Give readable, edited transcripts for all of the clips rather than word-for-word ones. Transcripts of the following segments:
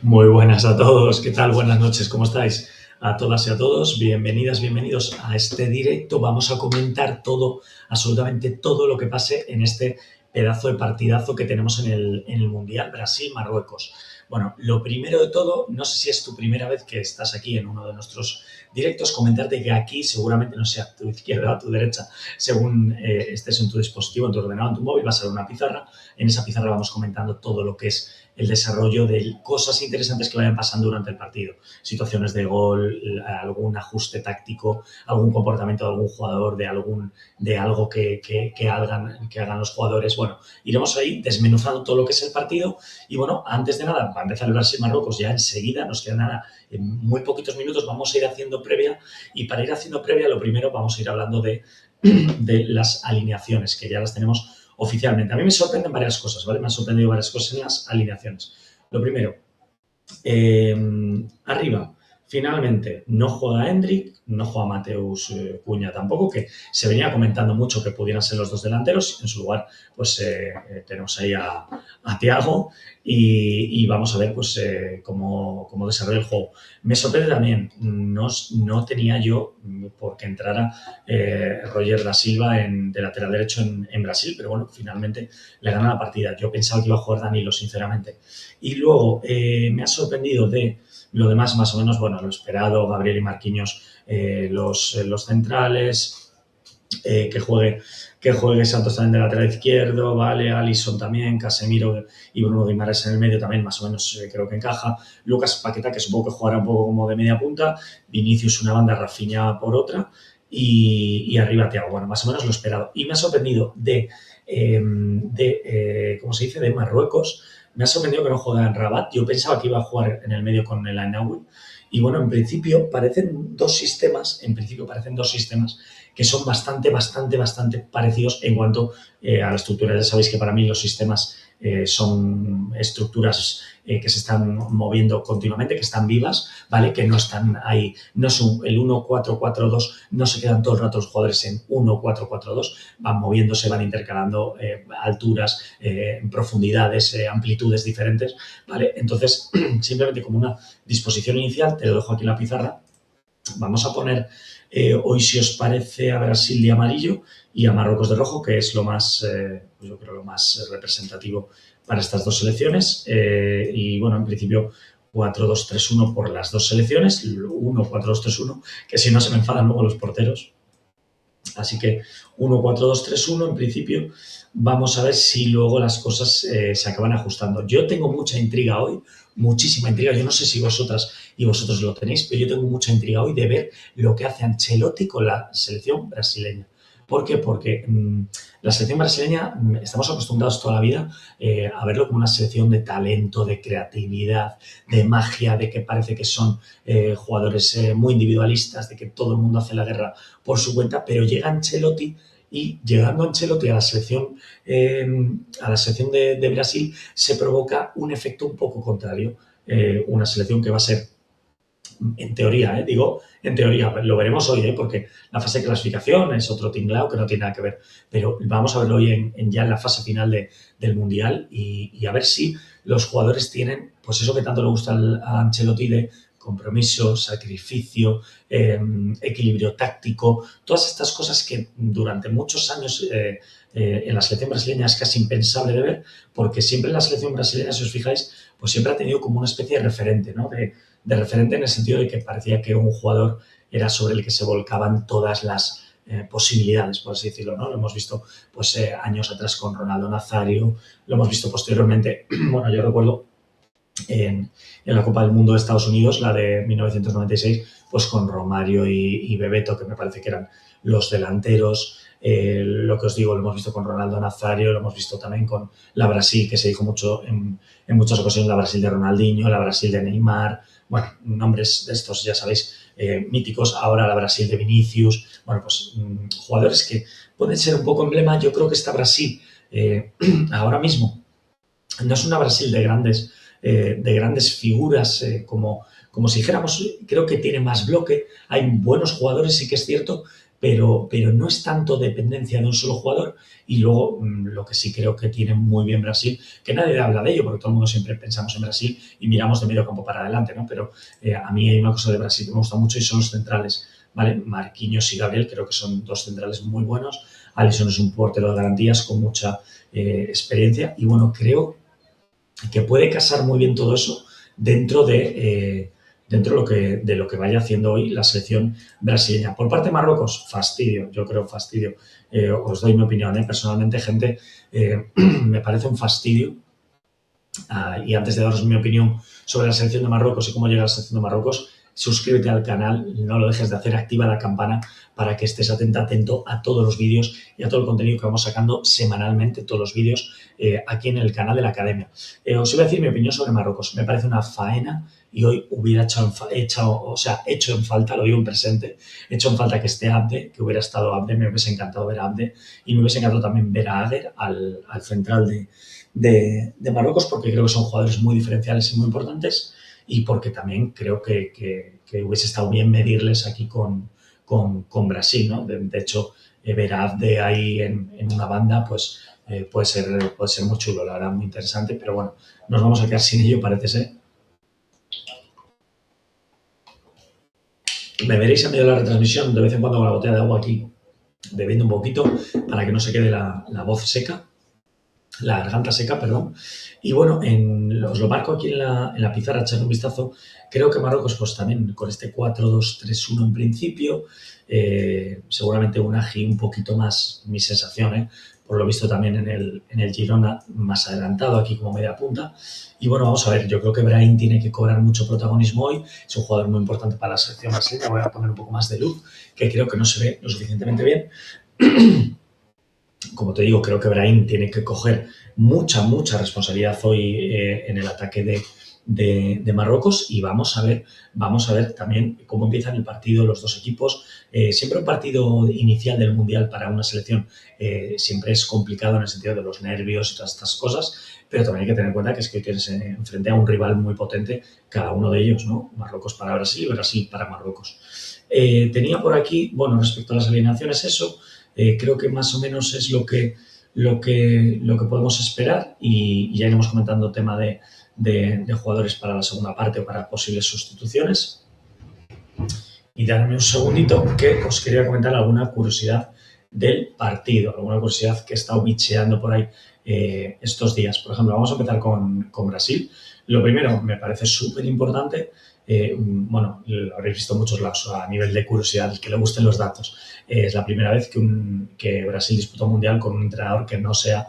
Muy buenas a todos, ¿qué tal? Buenas noches, ¿cómo estáis? A todas y a todos, bienvenidas, bienvenidos a este directo. Vamos a comentar todo, absolutamente todo lo que pase en este pedazo de partidazo que tenemos en el Mundial Brasil-Marruecos. Bueno, lo primero de todo, no sé si es tu primera vez que estás aquí en uno de nuestros directos, comentarte que aquí seguramente no sea a tu izquierda o a tu derecha, según estés en tu dispositivo, en tu ordenador, en tu móvil, va a ser una pizarra. En esa pizarra vamos comentando todo lo que es el desarrollo de cosas interesantes que vayan pasando durante el partido. Situaciones de gol, algún ajuste táctico, algún comportamiento de algún jugador, de algo que hagan los jugadores. Bueno, iremos ahí desmenuzando todo lo que es el partido. Y bueno, antes de nada, va a empezar el Brasil-Marruecos ya enseguida, nos queda nada, en muy poquitos minutos vamos a ir haciendo previa. Y para ir haciendo previa, lo primero vamos a ir hablando de las alineaciones, que ya las tenemos oficialmente. A mí me sorprenden varias cosas, ¿vale? Me han sorprendido varias cosas en las alineaciones. Lo primero, eh, arriba, finalmente, no juega Hendrik, no juega Mateus Cuña tampoco, que se venía comentando mucho que pudieran ser los dos delanteros. En su lugar, pues tenemos ahí a Thiago y vamos a ver pues cómo desarrolla el juego. Me sorprende también, no tenía yo por qué entrara Roger da Silva de lateral derecho en Brasil, pero bueno, finalmente le gana la partida. Yo pensaba que iba a jugar Danilo, sinceramente. Y luego me ha sorprendido de lo demás, más o menos, bueno, lo esperado, Gabriel y Marquinhos, los centrales, que juegue Santos también de lateral izquierdo, vale, Alisson también, Casemiro y Bruno Guimaraes en el medio también, más o menos creo que encaja. Lucas Paquetá, que supongo que jugará un poco como de media punta, Vinicius una banda, Rafinha por otra, y arriba Thiago. Bueno, más o menos lo esperado. Y me ha sorprendido ¿cómo se dice?, de Marruecos. Me ha sorprendido que no juegue en Rabat. Yo pensaba que iba a jugar en el medio con el Ainaoui. Y bueno, en principio parecen dos sistemas que son bastante parecidos en cuanto a la estructura. Ya sabéis que para mí los sistemas son estructuras que se están moviendo continuamente, que están vivas, ¿vale? Que no están ahí, no es el 1-4-4-2, no se quedan todo el rato los jugadores en 1-4-4-2, van moviéndose, van intercalando alturas, profundidades, amplitudes diferentes, ¿vale? Entonces, simplemente como una disposición inicial, te lo dejo aquí en la pizarra. Vamos a poner hoy, si os parece, a Brasil de amarillo y a Marruecos de rojo, que es lo más, yo creo, lo más representativo para estas dos selecciones. Y bueno, en principio 4-2-3-1 por las dos selecciones, 1-4-2-3-1, que si no se me enfadan luego los porteros. Así que 1-4-2-3-1 en principio. Vamos a ver si luego las cosas se acaban ajustando. Yo tengo mucha intriga hoy, muchísima intriga. Yo no sé si vosotras y vosotros lo tenéis, pero yo tengo mucha intriga hoy de ver lo que hace Ancelotti con la selección brasileña. ¿Por qué? Porque la selección brasileña estamos acostumbrados toda la vida a verlo como una selección de talento, de creatividad, de magia, de que parece que son jugadores muy individualistas, de que todo el mundo hace la guerra por su cuenta, pero llega Ancelotti y llegando Ancelotti a la selección de Brasil se provoca un efecto un poco contrario. Una selección que va a ser, en teoría, digo, en teoría, lo veremos hoy, porque la fase de clasificación es otro tinglao que no tiene nada que ver, pero vamos a verlo hoy ya en la fase final del Mundial y a ver si los jugadores tienen, pues eso que tanto le gusta a Ancelotti de compromiso, sacrificio, equilibrio táctico, todas estas cosas que durante muchos años en la selección brasileña es casi impensable de ver, porque siempre en la selección brasileña, si os fijáis, pues siempre ha tenido como una especie de referente, ¿no? De referente en el sentido de que parecía que un jugador era sobre el que se volcaban todas las posibilidades, por así decirlo, ¿no? Lo hemos visto pues años atrás con Ronaldo Nazario, lo hemos visto posteriormente, bueno, yo recuerdo en la Copa del Mundo de Estados Unidos, la de 1996, pues con Romario y Bebeto, que me parece que eran los delanteros. Lo que os digo, lo hemos visto con Ronaldo Nazario, lo hemos visto también con la Brasil, que se dijo mucho en muchas ocasiones, la Brasil de Ronaldinho, la Brasil de Neymar, bueno, nombres de estos, ya sabéis, míticos. Ahora la Brasil de Vinicius, bueno, pues jugadores que pueden ser un poco emblema. Yo creo que esta Brasil ahora mismo no es una Brasil de grandes figuras, como si dijéramos. Creo que tiene más bloque, hay buenos jugadores, sí que es cierto, pero no es tanto dependencia de un solo jugador. Y luego, lo que sí creo que tiene muy bien Brasil, que nadie habla de ello, porque todo el mundo siempre pensamos en Brasil y miramos de medio campo para adelante, ¿no? Pero a mí hay una cosa de Brasil que me gusta mucho y son los centrales, ¿vale? Marquinhos y Gabriel creo que son dos centrales muy buenos. Alisson es un portero de garantías con mucha experiencia y bueno, creo que puede casar muy bien todo eso dentro de lo que vaya haciendo hoy la selección brasileña. Por parte de Marruecos, fastidio, yo creo fastidio. Os doy mi opinión, personalmente, gente, me parece un fastidio. Y antes de daros mi opinión sobre la selección de Marruecos y cómo llega la selección de Marruecos, suscríbete al canal, no lo dejes de hacer, activa la campana para que estés atento a todos los vídeos y a todo el contenido que vamos sacando semanalmente, todos los vídeos aquí en el canal de la Academia. Os voy a decir mi opinión sobre Marruecos. Me parece una faena y hoy hubiera hecho en falta, lo digo en presente, hecho en falta que esté Abde, que hubiera estado Abde, me hubiese encantado ver a Abde y me hubiese encantado también ver a Ager, al central de Marruecos, porque creo que son jugadores muy diferenciales y muy importantes y porque también creo que hubiese estado bien medirles aquí con Brasil, ¿no? De hecho, ver a Abde ahí en una banda, pues puede ser muy chulo, la verdad, muy interesante, pero bueno, nos vamos a quedar sin ello, parece ser. Me veréis a medio de la retransmisión de vez en cuando con la botella de agua aquí, bebiendo un poquito para que no se quede la voz seca. La garganta seca, perdón. Y bueno, os lo marco aquí en la pizarra, echar un vistazo. Creo que Marruecos, pues también con este 4-2-3-1 en principio, seguramente un agi un poquito más, mi sensación, por lo visto también en el Girona, más adelantado aquí como media punta. Y bueno, vamos a ver, yo creo que Brahim tiene que cobrar mucho protagonismo hoy, es un jugador muy importante para la selección brasileña. Voy a poner un poco más de luz, que creo que no se ve lo suficientemente bien. Como te digo, creo que Brahim tiene que coger mucha responsabilidad hoy en el ataque de Marruecos y vamos a ver también cómo empiezan el partido los dos equipos. Siempre un partido inicial del Mundial para una selección siempre es complicado en el sentido de los nervios y todas estas cosas, pero también hay que tener en cuenta que es que tienes enfrente a un rival muy potente, cada uno de ellos, ¿no? Marruecos para Brasil y Brasil para Marruecos. Tenía por aquí, bueno, respecto a las alineaciones, eso. Creo que más o menos es lo que podemos esperar y ya iremos comentando tema de jugadores para la segunda parte o para posibles sustituciones. Y darme un segundito que os quería comentar alguna curiosidad del partido, alguna curiosidad que he estado bicheando por ahí estos días. Por ejemplo, vamos a empezar con Brasil. Lo primero, me parece súper importante. Bueno, lo habréis visto en muchos lados a nivel de curiosidad, que le gusten los datos. Es la primera vez que Brasil disputó un mundial con un entrenador que no sea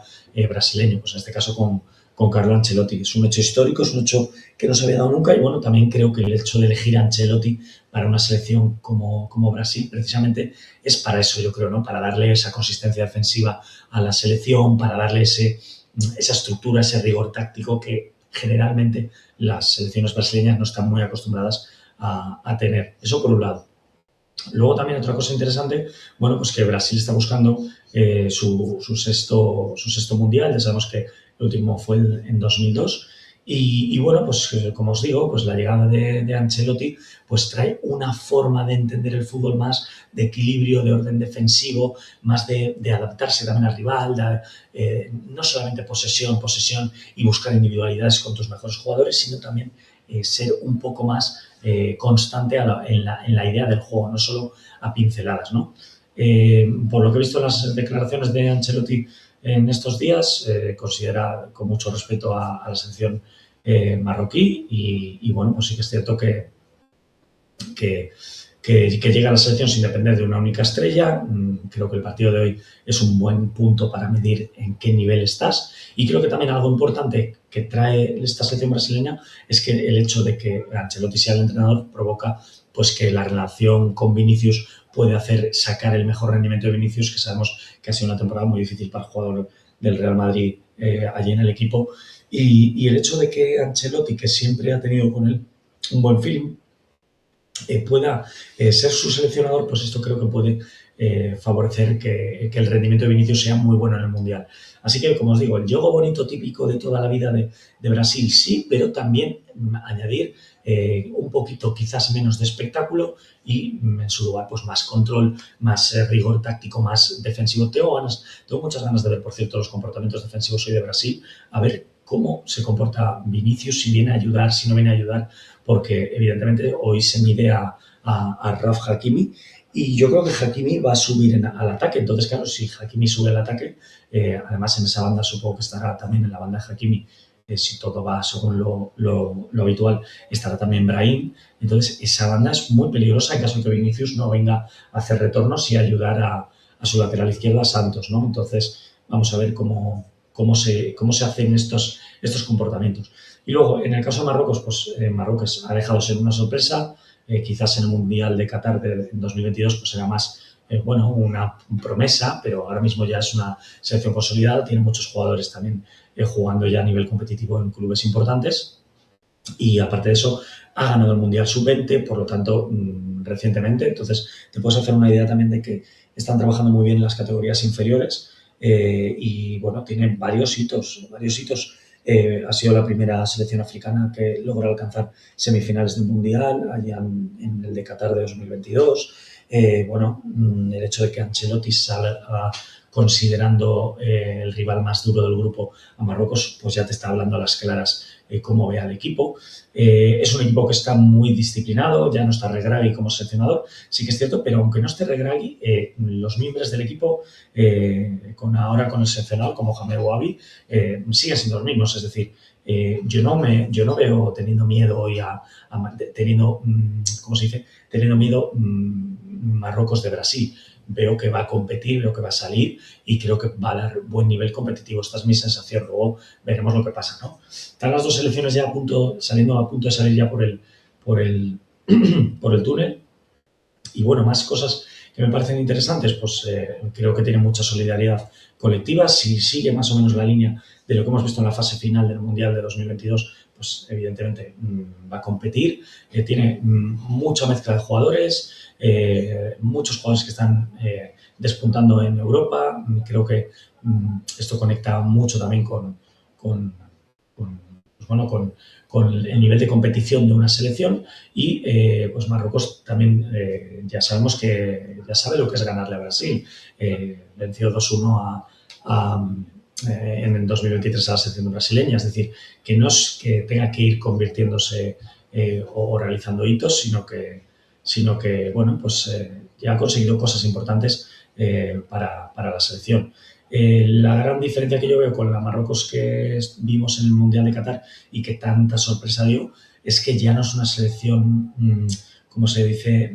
brasileño, pues en este caso con Carlo Ancelotti. Es un hecho histórico, es un hecho que no se había dado nunca y bueno, también creo que el hecho de elegir a Ancelotti para una selección como Brasil precisamente es para eso, yo creo, ¿no? Para darle esa consistencia defensiva a la selección, para darle esa estructura, ese rigor táctico que generalmente las selecciones brasileñas no están muy acostumbradas a tener. Eso por un lado. Luego también otra cosa interesante, bueno, pues que Brasil está buscando su sexto mundial. Ya sabemos que el último fue en 2002. Y bueno, pues como os digo, pues la llegada de Ancelotti pues trae una forma de entender el fútbol más de equilibrio, de orden defensivo, más de adaptarse también al rival, no solamente posesión y buscar individualidades con tus mejores jugadores, sino también ser un poco más constante en la idea del juego, no solo a pinceladas, ¿no? Por lo que he visto en las declaraciones de Ancelotti en estos días, considera con mucho respeto a la selección marroquí y bueno, pues sí que es cierto que llega a la selección sin depender de una única estrella. Creo que el partido de hoy es un buen punto para medir en qué nivel estás y creo que también algo importante que trae esta selección brasileña es que el hecho de que Ancelotti sea el entrenador provoca pues que la relación con Vinicius puede hacer sacar el mejor rendimiento de Vinicius, que sabemos que ha sido una temporada muy difícil para el jugador del Real Madrid allí en el equipo y el hecho de que Ancelotti, que siempre ha tenido con él un buen feeling, pueda ser su seleccionador, pues esto creo que puede favorecer que el rendimiento de Vinicius sea muy bueno en el Mundial. Así que, como os digo, el juego bonito típico de toda la vida de Brasil, sí, pero también añadir un poquito quizás menos de espectáculo y en su lugar pues más control, más rigor táctico, más defensivo. Tengo muchas ganas de ver, por cierto, los comportamientos defensivos hoy de Brasil, a ver cómo se comporta Vinicius, si viene a ayudar, si no viene a ayudar, porque evidentemente hoy se mide a Raf Hakimi y yo creo que Hakimi va a subir al ataque. Entonces, claro, si Hakimi sube al ataque, además en esa banda supongo que estará también en la banda de Hakimi, si todo va según lo habitual, estará también Brahim. Entonces, esa banda es muy peligrosa en caso de que Vinicius no venga a hacer retornos y ayudar a su lateral izquierda, Santos, ¿no? Entonces, vamos a ver cómo se hacen estos comportamientos. Y luego, en el caso de Marruecos, pues Marruecos ha dejado de ser una sorpresa. Quizás en el Mundial de Qatar de 2022 pues era más una promesa, pero ahora mismo ya es una selección consolidada, tiene muchos jugadores también jugando ya a nivel competitivo en clubes importantes y aparte de eso ha ganado el Mundial Sub-20, por lo tanto recientemente, entonces te puedes hacer una idea también de que están trabajando muy bien en las categorías inferiores y bueno, tienen varios hitos. Ha sido la primera selección africana que logra alcanzar semifinales del Mundial, allá en el de Qatar de 2022. El hecho de que Ancelotti salga considerando el rival más duro del grupo a Marruecos, pues ya te está hablando a las claras cómo ve al equipo. Es un equipo que está muy disciplinado, ya no está Regragui como seleccionador, sí que es cierto, pero aunque no esté Regragui, los miembros del equipo, ahora con el seleccionador como Jamer Bouabi, siguen siendo los mismos, es decir, yo no veo teniendo miedo hoy teniendo miedo Marruecos de Brasil. Veo que va a competir, veo que va a salir y creo que va a dar buen nivel competitivo. Esta es mi sensación. Luego veremos lo que pasa, ¿no? Están las dos selecciones ya saliendo a punto de salir ya por el túnel. Y bueno, más cosas que me parecen interesantes, pues creo que tiene mucha solidaridad colectiva. Si sigue más o menos la línea de lo que hemos visto en la fase final del Mundial de 2022, pues evidentemente va a competir. Tiene mucha mezcla de jugadores, muchos jugadores que están despuntando en Europa. Creo que esto conecta mucho también con el nivel de competición de una selección y pues Marruecos también ya sabemos que ya sabe lo que es ganarle a Brasil. Venció 2-1 en el 2023 a la selección brasileña, es decir, que no es que tenga que ir convirtiéndose o realizando hitos, sino que bueno, pues ya ha conseguido cosas importantes para la selección. La gran diferencia que yo veo con la Marruecos que vimos en el Mundial de Qatar y que tanta sorpresa dio es que ya no es una selección, como se dice,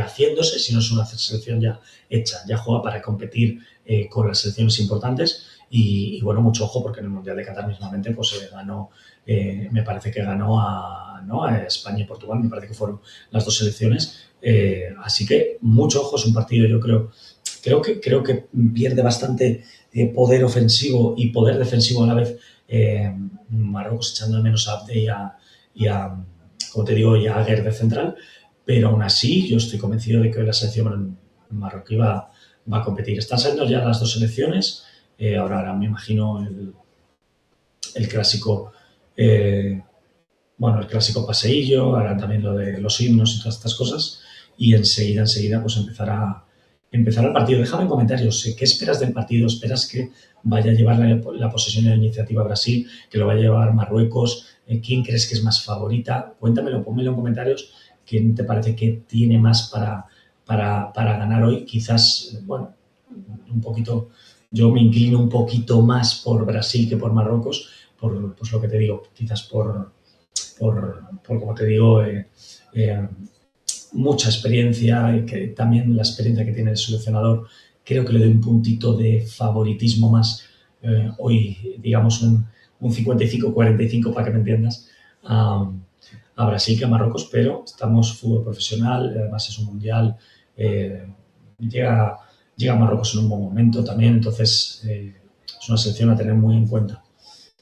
haciéndose, sino es una selección ya hecha, ya juega para competir con las selecciones importantes y bueno, mucho ojo porque en el Mundial de Qatar mismamente pues ganó, me parece que ganó a España y Portugal, me parece que fueron las dos selecciones, así que mucho ojo, es un partido yo creo que pierde bastante poder ofensivo y poder defensivo a la vez Marruecos, echando de menos a Abde y a como te digo, y a Aguer de central, pero aún así yo estoy convencido de que la selección marroquí va a competir. Están saliendo ya las dos selecciones, ahora me imagino el clásico el clásico paseillo, harán también lo de los himnos y todas estas cosas y enseguida pues empezará el partido. Déjame en comentarios qué esperas del partido. ¿Esperas que vaya a llevar la posesión de la iniciativa a Brasil, que lo vaya a llevar Marruecos? ¿Quién crees que es más favorita? Cuéntamelo, pónmelo en comentarios. ¿Quién te parece que tiene más para ganar hoy? Quizás, un poquito, yo me inclino un poquito más por Brasil que por Marruecos, por pues lo que te digo, quizás por como te digo, mucha experiencia y que también la experiencia que tiene el seleccionador creo que le doy un puntito de favoritismo más hoy, digamos un 55-45 para que me entiendas, a Brasil que a Marruecos, pero estamos fútbol profesional, además es un mundial, llega Marruecos en un buen momento también, entonces es una selección a tener muy en cuenta.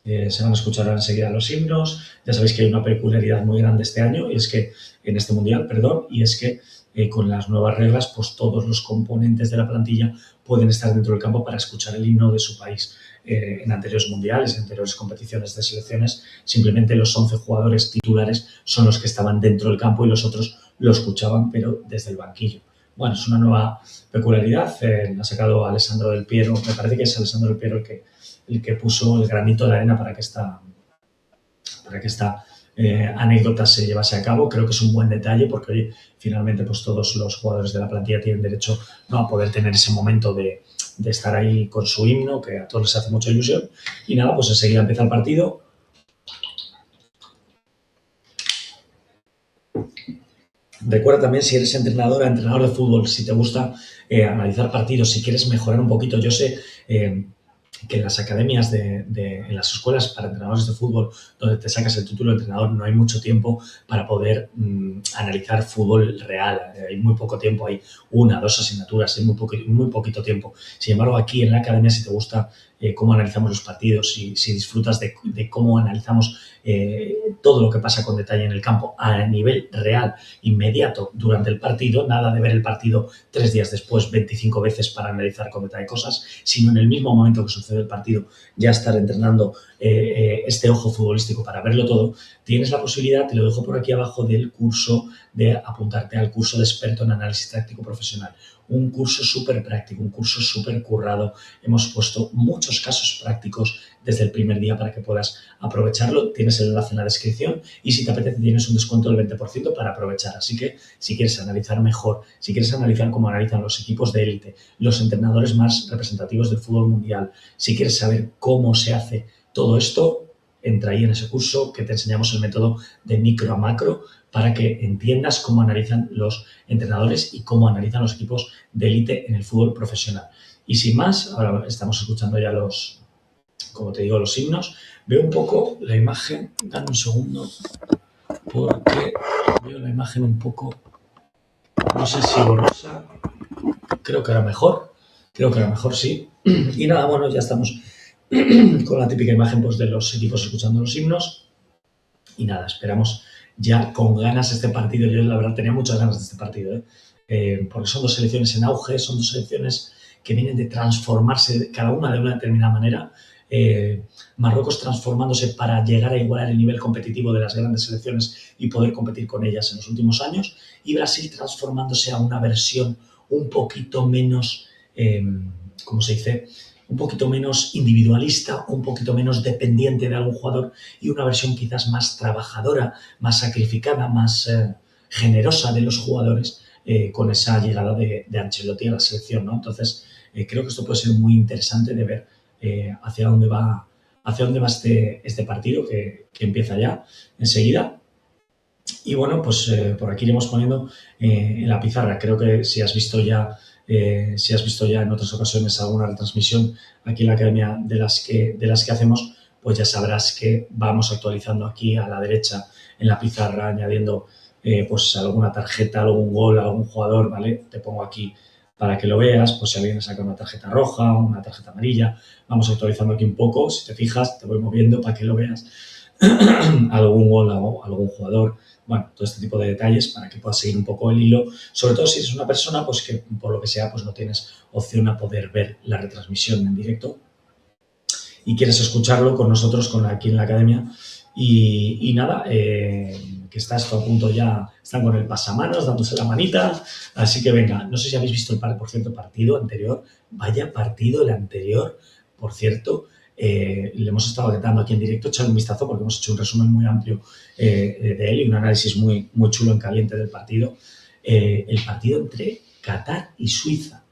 Se van a escuchar enseguida los himnos. Ya sabéis que hay una peculiaridad muy grande este año, y es que en este mundial, y es que con las nuevas reglas, pues todos los componentes de la plantilla pueden estar dentro del campo para escuchar el himno de su país. En anteriores mundiales, en anteriores competiciones de selecciones, simplemente los 11 jugadores titulares son los que estaban dentro del campo y los otros lo escuchaban, pero desde el banquillo. Bueno, es una nueva peculiaridad. Ha sacado Alessandro Del Piero, me parece que es Alessandro Del Piero el que puso el granito de arena para que esta anécdota se llevase a cabo. Creo que es un buen detalle porque, oye, finalmente pues todos los jugadores de la plantilla tienen derecho, ¿no?, a poder tener ese momento de estar ahí con su himno, que a todos les hace mucha ilusión. Y nada, pues enseguida empieza el partido. Recuerda también, si eres entrenador de fútbol, si te gusta analizar partidos, si quieres mejorar un poquito, yo sé que en las academias, en las escuelas para entrenadores de fútbol, donde te sacas el título de entrenador, no hay mucho tiempo para poder analizar fútbol real. Hay muy poco tiempo, hay 1 o 2 asignaturas, hay muy poquito tiempo. Sin embargo, aquí en la academia, si te gusta cómo analizamos los partidos, si disfrutas de cómo analizamos todo lo que pasa con detalle en el campo a nivel real, inmediato, durante el partido, nada de ver el partido 3 días después 25 veces para analizar con detalle cosas, sino en el mismo momento que sucede el partido ya estar entrenando este ojo futbolístico para verlo todo. Tienes la posibilidad, te lo dejo por aquí abajo, del curso, de apuntarte al curso de experto en análisis táctico profesional. Un curso súper práctico, un curso súper currado. Hemos puesto muchos casos prácticos desde el primer día para que puedas aprovecharlo. Tienes el enlace en la descripción y si te apetece tienes un descuento del 20% para aprovechar. Así que si quieres analizar mejor, si quieres analizar cómo analizan los equipos de élite, los entrenadores más representativos del fútbol mundial, si quieres saber cómo se hace todo esto, entra ahí en ese curso que te enseñamos el método de micro a macro para que entiendas cómo analizan los entrenadores y cómo analizan los equipos de élite en el fútbol profesional. Y sin más, ahora estamos escuchando ya como te digo, los himnos. Veo un poco la imagen, dame un segundo, porque veo la imagen un poco, no sé si borrosa, creo que era mejor, sí. Y nada, bueno, ya estamos con la típica imagen pues, de los equipos escuchando los himnos. Y nada, esperamos ya con ganas este partido. Yo la verdad tenía muchas ganas de este partido, porque son 2 selecciones en auge, son 2 selecciones que vienen de transformarse cada una de una determinada manera. Marruecos transformándose para llegar a igualar el nivel competitivo de las grandes selecciones y poder competir con ellas en los últimos años, y Brasil transformándose a una versión un poquito menos, ¿cómo se dice?, un poquito menos individualista, un poquito menos dependiente de algún jugador y una versión quizás más trabajadora, más sacrificada, más generosa de los jugadores con esa llegada de Ancelotti a la selección, ¿no? Entonces, creo que esto puede ser muy interesante de ver hacia dónde va este partido que empieza ya enseguida. Y bueno, pues por aquí iremos poniendo en la pizarra. Creo que si has visto ya en otras ocasiones alguna retransmisión aquí en la academia de las que hacemos, pues ya sabrás que vamos actualizando aquí a la derecha en la pizarra, añadiendo pues alguna tarjeta, algún gol, algún jugador, ¿vale? Te pongo aquí para que lo veas, pues si alguien saca una tarjeta roja, una tarjeta amarilla, vamos actualizando aquí un poco. Si te fijas, te voy moviendo para que lo veas. Algún gol, algún jugador. Bueno, todo este tipo de detalles para que puedas seguir un poco el hilo, sobre todo si eres una persona pues que por lo que sea pues no tienes opción a poder ver la retransmisión en directo y quieres escucharlo con nosotros aquí en la academia. Y nada, que está esto a punto ya, están con el pasamanos dándose la manita, así que venga, no sé si habéis visto por cierto, partido anterior, vaya partido el anterior, por cierto. Le hemos estado dando aquí en directo, echar un vistazo porque hemos hecho un resumen muy amplio de él y un análisis muy, muy chulo en caliente del partido. El partido entre Qatar y Suiza.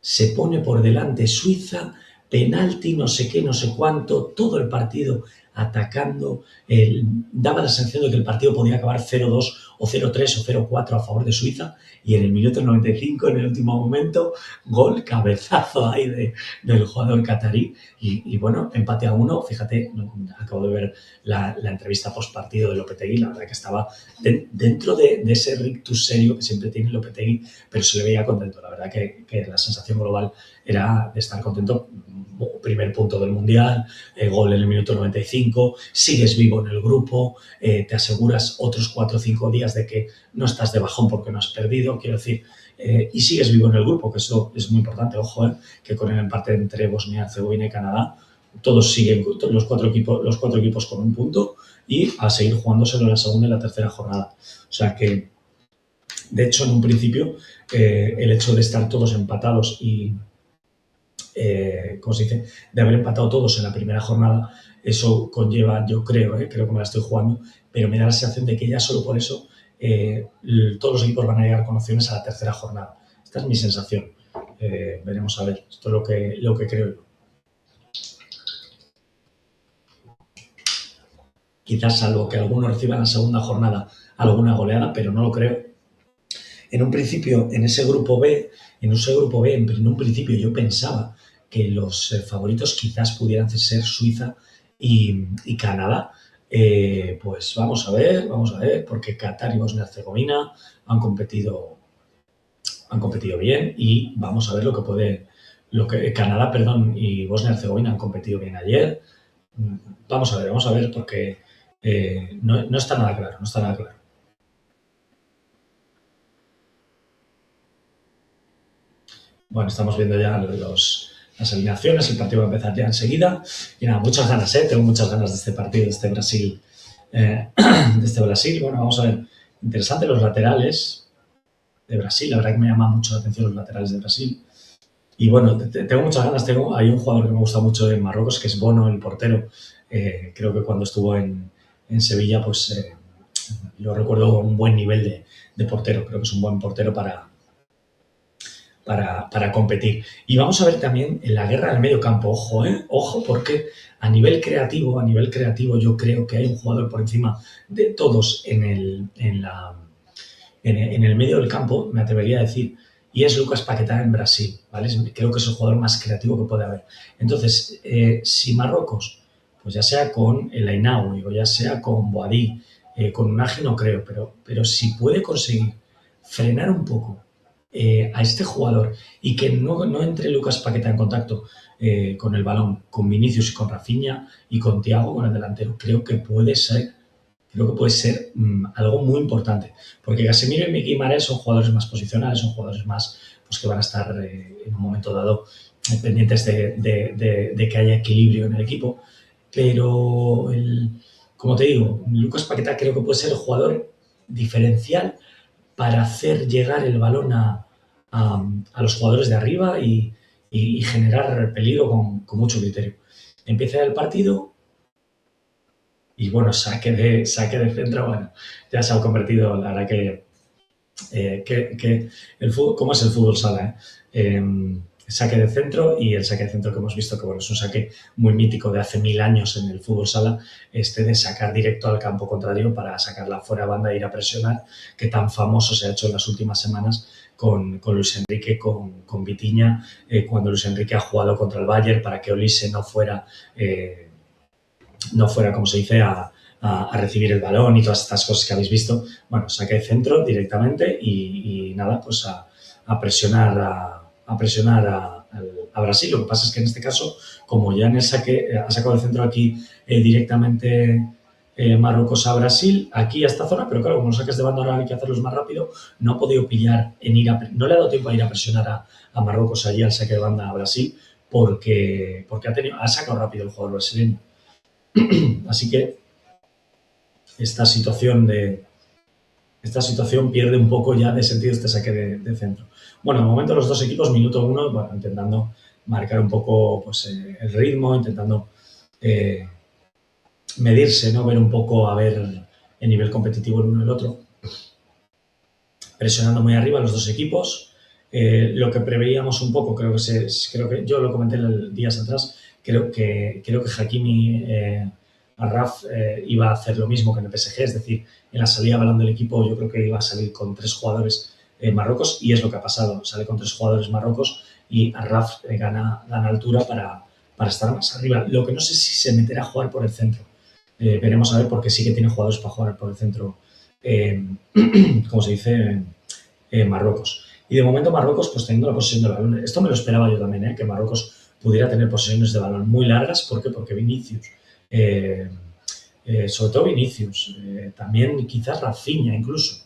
Se pone por delante Suiza, penalti, no sé qué, no sé cuánto, todo el partido atacando. Daba la sensación de que el partido podía acabar 0-2 o 0-3 o 0-4 a favor de Suiza, y en el minuto 95, en el último momento, gol, cabezazo ahí del jugador catarí y bueno, empate a 1. Fíjate, acabo de ver la entrevista post partido de Lopetegui, la verdad que estaba dentro de ese rictus serio que siempre tiene Lopetegui, pero se le veía contento. La verdad que la sensación global era de estar contento, primer punto del Mundial, gol en el minuto 95, sigues vivo en el grupo, te aseguras otros 4 o 5 días de que no estás de bajón porque no has perdido, quiero decir, y sigues vivo en el grupo, que eso es muy importante, ojo, que con el empate entre Bosnia, Herzegovina y Canadá, todos siguen, los cuatro equipos con un punto y a seguir jugándoselo en la segunda y la tercera jornada. O sea que, de hecho, en un principio, el hecho de estar todos empatados y, ¿cómo se dice?, de haber empatado todos en la primera jornada, eso conlleva, yo creo que me la estoy jugando, pero me da la sensación de que ya solo por eso todos los equipos van a llegar con opciones a la tercera jornada. Esta es mi sensación. Veremos a ver. Esto es lo que creo yo. Quizás salvo que alguno reciba en la segunda jornada alguna goleada, pero no lo creo. En un principio, en ese grupo B, en un principio yo pensaba que los favoritos quizás pudieran ser Suiza y Canadá. Pues vamos a ver, porque Qatar y Bosnia-Herzegovina han competido bien y vamos a ver Canadá, y Bosnia-Herzegovina han competido bien ayer. Vamos a ver, porque no está nada claro, Bueno, estamos viendo ya las alineaciones, el partido va a empezar ya enseguida. Y nada, muchas ganas, tengo muchas ganas de este partido, de este Brasil. Bueno, vamos a ver. Interesante los laterales de Brasil, la verdad que me llama mucho la atención los laterales de Brasil. Y bueno, tengo muchas ganas, hay un jugador que me gusta mucho en Marruecos, que es Bono, el portero. Creo que cuando estuvo en Sevilla, pues lo recuerdo con un buen nivel de portero. Creo que es un buen portero para competir. Y vamos a ver también en la guerra del medio campo, ojo, porque a nivel creativo yo creo que hay un jugador por encima de todos en el medio del campo, me atrevería a decir, y es Lucas Paquetá en Brasil, ¿vale? Creo que es el jugador más creativo que puede haber. Entonces, si Marruecos, pues ya sea con el Ainaoui o ya sea con Boadí, con Unagi no creo, pero si puede conseguir frenar un poco a este jugador y que no entre Lucas Paquetá en contacto con el balón, con Vinicius y con Rafinha y con Thiago, con el delantero, creo que puede ser algo muy importante, porque Casemiro y Miki Mahrez son jugadores más posicionales, son jugadores más pues que van a estar en un momento dado pendientes de que haya equilibrio en el equipo, pero como te digo, Lucas Paquetá creo que puede ser el jugador diferencial para hacer llegar el balón a los jugadores de arriba y generar peligro con mucho criterio. Empieza el partido y bueno, saque de centro, bueno, ya se ha convertido, la verdad que el fútbol, ¿cómo es el fútbol sala? Saque de centro, y el saque de centro que hemos visto, que bueno, es un saque muy mítico de hace 1000 años en el fútbol sala, de sacar directo al campo contrario para sacarla fuera de banda e ir a presionar, que tan famoso se ha hecho en las últimas semanas con Luis Enrique, con Vitinha, cuando Luis Enrique ha jugado contra el Bayern para que Olise no fuera, como se dice, a recibir el balón y todas estas cosas que habéis visto. Bueno, saque de centro directamente y nada, pues a presionar a Brasil. Lo que pasa es que en este caso, como ya en el saque ha sacado el centro aquí directamente Marruecos a Brasil, aquí a esta zona, pero claro, como los saques de banda ahora hay que hacerlos más rápido, no ha podido pillar no le ha dado tiempo a ir a presionar a Marruecos allí al saque de banda a Brasil, porque ha sacado rápido el jugador brasileño. Así que esta situación pierde un poco ya de sentido este saque de centro. Bueno, de momento los dos equipos, minuto 1, bueno, intentando marcar un poco pues, el ritmo, intentando medirse, ¿no? Ver un poco, a ver el nivel competitivo el uno y el otro. Presionando muy arriba los dos equipos. Lo que preveíamos un poco, creo que yo lo comenté días atrás, creo que Hakimi Arraf iba a hacer lo mismo que en el PSG, es decir, en la salida de balón del equipo yo creo que iba a salir con 3 jugadores Marruecos, y es lo que ha pasado, sale con 3 jugadores Marruecos y Arraf gana altura para estar más arriba. Lo que no sé si se meterá a jugar por el centro, veremos a ver, porque sí que tiene jugadores para jugar por el centro, como se dice, Marruecos. Y de momento Marruecos, pues teniendo la posesión del balón, esto me lo esperaba yo también, que Marruecos pudiera tener posesiones de balón muy largas. ¿Por qué? Porque Vinicius, sobre todo Vinicius, también quizás Rafinha incluso,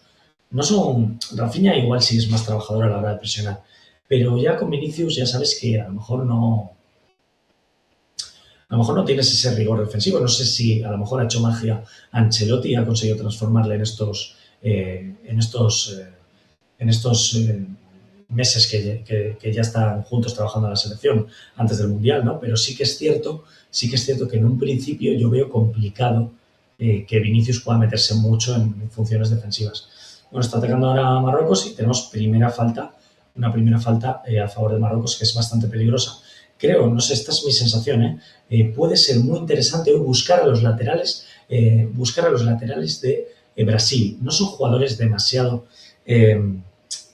no son, Rafinha igual sí es más trabajador a la hora de presionar, pero ya con Vinicius ya sabes que a lo mejor no tienes ese rigor defensivo. No sé si a lo mejor ha hecho magia Ancelotti y ha conseguido transformarle en estos meses que ya están juntos trabajando en la selección antes del Mundial, ¿no? Pero sí que es cierto que en un principio yo veo complicado que Vinicius pueda meterse mucho en funciones defensivas. Bueno, está atacando ahora a Marruecos y tenemos una primera falta a favor de Marruecos que es bastante peligrosa. Creo, no sé, esta es mi sensación, puede ser muy interesante hoy buscar a los laterales de Brasil. No son jugadores demasiado, quiero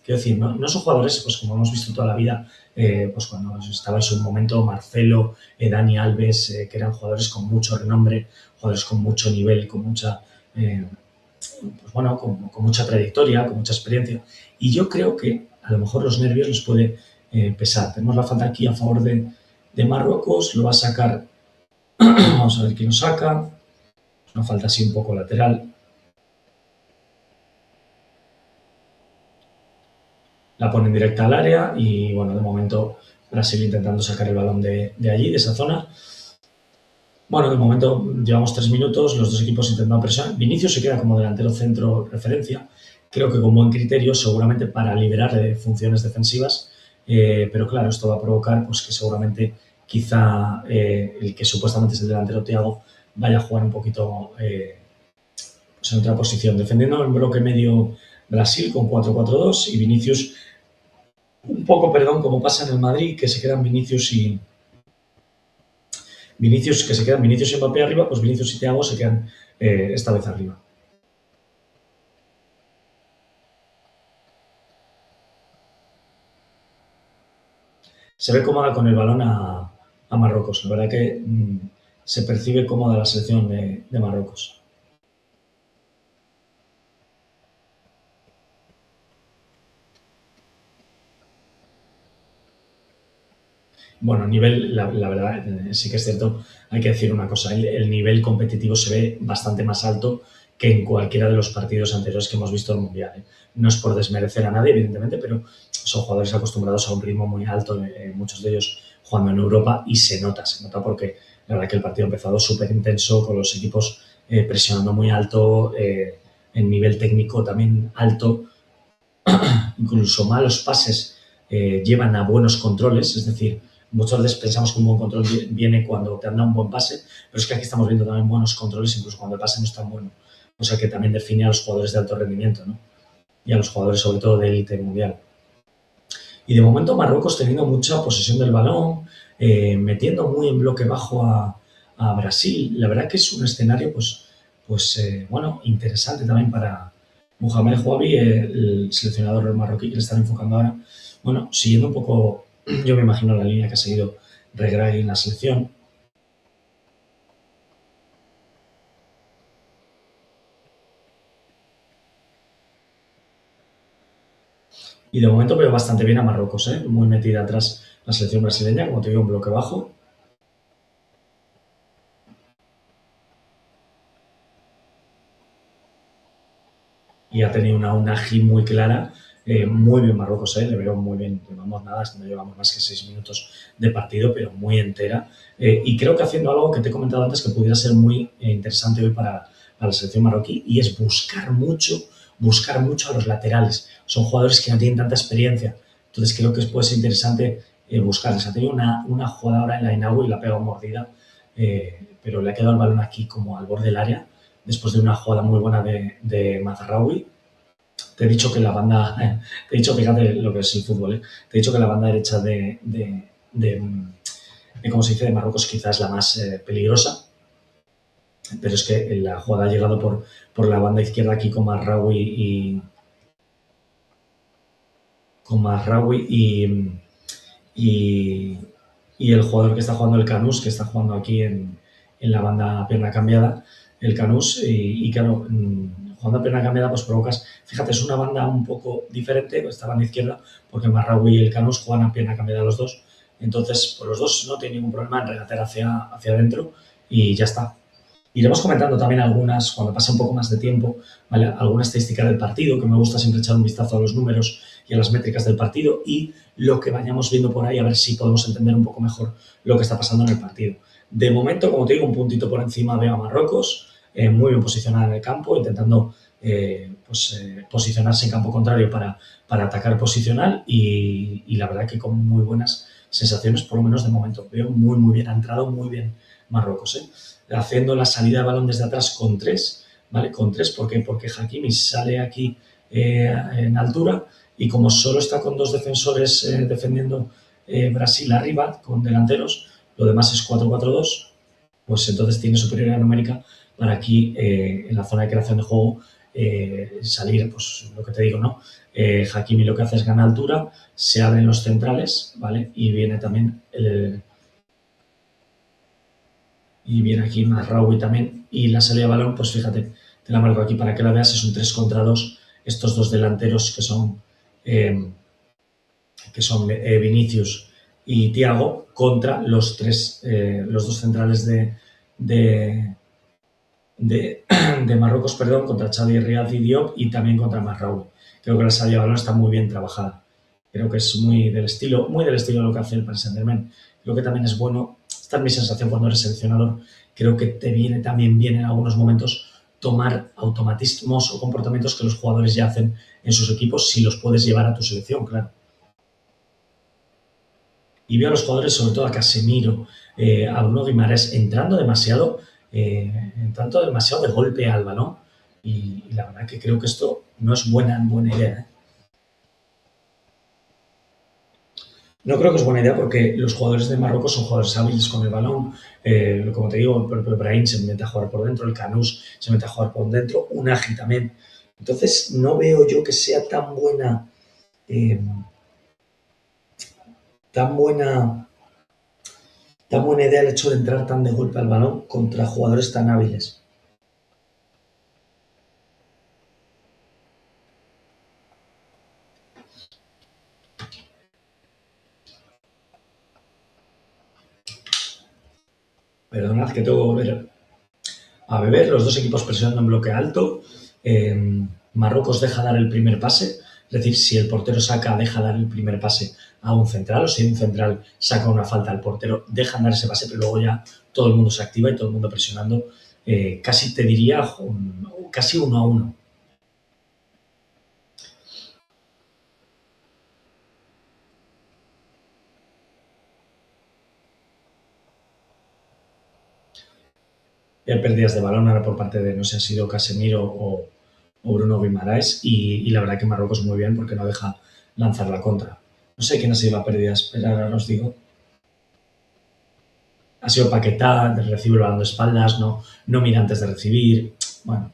decir, no son jugadores, pues como hemos visto toda la vida, pues cuando estaba en su momento Marcelo, Dani Alves, que eran jugadores con mucho renombre, jugadores con mucho nivel, con mucha, pues bueno, con mucha trayectoria, con mucha experiencia. Y yo creo que a lo mejor los nervios les puede pesar. Tenemos la falta aquí a favor de Marruecos, lo va a sacar, vamos a ver quién lo saca, una falta así un poco lateral. La ponen directa al área y bueno, de momento Brasil intentando sacar el balón de allí, de esa zona. Bueno, de momento llevamos 3 minutos, los dos equipos intentando presionar. Vinicius se queda como delantero centro referencia, creo que con buen criterio, seguramente para liberar funciones defensivas, pero claro, esto va a provocar pues, que seguramente quizá el que supuestamente es el delantero Thiago vaya a jugar un poquito pues en otra posición, defendiendo el bloque medio Brasil con 4-4-2 y Vinicius un poco, perdón, como pasa en el Madrid, que se quedan Vinicius y Mbappé arriba, pues Vinicius y Thiago se quedan esta vez arriba. Se ve cómoda con el balón a Marruecos. La verdad que se percibe cómoda la selección de Marruecos. Bueno, la verdad, sí que es cierto, hay que decir una cosa, el nivel competitivo se ve bastante más alto que en cualquiera de los partidos anteriores que hemos visto en el Mundial. No es por desmerecer a nadie, evidentemente, pero son jugadores acostumbrados a un ritmo muy alto, muchos de ellos jugando en Europa, y se nota porque la verdad que el partido ha empezado súper intenso, con los equipos presionando muy alto, en nivel técnico también alto, incluso malos pases llevan a buenos controles, es decir, muchas veces pensamos que un buen control viene cuando te anda un buen pase, pero es que aquí estamos viendo también buenos controles incluso cuando el pase no es tan bueno. O sea que también define a los jugadores de alto rendimiento, ¿no? Y a los jugadores sobre todo de élite mundial. Y de momento Marruecos teniendo mucha posesión del balón, metiendo muy en bloque bajo a Brasil. La verdad que es un escenario, bueno, interesante también para Mohamed Houabi, el seleccionador marroquí que le están enfocando ahora. Bueno, siguiendo un poco, yo me imagino la línea que ha seguido Regragui en la selección. Y de momento veo bastante bien a Marruecos, muy metida atrás la selección brasileña, como te digo, un bloque bajo. Y ha tenido una Unagi muy clara, muy bien Marruecos, le veo muy bien, no llevamos más que 6 minutos de partido, pero muy entera, y creo que haciendo algo que te he comentado antes que pudiera ser muy interesante hoy para la selección marroquí, y es buscar mucho a los laterales. Son jugadores que no tienen tanta experiencia, entonces creo que puede ser interesante buscarles. Ha tenido una jugada ahora en la Inaú y la ha pegado mordida, pero le ha quedado el balón aquí como al borde del área, después de una jugada muy buena de Mazraoui. Te he dicho que la banda, te he dicho, fíjate lo que es el fútbol, te he dicho que la banda derecha ¿cómo se dice?, de Marruecos quizás es la más peligrosa, pero es que la jugada ha llegado por la banda izquierda aquí con Mazraoui y el jugador que está jugando, el Canús, que está jugando aquí en la banda pierna cambiada, el Canús, y claro, jugando a pierna cambiada pues provocas, fíjate, es una banda un poco diferente, esta banda izquierda, porque Marraoui y el Canús juegan a pierna cambiada los dos, Entonces, pues los dos no tienen ningún problema en regatear hacia adentro y ya está. Iremos comentando también algunas, cuando pase un poco más de tiempo, ¿vale? Alguna estadística del partido, que me gusta siempre echar un vistazo a los números y a las métricas del partido y lo que vayamos viendo por ahí, a ver si podemos entender un poco mejor lo que está pasando en el partido. De momento, como te digo, un puntito por encima veo a Marruecos, muy bien posicionada en el campo, intentando posicionarse en campo contrario para atacar posicional y la verdad que con muy buenas sensaciones, por lo menos de momento. Veo muy bien, ha entrado muy bien Marruecos, haciendo la salida de balón desde atrás con 3, ¿vale? Con 3, ¿por qué? Porque Hakimi sale aquí en altura y como solo está con 2 defensores defendiendo Brasil arriba, con delanteros, lo demás es 4-4-2, pues entonces tiene superioridad numérica para aquí en la zona de creación de juego salir, pues lo que te digo, ¿no? Hakimi lo que hace es ganar altura, se abren los centrales, ¿vale? Y viene también y viene aquí Mazraoui también. Y la salida de balón, pues fíjate, te la marco aquí para que la veas, es un 3 contra 2. Estos dos delanteros que son Vinicius y Thiago contra los dos centrales de Marruecos, perdón, contra Xavi, Riad y Diop y también contra Mazraoui. Creo que la salida de balón está muy bien trabajada. Creo que es muy del estilo de lo que hace el Paris Saint-Germain. Creo que también es bueno, esta es mi sensación cuando eres seleccionador, creo que te viene también bien en algunos momentos tomar automatismos o comportamientos que los jugadores ya hacen en sus equipos si los puedes llevar a tu selección, claro. Y veo a los jugadores, sobre todo a Casemiro, a Bruno Guimaraes, entrando demasiado de golpe al balón. Y la verdad que creo que esto no es buena idea. No creo que es buena idea porque los jugadores de Marruecos son jugadores hábiles con el balón. Como te digo, el propio Brahim se mete a jugar por dentro, el Canús se mete a jugar por dentro, Unagi también. Entonces, no veo yo que sea eh, tan buena idea el hecho de entrar tan de golpe al balón contra jugadores tan hábiles. Perdonad que tengo que volver a beber. Los dos equipos presionando en bloque alto. Marruecos deja dar el primer pase. Es decir, si el portero saca, deja dar el primer pase a un central, o si un central saca una falta al portero, dejan dar ese pase, pero luego ya todo el mundo se activa y todo el mundo presionando. Casi te diría, casi 1-1. Pérdidas de balón ahora por parte de, no sé, ha sido Casemiro o Bruno Guimaraes y la verdad que Marruecos muy bien porque no deja lanzar la contra. No sé quién ha sido la pérdida, esperar, ahora os digo. Ha sido Paquetá, recibe el balón de espaldas, no mira antes de recibir. Bueno,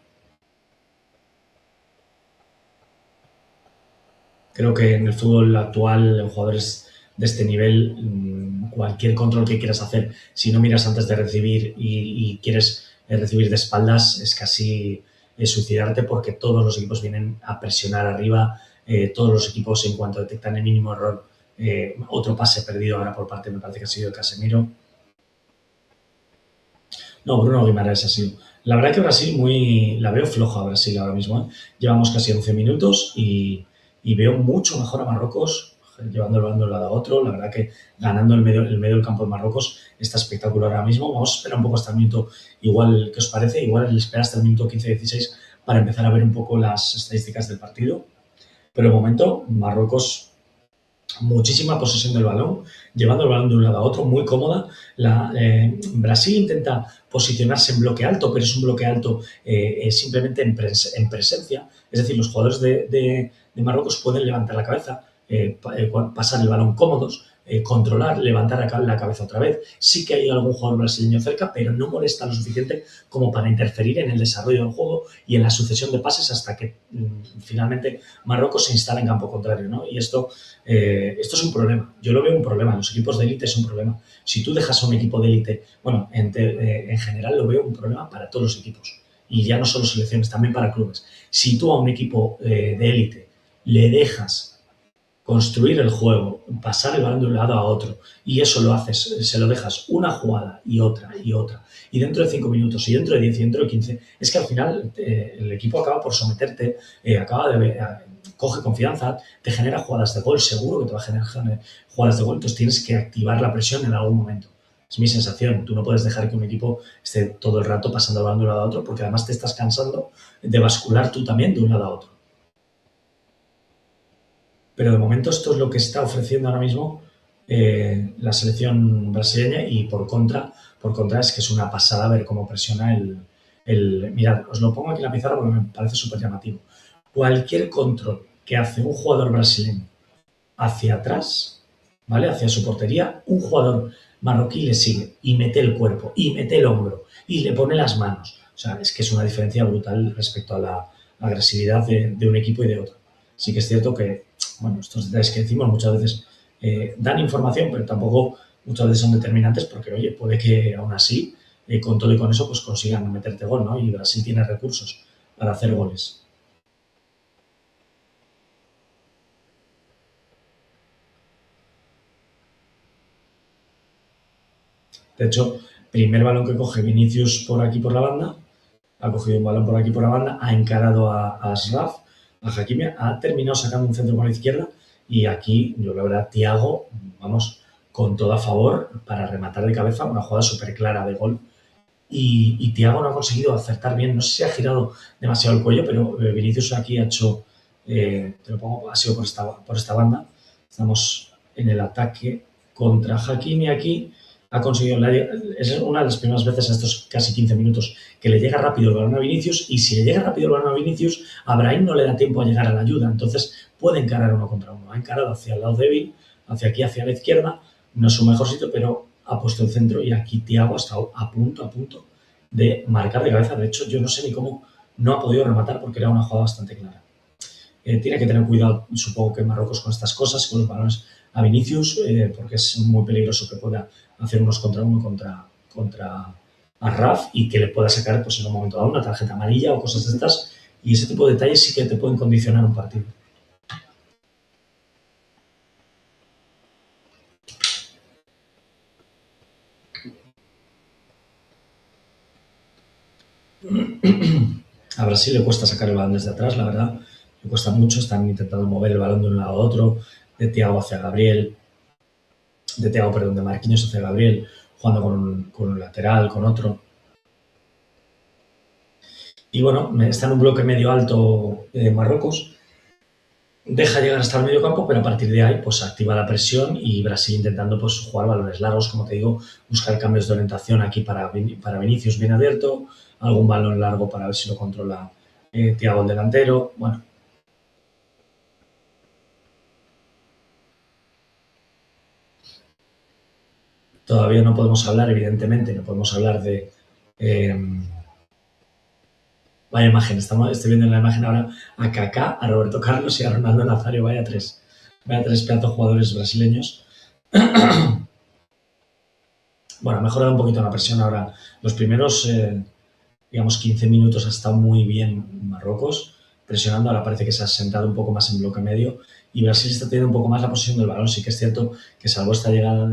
creo que en el fútbol actual, en jugadores de este nivel, cualquier control que quieras hacer, si no miras antes de recibir y quieres recibir de espaldas, es casi suicidarte porque todos los equipos vienen a presionar arriba, todos los equipos en cuanto detectan el mínimo error, otro pase perdido ahora por parte, me parece que ha sido de Casemiro. No, Bruno Guimaraes ha sido. La verdad que Brasil la veo floja a Brasil ahora mismo. Llevamos casi 11 minutos y veo mucho mejor a Marruecos llevando el balón de un lado a otro. La verdad que ganando el medio del campo de Marruecos está espectacular ahora mismo. Vamos a esperar un poco hasta el minuto, igual, ¿qué os parece? Igual espera hasta el minuto 15-16 para empezar a ver un poco las estadísticas del partido. Pero de momento, Marruecos muchísima posesión del balón, llevando el balón de un lado a otro, muy cómoda. Brasil intenta posicionarse en bloque alto, pero es un bloque alto simplemente en presencia. Es decir, los jugadores de Marruecos pueden levantar la cabeza, pasar el balón cómodos, controlar, levantar la cabeza otra vez. Sí que hay algún jugador brasileño cerca, pero no molesta lo suficiente como para interferir en el desarrollo del juego y en la sucesión de pases hasta que finalmente Marruecos se instala en campo contrario, ¿no? Y esto es un problema. Yo lo veo un problema. En los equipos de élite es un problema. Si tú dejas a un equipo de élite, bueno, en general lo veo un problema para todos los equipos. Y ya no solo selecciones, también para clubes. Si tú a un equipo de élite le dejas construir el juego, pasar el balón de un lado a otro, y eso lo haces, se lo dejas una jugada y otra y otra, y dentro de 5 minutos, y dentro de 10, y dentro de 15, es que al final el equipo acaba por someterte, coge confianza, te genera jugadas de gol, seguro que te va a generar jugadas de gol, entonces tienes que activar la presión en algún momento. Es mi sensación. Tú no puedes dejar que un equipo esté todo el rato pasando el balón de un lado a otro, porque además te estás cansando de bascular tú también de un lado a otro. Pero de momento esto es lo que está ofreciendo ahora mismo la selección brasileña, y por contra es que es una pasada ver cómo presiona mirad, os lo pongo aquí en la pizarra porque me parece súper llamativo. Cualquier control que hace un jugador brasileño hacia atrás, ¿vale? Hacia su portería, un jugador marroquí le sigue y mete el cuerpo y mete el hombro y le pone las manos. O sea, es que es una diferencia brutal respecto a la agresividad de un equipo y de otro. Sí que es cierto que, bueno, estos detalles que decimos muchas veces dan información, pero tampoco muchas veces son determinantes, porque, oye, puede que aún así, con todo y con eso, pues consigan meterte gol, ¿no? Y Brasil tiene recursos para hacer goles. De hecho, primer balón que coge Vinicius por aquí por la banda, ha cogido un balón por aquí por la banda, ha encarado a Ashraf, a Hakimi, ha terminado sacando un centro con la izquierda, y aquí yo la verdad, Thiago, vamos, con todo a favor para rematar de cabeza, una jugada súper clara de gol, y Thiago no ha conseguido acertar bien, no sé si ha girado demasiado el cuello, pero Vinicius aquí ha hecho, te lo pongo, ha sido por esta banda, estamos en el ataque contra Hakimi aquí, ha conseguido, es una de las primeras veces en estos casi 15 minutos que le llega rápido el balón a Vinicius, y si le llega rápido el balón a Vinicius, a Brahim no le da tiempo a llegar a la ayuda, entonces puede encarar uno contra uno, ha encarado hacia el lado débil, hacia aquí, hacia la izquierda, no es su mejor sitio, pero ha puesto el centro, y aquí Thiago ha estado a punto de marcar de cabeza. De hecho, yo no sé ni cómo no ha podido rematar, porque era una jugada bastante clara. Tiene que tener cuidado, supongo que Marruecos, con estas cosas, con los balones a Vinicius, porque es muy peligroso que pueda hacer unos contra uno contra Arraf, y que le pueda sacar, pues, en un momento dado una tarjeta amarilla o cosas de estas, y ese tipo de detalles sí que te pueden condicionar un partido. A Brasil le cuesta sacar el balón desde atrás, la verdad, le cuesta mucho, están intentando mover el balón de un lado a otro, de Thiago hacia Gabriel, de Marquinhos hacia Gabriel, jugando con un lateral, con otro. Y bueno, está en un bloque medio alto Marruecos, deja llegar hasta el medio campo, pero a partir de ahí pues activa la presión, y Brasil intentando pues jugar balones largos, como te digo, buscar cambios de orientación aquí para Vinicius bien abierto, algún balón largo para ver si lo controla Thiago el delantero. Bueno, todavía no podemos hablar, evidentemente, no podemos hablar de... eh, vaya imagen, estoy viendo en la imagen ahora a Kaká, a Roberto Carlos y a Ronaldo Nazario, vaya tres pedazos jugadores brasileños. Bueno, ha mejorado un poquito la presión ahora. Los primeros, digamos, 15 minutos ha estado muy bien Marruecos, presionando. Ahora parece que se ha sentado un poco más en bloque medio, y Brasil está teniendo un poco más la posesión del balón. Sí que es cierto que, salvo esta llegada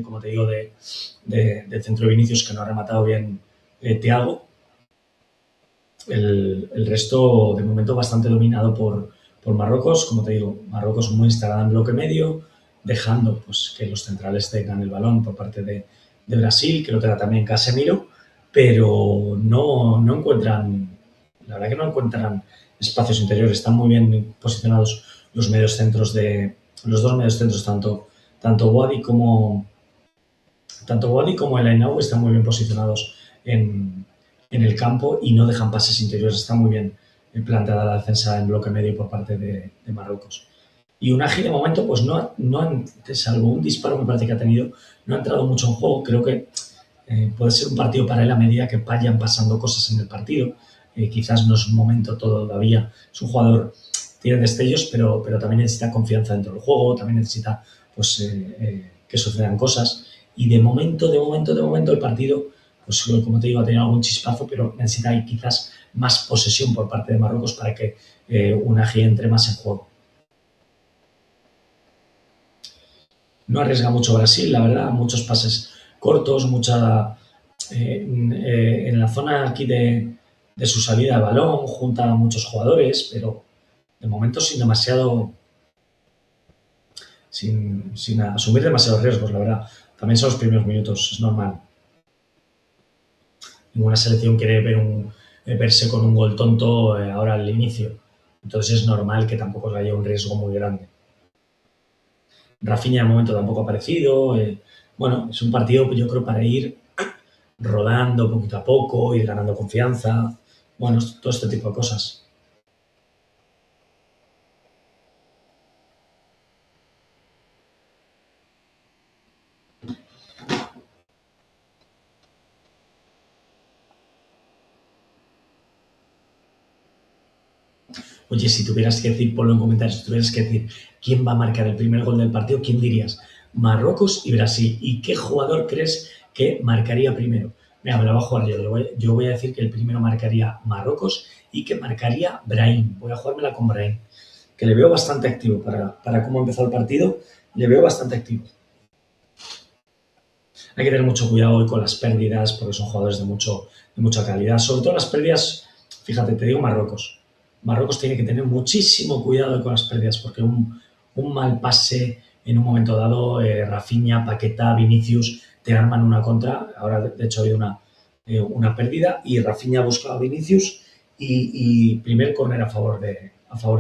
como te digo, del centro de Vinicius, que no ha rematado bien Thiago, el resto, de momento, bastante dominado por Marruecos. Como te digo, Marruecos muy instalada en bloque medio, dejando pues que los centrales tengan el balón por parte de Brasil, que lo tenga también Casemiro, pero no encuentran, la verdad que no encuentran espacios interiores. Están muy bien posicionados los los dos medios centros, tanto Wadi como el Ainaou, están muy bien posicionados en el campo, y no dejan pases interiores. Está muy bien planteada la defensa en bloque medio por parte de Marruecos. Y Unai, de momento, pues salvo un disparo, me parece que ha tenido, no ha entrado mucho en juego. Creo que puede ser un partido para él a medida que vayan pasando cosas en el partido. Quizás no es un momento todavía. Es un jugador, tiene destellos, pero también necesita confianza dentro del juego, también necesita pues, que sucedan cosas. Y de momento el partido, pues como te digo, ha tenido algún chispazo, pero necesita quizás más posesión por parte de Marruecos para que Unai entre más en juego. No arriesga mucho Brasil, la verdad, muchos pases cortos, en la zona aquí de su salida de balón, junta a muchos jugadores, pero de momento sin asumir demasiados riesgos, la verdad. También son los primeros minutos, es normal. Ninguna selección quiere verse con un gol tonto ahora al inicio. Entonces es normal que tampoco haya un riesgo muy grande. Rafinha de momento tampoco ha aparecido. Bueno, es un partido, yo creo, para ir rodando poquito a poco, ir ganando confianza. Bueno, todo este tipo de cosas. Oye, si tuvieras que decir, ponlo en comentarios, si tuvieras que decir quién va a marcar el primer gol del partido, ¿quién dirías? Marruecos y Brasil. ¿Y qué jugador crees que marcaría primero? Mira, me la voy a jugar yo. Yo voy a decir que el primero marcaría Marruecos y que marcaría Brahim. Voy a jugármela con Brahim, que le veo bastante activo para cómo empezó el partido. Le veo bastante activo. Hay que tener mucho cuidado hoy con las pérdidas porque son jugadores de mucha calidad. Sobre todo las pérdidas, fíjate, te digo Marruecos. Marruecos tiene que tener muchísimo cuidado con las pérdidas porque un mal pase en un momento dado, Rafinha, Paquetá, Vinicius te arman una contra. Ahora, de hecho, ha habido una pérdida y Rafinha ha buscado a Vinicius y primer córner a favor de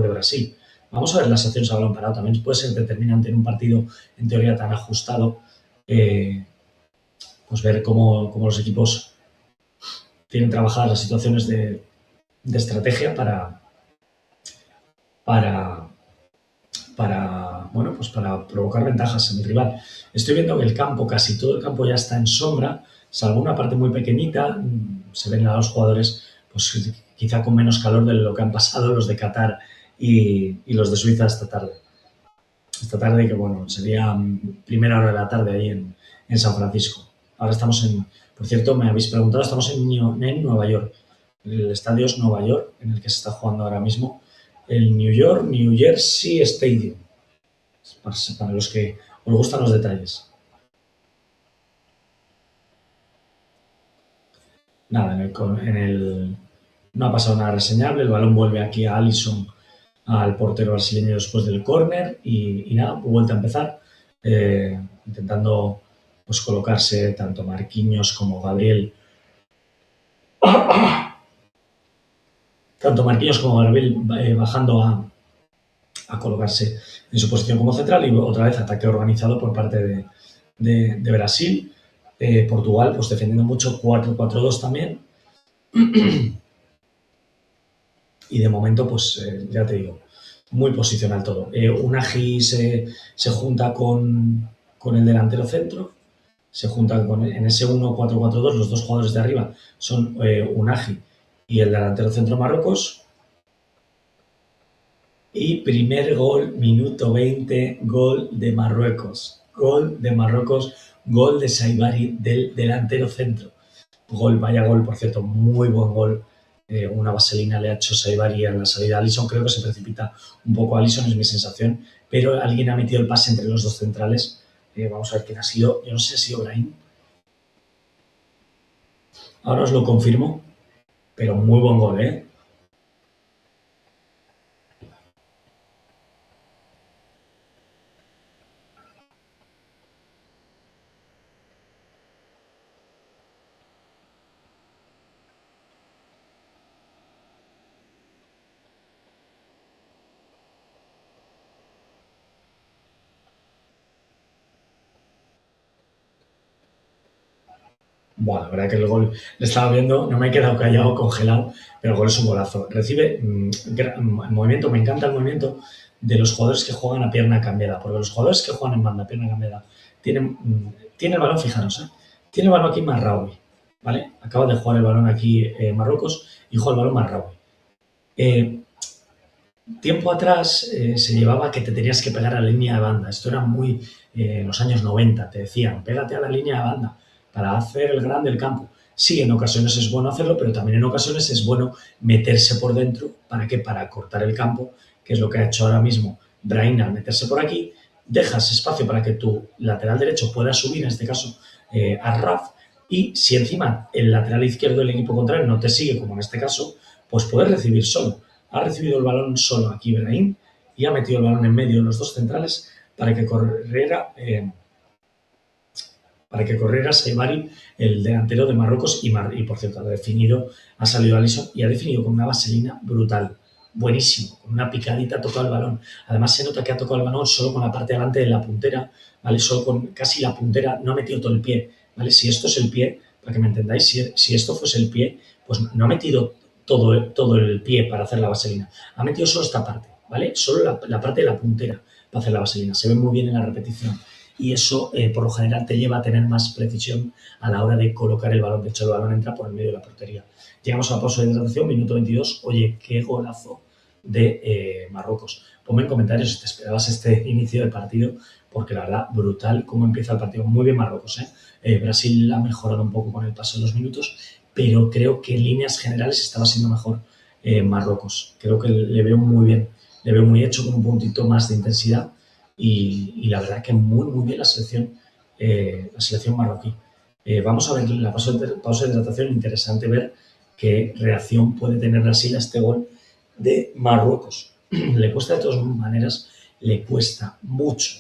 Brasil. Vamos a ver las acciones a balón parado. También puede ser determinante en un partido en teoría tan ajustado. Pues ver cómo los equipos tienen trabajadas las situaciones de estrategia para, pues para provocar ventajas en el rival. Estoy viendo que el campo, casi todo el campo ya está en sombra, salvo una parte muy pequeñita, se ven a los jugadores pues quizá con menos calor de lo que han pasado los de Qatar y los de Suiza esta tarde. Esta tarde, que bueno, sería primera hora de la tarde ahí en San Francisco. Ahora estamos por cierto, me habéis preguntado, estamos en Nueva York. El estadio es Nueva York, en el que se está jugando ahora mismo el New Jersey Stadium. Para los que os gustan los detalles. Nada, no ha pasado nada reseñable. El balón vuelve aquí a Alisson, al portero brasileño después del córner y nada, vuelta a empezar. Intentando pues colocarse tanto Marquinhos como Gabriel. Tanto Marquinhos como Gabriel bajando a colocarse en su posición como central y otra vez ataque organizado por parte de Brasil. Portugal pues defendiendo mucho 4-4-2 también. Y de momento pues ya te digo, muy posicional todo. Unagi se junta con el delantero centro, se junta en ese 1-4-4-2, los dos jugadores de arriba son Unagi y el delantero centro Marruecos. Y primer gol, minuto 20, gol de Marruecos. Gol de Marruecos, gol de Saibari del delantero centro. Gol, vaya gol, por cierto, muy buen gol. Una vaselina le ha hecho Saibari en la salida a Alisson. Creo que se precipita un poco Alisson, es mi sensación. Pero alguien ha metido el pase entre los dos centrales. Vamos a ver quién ha sido. Yo no sé si ha sido Brahim. Ahora os lo confirmo. Pero muy buen gol, ¿eh? Bueno, la verdad que el gol le estaba viendo, no me he quedado callado, congelado, pero el gol es un golazo. Recibe movimiento, me encanta el movimiento de los jugadores que juegan a pierna cambiada, porque los jugadores que juegan en banda a pierna cambiada tiene el balón, fijaros, tiene el balón aquí Marraoui, ¿vale? Acaba de jugar el balón aquí Marruecos y juega el balón Marraoui. Tiempo atrás se llevaba que te tenías que pegar a la línea de banda. Esto era muy en los años 90, te decían, pégate a la línea de banda para hacer el grande del campo. Sí, en ocasiones es bueno hacerlo, pero también en ocasiones es bueno meterse por dentro. ¿Para qué? Para cortar el campo, que es lo que ha hecho ahora mismo Brahim al meterse por aquí dejas espacio para que tu lateral derecho pueda subir, en este caso a Raf, y si encima el lateral izquierdo del equipo contrario no te sigue, como en este caso, pues puedes recibir solo. Ha recibido el balón solo aquí Brahim y ha metido el balón en medio de los dos centrales para que corriera Saibari, el delantero de Marruecos, y por cierto, ha salido Alisson y ha definido con una vaselina brutal. Buenísimo, con una picadita ha tocado el balón. Además se nota que ha tocado el balón solo con la parte de delante de la puntera, ¿vale? Solo con casi la puntera, no ha metido todo el pie, ¿vale? Si esto es el pie, para que me entendáis, si esto fuese el pie, pues no ha metido todo el pie para hacer la vaselina. Ha metido solo esta parte, ¿vale? Solo la parte de la puntera para hacer la vaselina. Se ve muy bien en la repetición y eso por lo general te lleva a tener más precisión a la hora de colocar el balón. De hecho, el balón entra por el medio de la portería. Llegamos a la pausa de hidratación, minuto 22. Oye, qué golazo de Marruecos. Ponme en comentarios si te esperabas este inicio de partido, porque la verdad, brutal cómo empieza el partido. Muy bien Marruecos, ¿eh? Brasil ha mejorado un poco con el paso de los minutos, pero creo que en líneas generales estaba siendo mejor Marruecos. Creo que le veo muy bien, le veo muy hecho, con un puntito más de intensidad y la verdad que muy bien la selección marroquí. Vamos a ver la pausa de hidratación, interesante ver qué reacción puede tener Brasil a este gol de Marruecos. Le cuesta de todas maneras, le cuesta mucho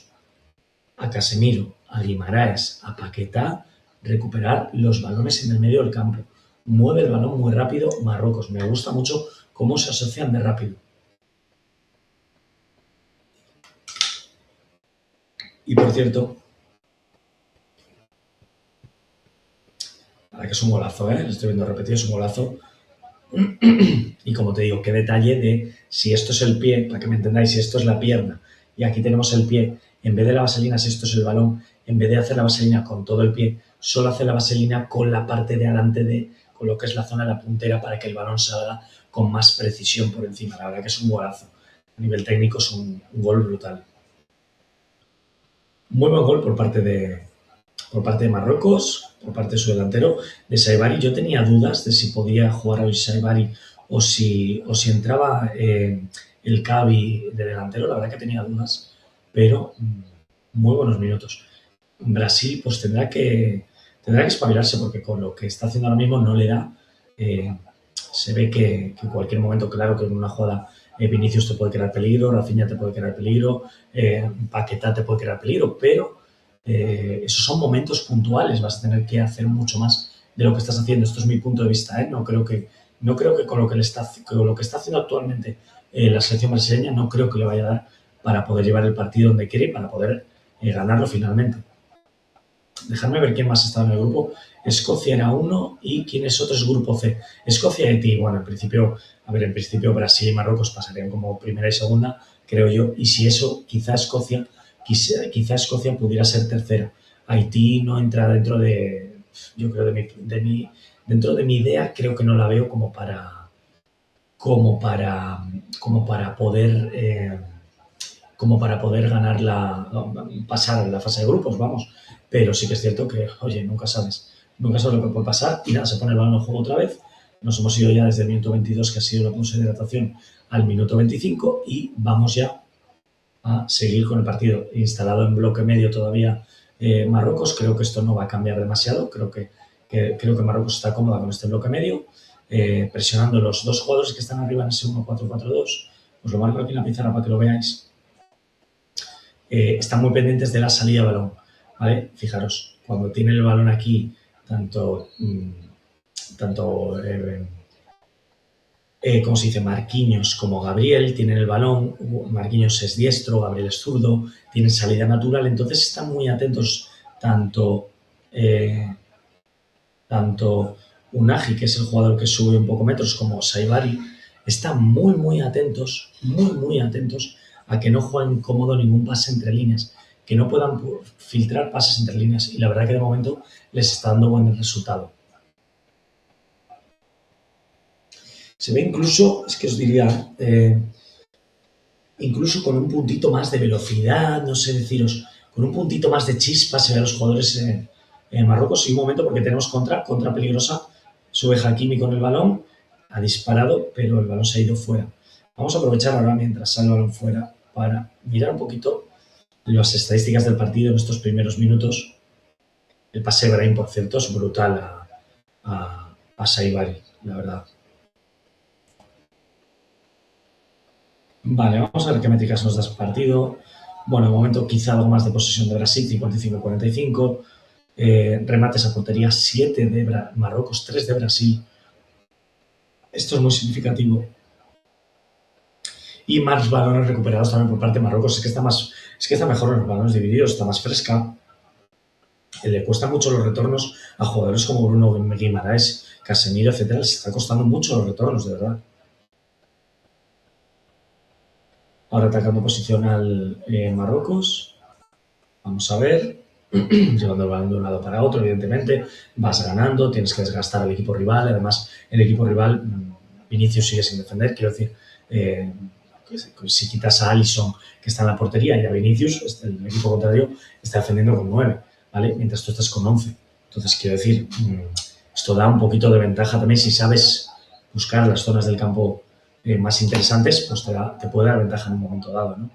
a Casemiro, a Guimaraes, a Paquetá recuperar los balones en el medio del campo. Mueve el balón muy rápido Marruecos. Me gusta mucho cómo se asocian de rápido. Y por cierto, la verdad que es un golazo, ¿eh? Lo estoy viendo repetido, es un golazo. Y como te digo, qué detalle de si esto es el pie, para que me entendáis, si esto es la pierna y aquí tenemos el pie, en vez de la vaselina, si esto es el balón, en vez de hacer la vaselina con todo el pie, solo hace la vaselina con la parte de adelante con lo que es la zona de la puntera para que el balón salga con más precisión por encima. La verdad que es un golazo. A nivel técnico es un gol brutal. Muy buen gol por parte de Marruecos, por parte de su delantero, de Saibari. Yo tenía dudas de si podía jugar hoy Saibari o si entraba el Cavi de delantero. La verdad que tenía dudas, pero muy buenos minutos. Brasil pues tendrá que espabilarse porque con lo que está haciendo ahora mismo no le da. Se ve que en cualquier momento, claro que en una jugada Vinicius te puede crear peligro, Rafinha te puede crear peligro, Paquetá te puede crear peligro, pero esos son momentos puntuales, vas a tener que hacer mucho más de lo que estás haciendo. Esto es mi punto de vista, ¿eh? No creo que con lo que está haciendo actualmente la selección brasileña, no creo que le vaya a dar para poder llevar el partido donde quiere y para poder ganarlo finalmente. Dejadme ver quién más estaba en el grupo. Escocia era uno y quién es otro, es grupo C. Escocia y Haití. Bueno, en principio Brasil y Marruecos pasarían como primera y segunda, creo yo. Y si eso, quizá Escocia pudiera ser tercera. Haití no entra dentro de, yo creo, dentro de mi idea, creo que no la veo como para poder pasar la fase de grupos, vamos. Pero sí que es cierto que, oye, nunca sabes lo que puede pasar. Y nada, se pone el balón en juego otra vez. Nos hemos ido ya desde el minuto 22, que ha sido la pausa de hidratación, al minuto 25 y vamos ya a seguir con el partido. Instalado en bloque medio todavía Marruecos. Creo que esto no va a cambiar demasiado. Creo que Marruecos está cómoda con este bloque medio, presionando los dos jugadores que están arriba en ese 1-4-4-2. Os lo marco aquí en la pizarra para que lo veáis. Están muy pendientes de la salida de balón, ¿vale? Fijaros, cuando tiene el balón aquí, tanto ¿cómo se dice? Marquinhos como Gabriel tienen el balón. Marquinhos es diestro, Gabriel es zurdo, tienen salida natural, entonces están muy atentos tanto Unagi, que es el jugador que sube un poco metros, como Saibari, están muy atentos a que no jueguen cómodo ningún pase entre líneas, que no puedan filtrar pases entre líneas, y la verdad que de momento les está dando buen resultado. Se ve incluso, es que os diría, incluso con un puntito más de velocidad, no sé deciros, con un puntito más de chispa se ve a los jugadores en Marruecos. Y un momento, porque tenemos contra peligrosa. Sube Hakimi con el balón, ha disparado, pero el balón se ha ido fuera. Vamos a aprovechar ahora, mientras sale el balón fuera, para mirar un poquito las estadísticas del partido en estos primeros minutos. El pase de Brahim, por cierto, es brutal a Saibari, la verdad. Vale, vamos a ver qué métricas nos da este partido. Bueno, de momento quizá algo más de posesión de Brasil, 55-45. Remates a portería, 7 de Marruecos, 3 de Brasil. Esto es muy significativo. Y más balones recuperados también por parte de Marruecos. Es que está mejor en los balones divididos, está más fresca. Le cuesta mucho los retornos a jugadores como Bruno Guimaraes, Casemiro, etcétera. Les está costando mucho los retornos, de verdad. Ahora atacando posición al Marruecos. Vamos a ver. Llevando el balón de un lado para otro, evidentemente. Vas ganando, tienes que desgastar al equipo rival. Además, el equipo rival, Vinicius sigue sin defender. Quiero decir, si quitas a Alisson, que está en la portería, y a Vinicius, el equipo contrario está defendiendo con 9, ¿vale? Mientras tú estás con 11. Entonces, quiero decir, esto da un poquito de ventaja también si sabes buscar las zonas del campo más interesantes, pues te puede dar ventaja en un momento dado, ¿no?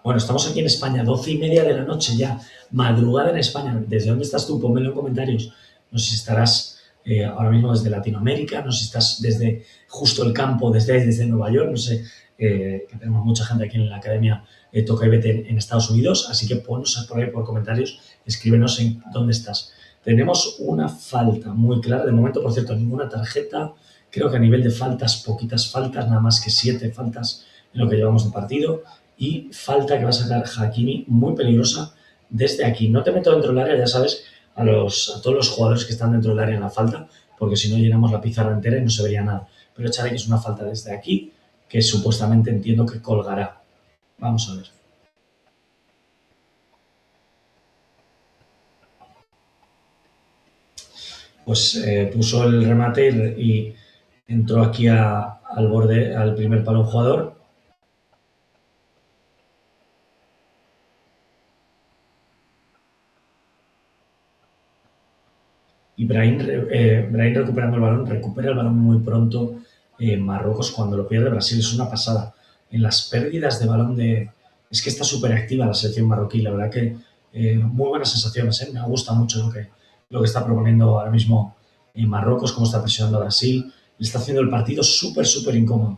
Bueno, estamos aquí en España, 12:30 de la noche ya, madrugada en España. ¿Desde dónde estás tú? Pónmelo en comentarios. No sé si estarás ahora mismo desde Latinoamérica, no sé si estás desde justo el campo, desde Nueva York, no sé, que tenemos mucha gente aquí en la Academia Toca y Vete en Estados Unidos, así que ponnos por ahí por comentarios, escríbenos en dónde estás. Tenemos una falta muy clara, de momento, por cierto, ninguna tarjeta. Creo que a nivel de faltas, poquitas faltas, nada más que 7 faltas en lo que llevamos de partido. Y falta que va a sacar Hakimi, muy peligrosa desde aquí. No te meto dentro del área, ya sabes, a todos los jugadores que están dentro del área en la falta, porque si no llenamos la pizarra entera y no se vería nada. Pero echaré que es una falta desde aquí, que supuestamente entiendo que colgará. Vamos a ver. Pues puso el remate y entró aquí al borde, al primer palo un jugador. Y Brahim recuperando el balón, recupera el balón muy pronto. Marruecos cuando lo pierde Brasil es una pasada. En las pérdidas de balón es que está súper activa la selección marroquí, la verdad que muy buenas sensaciones, me gusta mucho lo que está proponiendo ahora mismo en Marruecos, cómo está presionando a Brasil, le está haciendo el partido súper incómodo.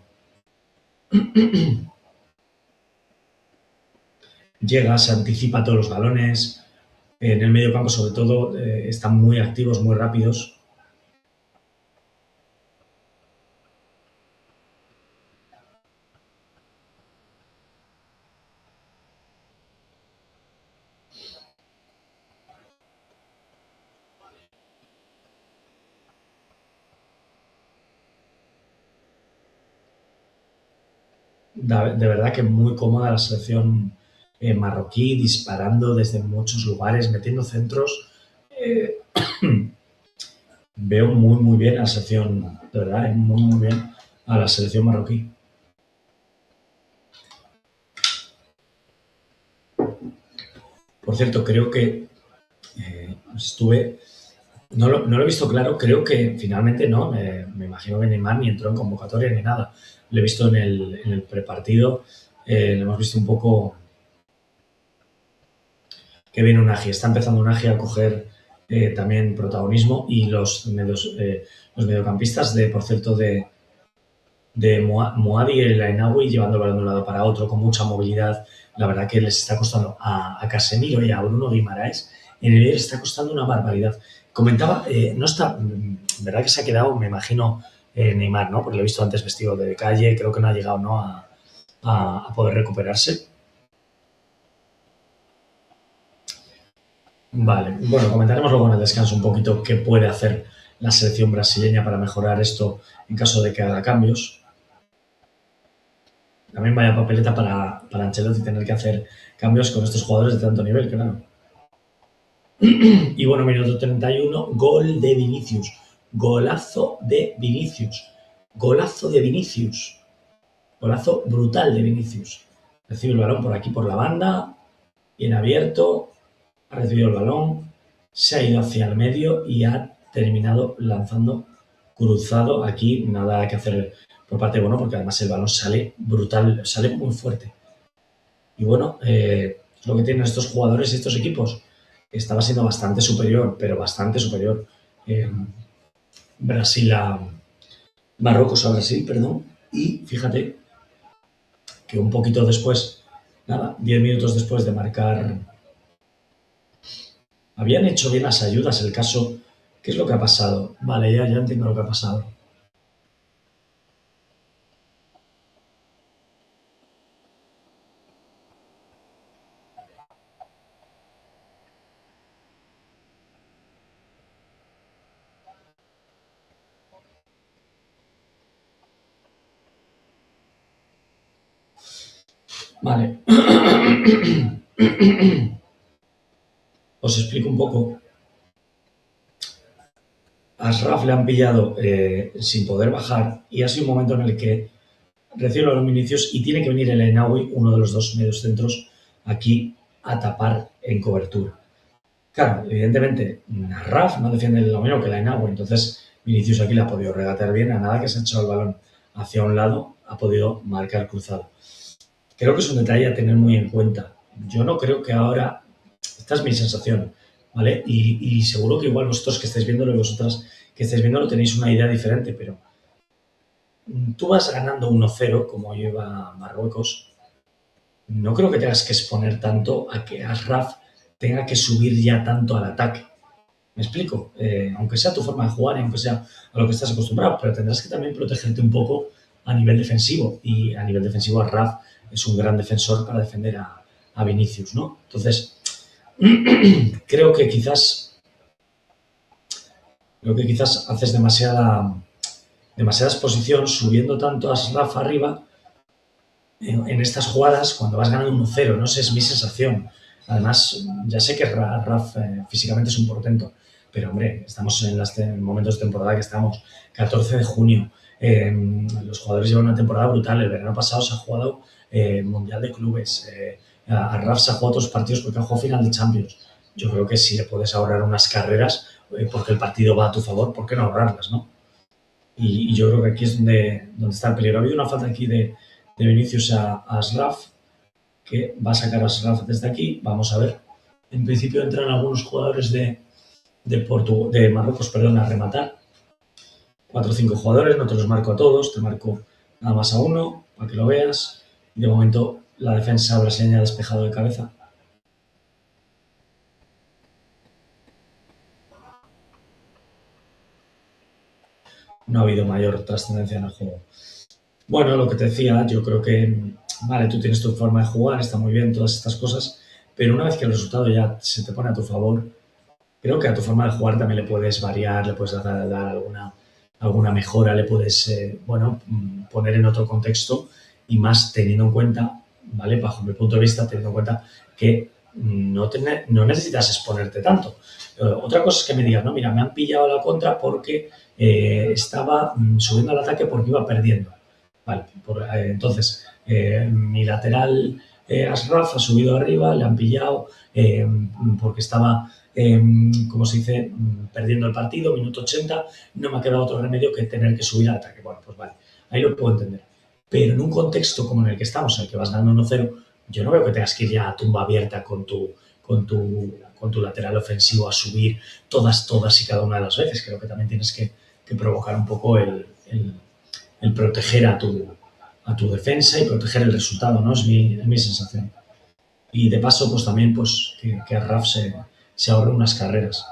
Llega, se anticipa todos los balones, en el medio campo sobre todo están muy activos, muy rápidos. De verdad que muy cómoda la selección marroquí, disparando desde muchos lugares, metiendo centros. Veo muy bien a la selección, de verdad, muy bien a la selección marroquí. Por cierto, creo que no lo he visto claro, creo que finalmente no, me imagino que Neymar ni entró en convocatoria ni nada. Lo he visto en el prepartido, lo hemos visto un poco que viene Unagi, está empezando Unagi a coger también protagonismo y los mediocampistas, por cierto, de Moadi y el Ainawi llevando el balón de un lado para otro con mucha movilidad. La verdad que les está costando a Casemiro y a Bruno Guimaraes, en el les está costando una barbaridad. Comentaba, no está, verdad que se ha quedado, me imagino, Neymar, ¿no? Porque lo he visto antes vestido de calle, creo que no ha llegado, ¿no? a poder recuperarse. Vale, bueno, comentaremos luego en el descanso un poquito qué puede hacer la selección brasileña para mejorar esto en caso de que haga cambios. También vaya papeleta para Ancelotti tener que hacer cambios con estos jugadores de tanto nivel, claro. Y bueno, minuto 31, gol de Vinicius. Golazo de Vinicius. Golazo de Vinicius. Golazo brutal de Vinicius. Recibe el balón por aquí por la banda, bien abierto, ha recibido el balón, se ha ido hacia el medio y ha terminado lanzando cruzado. Aquí nada que hacer por parte de Bono, porque además el balón sale brutal, sale muy fuerte. Y bueno, lo que tienen estos jugadores y estos equipos estaba siendo bastante superior, pero bastante superior. eh, Brasil a Marruecos a Brasil, perdón. Y fíjate que un poquito después, nada, 10 minutos después de marcar, habían hecho bien las ayudas. El caso, ¿qué es lo que ha pasado? Vale, ya entiendo lo que ha pasado. Vale. Os explico un poco. A Ashraf le han pillado sin poder bajar y ha sido un momento en el que recibe los Vinicius y tiene que venir el Enawi, uno de los dos medios centros, aquí a tapar en cobertura. Claro, evidentemente, Ashraf no defiende lo mismo que la Enawi, entonces Vinicius aquí le ha podido regatear bien, a nada que se ha echado el balón hacia un lado, ha podido marcar cruzado. Creo que es un detalle a tener muy en cuenta. Yo no creo que ahora, esta es mi sensación, ¿vale? Y seguro que igual vosotros que estáis viéndolo y vosotras que estáis viéndolo tenéis una idea diferente, pero tú vas ganando 1-0, como lleva Marruecos, no creo que tengas que exponer tanto a que Ashraf tenga que subir ya tanto al ataque. ¿Me explico? Aunque sea tu forma de jugar y aunque sea a lo que estás acostumbrado, pero tendrás que también protegerte un poco a nivel defensivo. Y a nivel defensivo, Ashraf es un gran defensor para defender a Vinicius, ¿no? Entonces, creo que quizás haces demasiada exposición subiendo tanto a Ashraf arriba en estas jugadas cuando vas ganando 1-0, no sé, es mi sensación. Además, ya sé que Raf físicamente es un portento, pero hombre, estamos en los momentos de temporada que estamos, 14 de junio. Los jugadores llevan una temporada brutal. El verano pasado se ha jugado Mundial de Clubes. A Raf se ha jugado otros partidos porque ha jugado final de Champions. Yo creo que si le puedes ahorrar unas carreras, porque el partido va a tu favor, ¿por qué no ahorrarlas, no? Y yo creo que aquí es donde está el peligro. Ha habido una falta aquí de Vinicius a Ashraf, que va a sacar a Ashraf desde aquí. Vamos a ver. En principio entran algunos jugadores de Marruecos, perdón, a rematar. 4 o 5 jugadores, no te los marco a todos, te marco nada más a uno, para que lo veas. Y de momento la defensa brasileña ha despejado de cabeza. No ha habido mayor trascendencia en el juego. Bueno, lo que te decía, yo creo que, vale, tú tienes tu forma de jugar, está muy bien, todas estas cosas, pero una vez que el resultado ya se te pone a tu favor, creo que a tu forma de jugar también le puedes variar, le puedes dar alguna mejora, le puedes, bueno, poner en otro contexto y más teniendo en cuenta, ¿vale? Bajo mi punto de vista, teniendo en cuenta que no necesitas exponerte tanto. Otra cosa es que me digas, no, mira, me han pillado a la contra porque estaba subiendo al ataque porque iba perdiendo. Vale, entonces, mi lateral Ashraf ha subido arriba, le han pillado porque estaba, como se dice, perdiendo el partido, minuto 80, no me ha quedado otro remedio que tener que subir al ataque. Bueno, pues vale, ahí lo puedo entender. Pero en un contexto como en el que estamos, en el que vas ganando 1-0, yo no veo que tengas que ir ya a tumba abierta con tu lateral ofensivo a subir todas y cada una de las veces. Creo que también tienes que provocar un poco el proteger a tu defensa y proteger el resultado, ¿no? Es mi sensación. Y de paso, pues también pues, que Raf se ahorre unas carreras.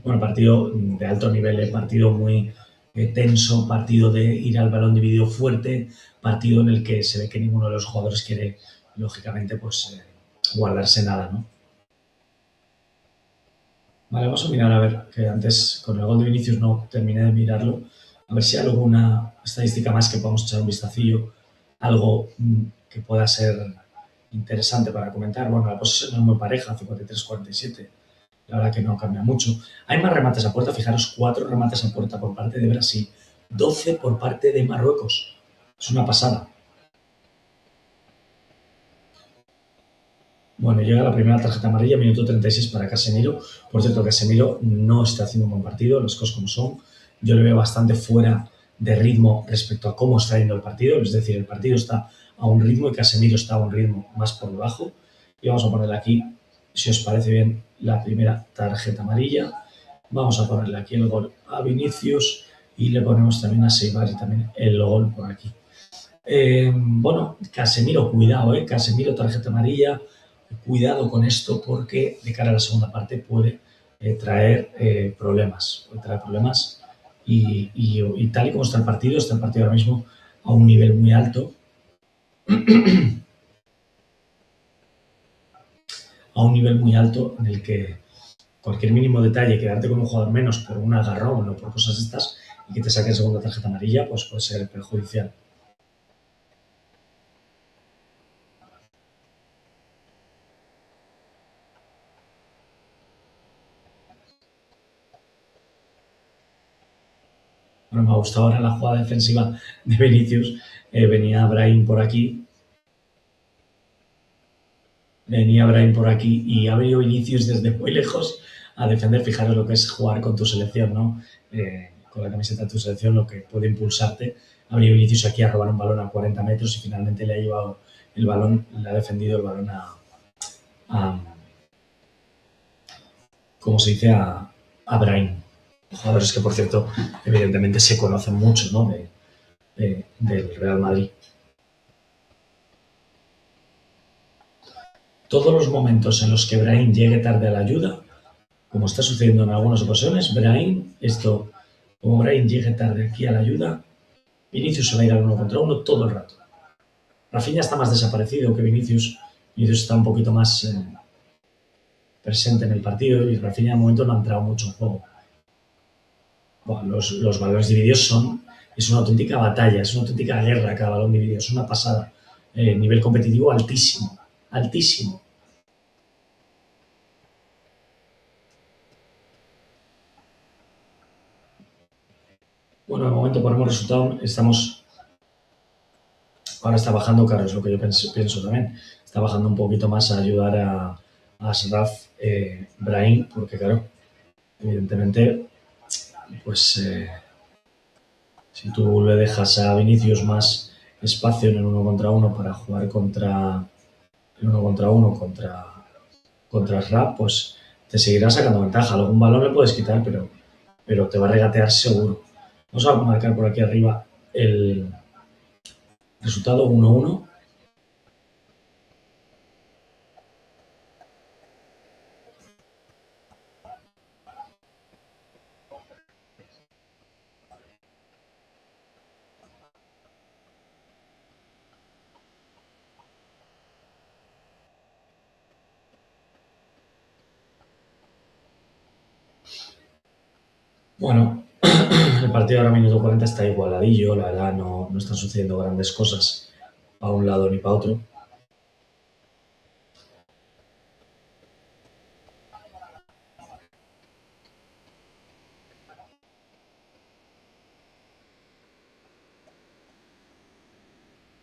Bueno, partido de alto nivel, partido muy tenso, partido de ir al balón dividido fuerte, partido en el que se ve que ninguno de los jugadores quiere, lógicamente, pues guardarse nada, ¿no? Vale, vamos a mirar a ver, que antes con el gol de Vinicius no terminé de mirarlo, a ver si hay alguna estadística más que podamos echar un vistacillo, algo que pueda ser interesante para comentar. Bueno, la posesión es muy pareja, 53-47, la verdad que no cambia mucho. Hay más remates a puerta, fijaros, 4 remates a puerta por parte de Brasil, 12 por parte de Marruecos. Es una pasada. Bueno, llega la primera tarjeta amarilla, minuto 36 para Casemiro. Por cierto, Casemiro no está haciendo un buen partido, las cosas como son. Yo le veo bastante fuera de ritmo respecto a cómo está yendo el partido. Es decir, el partido está a un ritmo y Casemiro está a un ritmo más por debajo. Y vamos a ponerle aquí, si os parece bien, la primera tarjeta amarilla. Vamos a ponerle aquí el gol a Vinicius y le ponemos también a Seibar y también el gol por aquí. Bueno, Casemiro, cuidado, Casemiro, tarjeta amarilla. Cuidado con esto porque de cara a la segunda parte puede traer problemas. Puede traer problemas y tal y como está el partido ahora mismo a un nivel muy alto. A un nivel muy alto en el que cualquier mínimo detalle, quedarte con un jugador menos por un agarrón o por cosas estas y que te saque segunda tarjeta amarilla, pues puede ser perjudicial. Bueno, me ha gustado ahora la jugada defensiva de Vinicius. Venía Brahim por aquí. Venía Brahim por aquí y ha venido Vinicius desde muy lejos a defender. Fijaros lo que es jugar con tu selección, ¿no? Con la camiseta de tu selección, lo que puede impulsarte. Ha venido Vinicius aquí a robar un balón a 40 metros y finalmente le ha llevado el balón, le ha defendido el balón a ¿cómo se dice? A Brahim. Jugadores que, por cierto, evidentemente se conocen mucho, ¿no? Del Real Madrid. Todos los momentos en los que Brahim llegue tarde a la ayuda, como está sucediendo en algunas ocasiones, como Brahim llegue tarde aquí a la ayuda, Vinicius se va a ir al 1 contra 1 todo el rato. Rafinha está más desaparecido que Vinicius. Vinicius está un poquito más presente en el partido y Rafinha de momento no ha entrado mucho en juego. Bueno, los balones divididos es una auténtica batalla, es una auténtica guerra cada balón dividido, es una pasada. Nivel competitivo altísimo, altísimo. Bueno, de momento ponemos resultado, ahora está bajando, claro, es lo que yo pienso también, está bajando un poquito más a ayudar a Ashraf Brahim, porque claro, evidentemente, pues si tú le dejas a Vinicius más espacio en el 1 contra 1 para jugar el 1 contra 1 contra Ashraf, pues te seguirá sacando ventaja. Algún balón le puedes quitar, pero te va a regatear seguro. Vamos a marcar por aquí arriba el resultado 1-1. Bueno, el partido ahora minuto 40 está igualadillo, la verdad no están sucediendo grandes cosas para un lado ni para otro.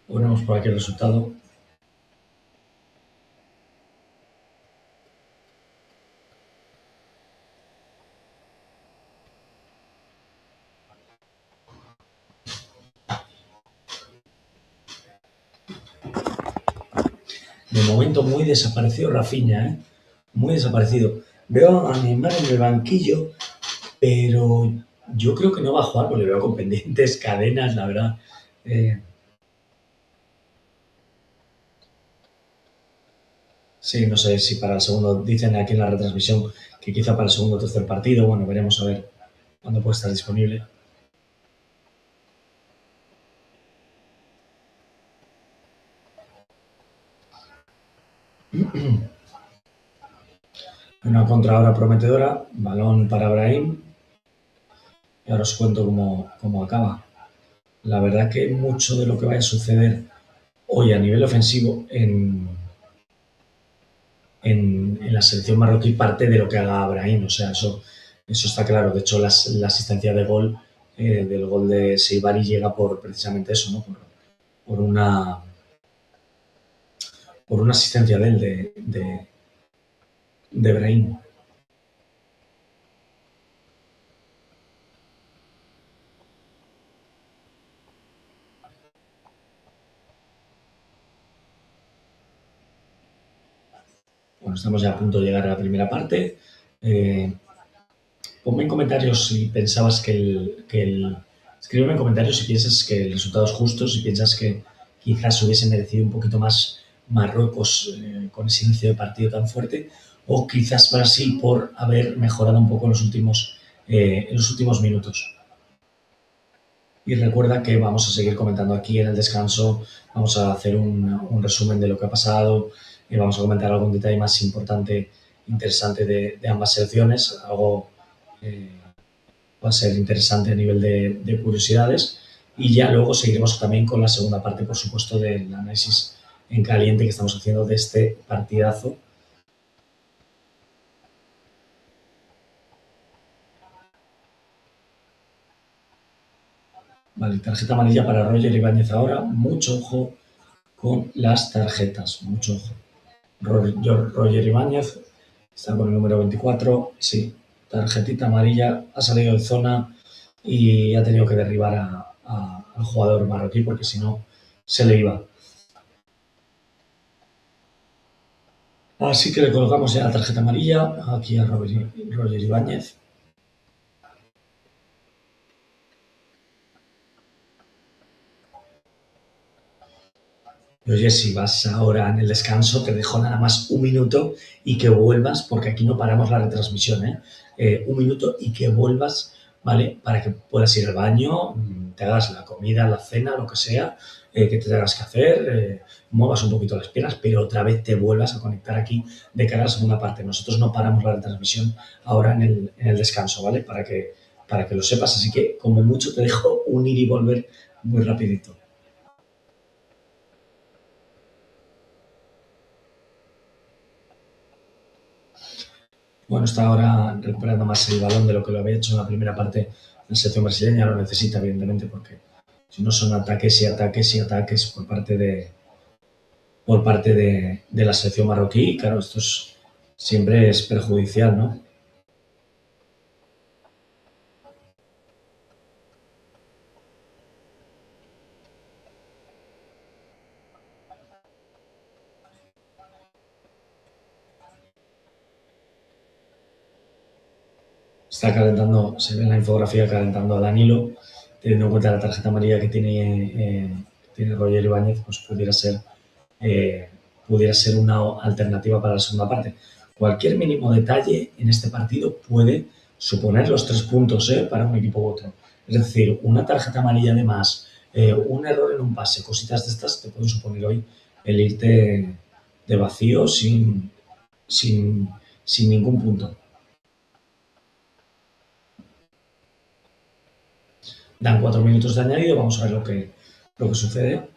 Ponemos por aquí el resultado. De momento muy desaparecido Rafinha, muy desaparecido. Veo a Neymar en el banquillo, pero yo creo que no va a jugar porque le veo con pendientes, cadenas, la verdad. Sí, no sé si para el segundo, dicen aquí en la retransmisión que quizá para el segundo o tercer partido, bueno, veremos a ver cuándo puede estar disponible. Una contra ahora prometedora, balón para Brahim. Y ahora os cuento cómo acaba. La verdad que mucho de lo que vaya a suceder hoy a nivel ofensivo en la selección marroquí parte de lo que haga Brahim. O sea, eso está claro. De hecho, la asistencia de gol del gol de Seibari llega por precisamente eso, ¿no? Por por una asistencia de él, de Brahim. Bueno, estamos ya a punto de llegar a la primera parte. Ponme en comentarios si pensabas escríbeme en comentarios si piensas que el resultado es justo, si piensas que quizás hubiese merecido un poquito más Marruecos con ese inicio de partido tan fuerte, o quizás Brasil por haber mejorado un poco en los últimos minutos. Y recuerda que vamos a seguir comentando aquí en el descanso, vamos a hacer un resumen de lo que ha pasado y vamos a comentar algún detalle más importante, interesante de ambas selecciones, algo eh, va a ser interesante a nivel de curiosidades. Y ya luego seguiremos también con la segunda parte, por supuesto, del análisis en caliente que estamos haciendo de este partidazo. Vale, tarjeta amarilla para Roger Ibáñez ahora. Mucho ojo con las tarjetas, mucho ojo. Roger Ibáñez está con el número 24. Sí, tarjetita amarilla, ha salido de zona y ha tenido que derribar al jugador marroquí porque si no se le iba. Así que le colocamos ya la tarjeta amarilla aquí a Roger Ibáñez. Y oye, si vas ahora en el descanso, te dejo nada más un minuto y que vuelvas, porque aquí no paramos la retransmisión, ¿eh? Un minuto y que vuelvas, ¿vale? Para que puedas ir al baño, te hagas la comida, la cena, lo que sea, que te tengas que hacer, muevas un poquito las piernas, pero otra vez te vuelvas a conectar aquí de cara a la segunda parte. Nosotros no paramos la retransmisión ahora en el descanso, ¿vale? Para que lo sepas, así que como mucho te dejo un ir y volver muy rapidito. Bueno, está ahora recuperando más el balón de lo que lo había hecho en la primera parte. La selección brasileña lo necesita, evidentemente, porque si no son ataques y ataques y ataques por parte de la selección marroquí, claro, siempre es perjudicial, ¿no? Está calentando, se ve en la infografía calentando a Danilo, teniendo en cuenta la tarjeta amarilla que tiene Roger Ibáñez, pues eh, pudiera ser una alternativa para la segunda parte. Cualquier mínimo detalle en este partido puede suponer los 3 puntos para un equipo u otro. Es decir, una tarjeta amarilla de más, un error en un pase, cositas de estas te pueden suponer hoy el irte de vacío sin, sin ningún punto. Dan 4 minutos de añadido, vamos a ver lo que sucede.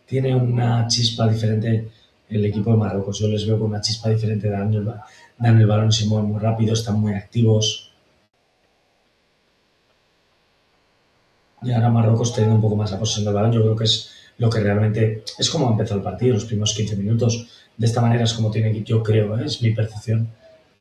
Tiene una chispa diferente el equipo de Marruecos. Yo les veo con una chispa diferente, dan el balón y se mueven muy rápido, están muy activos. Y ahora Marruecos teniendo un poco más la posesión del balón, yo creo que es lo que realmente es como ha empezado el partido, los primeros 15 minutos. De esta manera es como tiene que, yo creo, es mi percepción,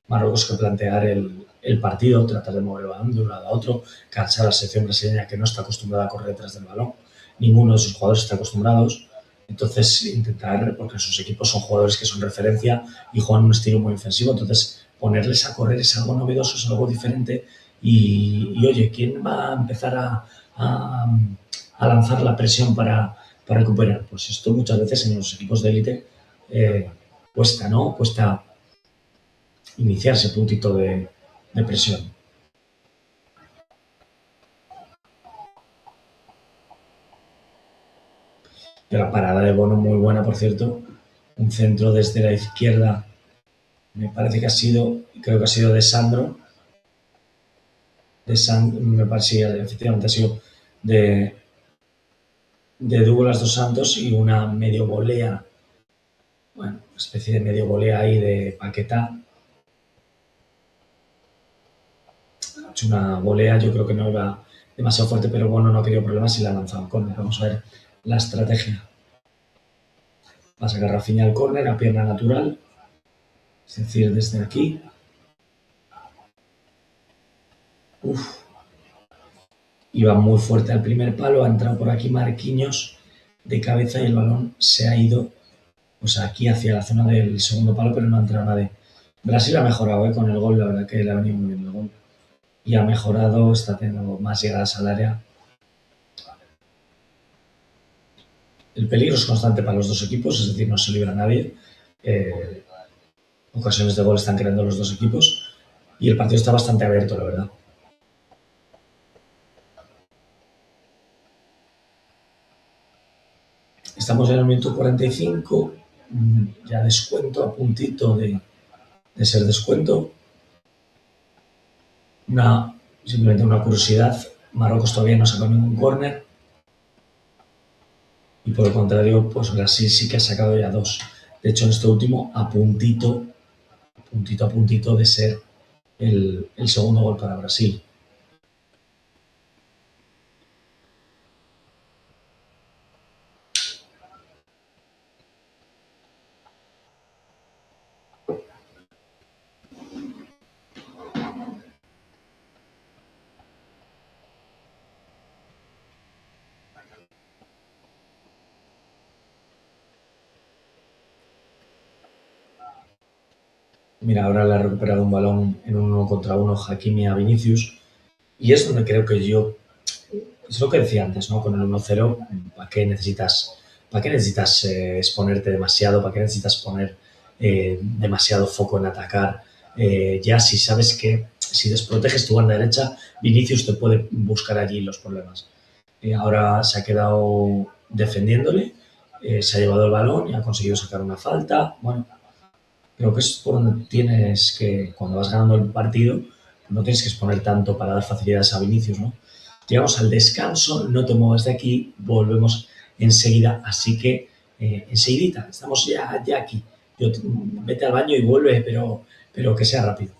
Marruecos que plantear el partido, tratar de mover el balón de un lado a otro, cansar a la selección brasileña que no está acostumbrada a correr detrás del balón. Ninguno de sus jugadores está acostumbrados. Entonces, intentar, porque sus equipos son jugadores que son referencia y juegan un estilo muy ofensivo, entonces ponerles a correr es algo novedoso, es algo diferente. Y oye, ¿quién va a empezar a, a lanzar la presión para recuperar? Pues esto muchas veces en los equipos de élite cuesta, ¿no? Cuesta iniciar ese puntito de presión. De la parada de Bono muy buena, por cierto. Un centro desde la izquierda, me parece que creo que ha sido de Sandro. Me parecía, efectivamente, ha sido de Douglas dos Santos y una medio volea, bueno, una especie de medio volea ahí de Paquetá. Ha hecho una volea, yo creo que no iba demasiado fuerte, pero bueno, no ha querido problemas y la ha lanzado en córner. Vamos a ver la estrategia. Va a sacar Rafinha al córner a pierna natural, es decir, desde aquí. Uf. Iba muy fuerte al primer palo, ha entrado por aquí Marquinhos de cabeza y el balón se ha ido pues aquí hacia la zona del segundo palo, pero no ha entrado nadie. Brasil ha mejorado con el gol, la verdad que le ha venido muy bien el gol. Y ha mejorado, está teniendo más llegadas al área. El peligro es constante para los dos equipos, es decir, no se libra nadie. Ocasiones de gol están creando los dos equipos y el partido está bastante abierto, la verdad. Estamos en el minuto 45, ya descuento, a puntito de ser descuento. Simplemente una curiosidad, Marruecos todavía no sacó ningún córner y por el contrario, pues Brasil sí que ha sacado ya dos. De hecho, en este último, a puntito de ser el segundo gol para Brasil. Mira, ahora le ha recuperado un balón en un uno contra uno Hakimi a Vinicius y es donde creo que yo, es lo que decía antes, ¿no? Con el 1-0, para qué necesitas exponerte demasiado? ¿Para qué necesitas poner demasiado foco en atacar? Ya si sabes que si desproteges tu banda derecha, Vinicius te puede buscar allí los problemas. Ahora se ha quedado defendiéndole, se ha llevado el balón y ha conseguido sacar una falta. Bueno, creo que es por donde tienes que, cuando vas ganando el partido, no tienes que exponer tanto para dar facilidades a Vinicius, ¿no? Llegamos al descanso, no te muevas de aquí, volvemos enseguida, así que enseguidita, estamos ya aquí. Vete al baño y vuelve, pero que sea rápido.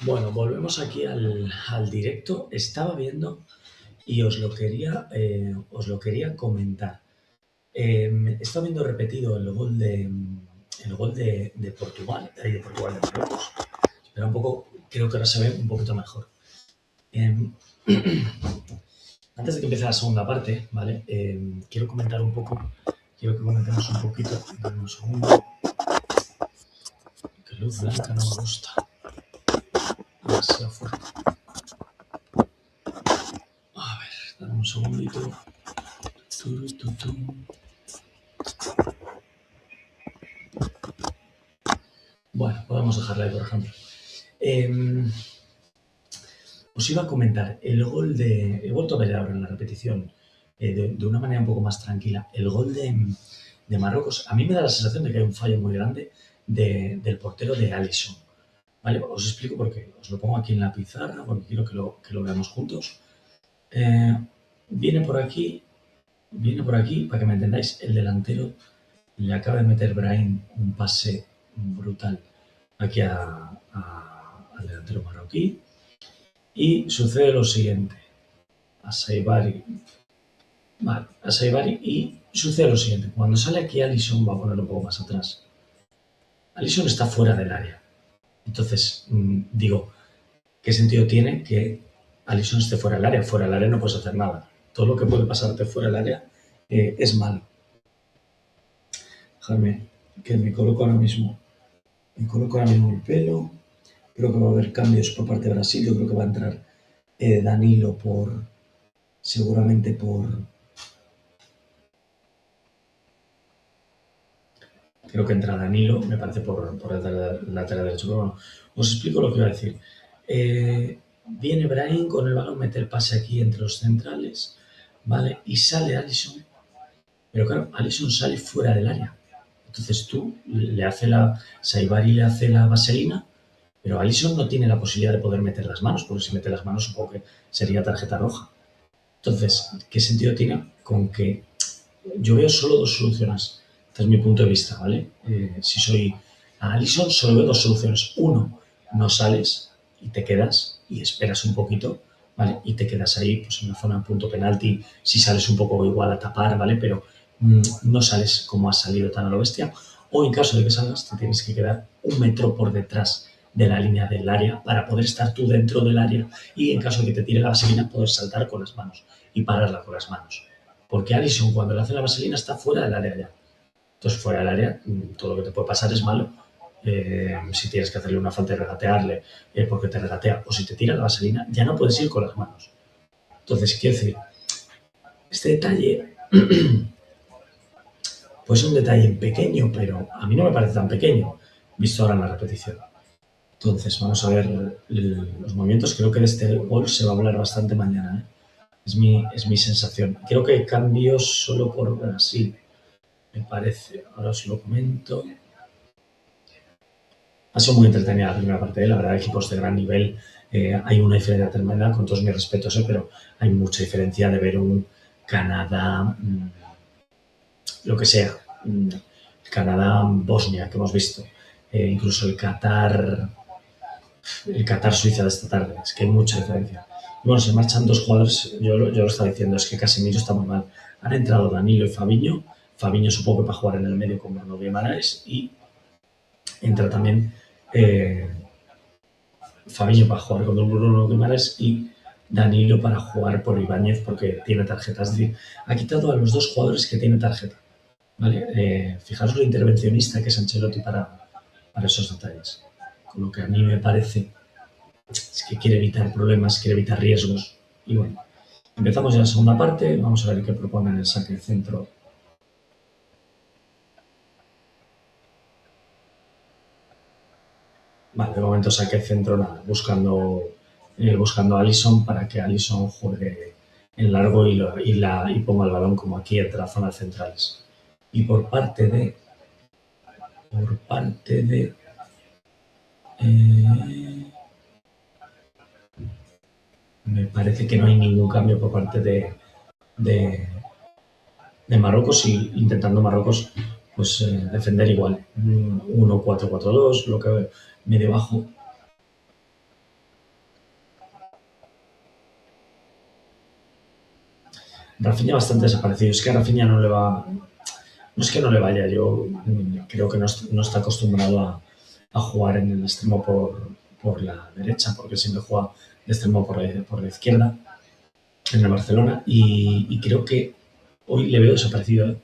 Bueno, volvemos aquí al directo. Estaba viendo y os lo quería comentar. Estaba viendo repetido el gol de Portugal, de Portugal, de Marruecos. Espera un poco, creo que ahora se ve un poquito mejor. Em, Antes de que empiece la segunda parte, ¿vale? Quiero comentar un poco, quiero que comentemos un poquito, dame un segundo, que luz blanca no me gusta, demasiado fuerte. A ver, dame un segundito. Bueno, podemos dejarla ahí, por ejemplo. Os iba a comentar el gol de. He vuelto a ver ahora en la repetición de una manera un poco más tranquila. El gol de Marruecos. A mí me da la sensación de que hay un fallo muy grande del portero de Alisson. ¿Vale? Os explico por qué. Os lo pongo aquí en la pizarra porque quiero que lo veamos juntos. Eh, viene por aquí, para que me entendáis, el delantero le acaba de meter Brahim un pase brutal aquí al delantero marroquí. Y sucede lo siguiente. A Saibari. Vale, a Saibari y sucede lo siguiente. Cuando sale aquí Alisson, va a ponerlo un poco más atrás. Alisson está fuera del área. Entonces, digo, ¿qué sentido tiene que Alisson esté fuera del área? Fuera del área no puedes hacer nada. Todo lo que puede pasarte fuera del área es malo. Dejadme que me coloco ahora mismo. Me coloco ahora mismo el pelo. Creo que va a haber cambios por parte de Brasil. Yo creo que va a entrar Danilo seguramente creo que entra Danilo, me parece por el lateral derecho. Pero bueno, os explico lo que iba a decir. Viene Brahim con el balón, mete el pase aquí entre los centrales, ¿vale? Y sale Alisson. Pero claro, Alisson sale fuera del área. Entonces Saibari le hace la vaselina, pero Alisson no tiene la posibilidad de poder meter las manos, porque si mete las manos supongo que sería tarjeta roja. Entonces, ¿qué sentido tiene? Con que yo veo solo dos soluciones. Este es mi punto de vista, ¿vale? Si soy a Alisson, solo veo dos soluciones. Uno, no sales y te quedas y esperas un poquito, ¿vale? Y te quedas ahí, pues en la zona punto penalti, si sales un poco igual a tapar, ¿vale? Pero no sales como has salido tan a lo bestia. O en caso de que salgas, te tienes que quedar un metro por detrás de la línea del área para poder estar tú dentro del área y en caso de que te tire la vaselina, poder saltar con las manos y pararla con las manos. Porque Alisson, cuando le hace la vaselina, está fuera del área ya. Entonces, fuera del área, todo lo que te puede pasar es malo. Si tienes que hacerle una falta y regatearle porque te regatea, o si te tira la vaselina, ya no puedes ir con las manos. Entonces, quiero decir, este detalle, pues es un detalle pequeño, pero a mí no me parece tan pequeño, visto ahora en la repetición. Entonces, vamos a ver los movimientos. Creo que de este gol se va a hablar bastante mañana, ¿eh? Es mi sensación. Creo que hay cambios solo por Brasil, me parece. Ahora os lo comento. Ha sido muy entretenida la primera parte, la verdad, equipos de gran nivel. Hay una diferencia tremenda, con todos mis respetos, pero hay mucha diferencia de ver un Canadá, lo que sea, Canadá-Bosnia que hemos visto, incluso el Qatar-Suiza de esta tarde. Es que hay mucha diferencia. Y bueno, se marchan dos jugadores, yo lo estaba diciendo, es que Casemiro está muy mal. Han entrado Danilo y Fabinho. Fabinho supongo que para jugar en el medio con Bruno Guimaraes y entra también Fabinho para jugar con Bruno Guimaraes y Danilo para jugar por Ibáñez porque tiene tarjeta. Es decir, ha quitado a los dos jugadores que tienen tarjeta. ¿Vale? Fijaros lo intervencionista que es Ancelotti para esos detalles. Con lo que a mí me parece es que quiere evitar problemas, quiere evitar riesgos. Y bueno, empezamos ya la segunda parte. Vamos a ver qué proponen el saque de centro. Vale, de momento saque de centro nada, buscando a Alisson para que Alisson juegue en largo y ponga el balón como aquí entre las zonas centrales. Y por parte de me parece que no hay ningún cambio por parte de, de Marruecos y intentando Marruecos pues defender igual 1-4-4-2, lo que medio bajo. Rafinha bastante desaparecido. Es que a Rafinha no le va... No es que no le vaya, yo creo que no está acostumbrado a jugar en el extremo por la derecha, porque siempre juega de extremo por la izquierda en el Barcelona y creo que hoy le veo desaparecido.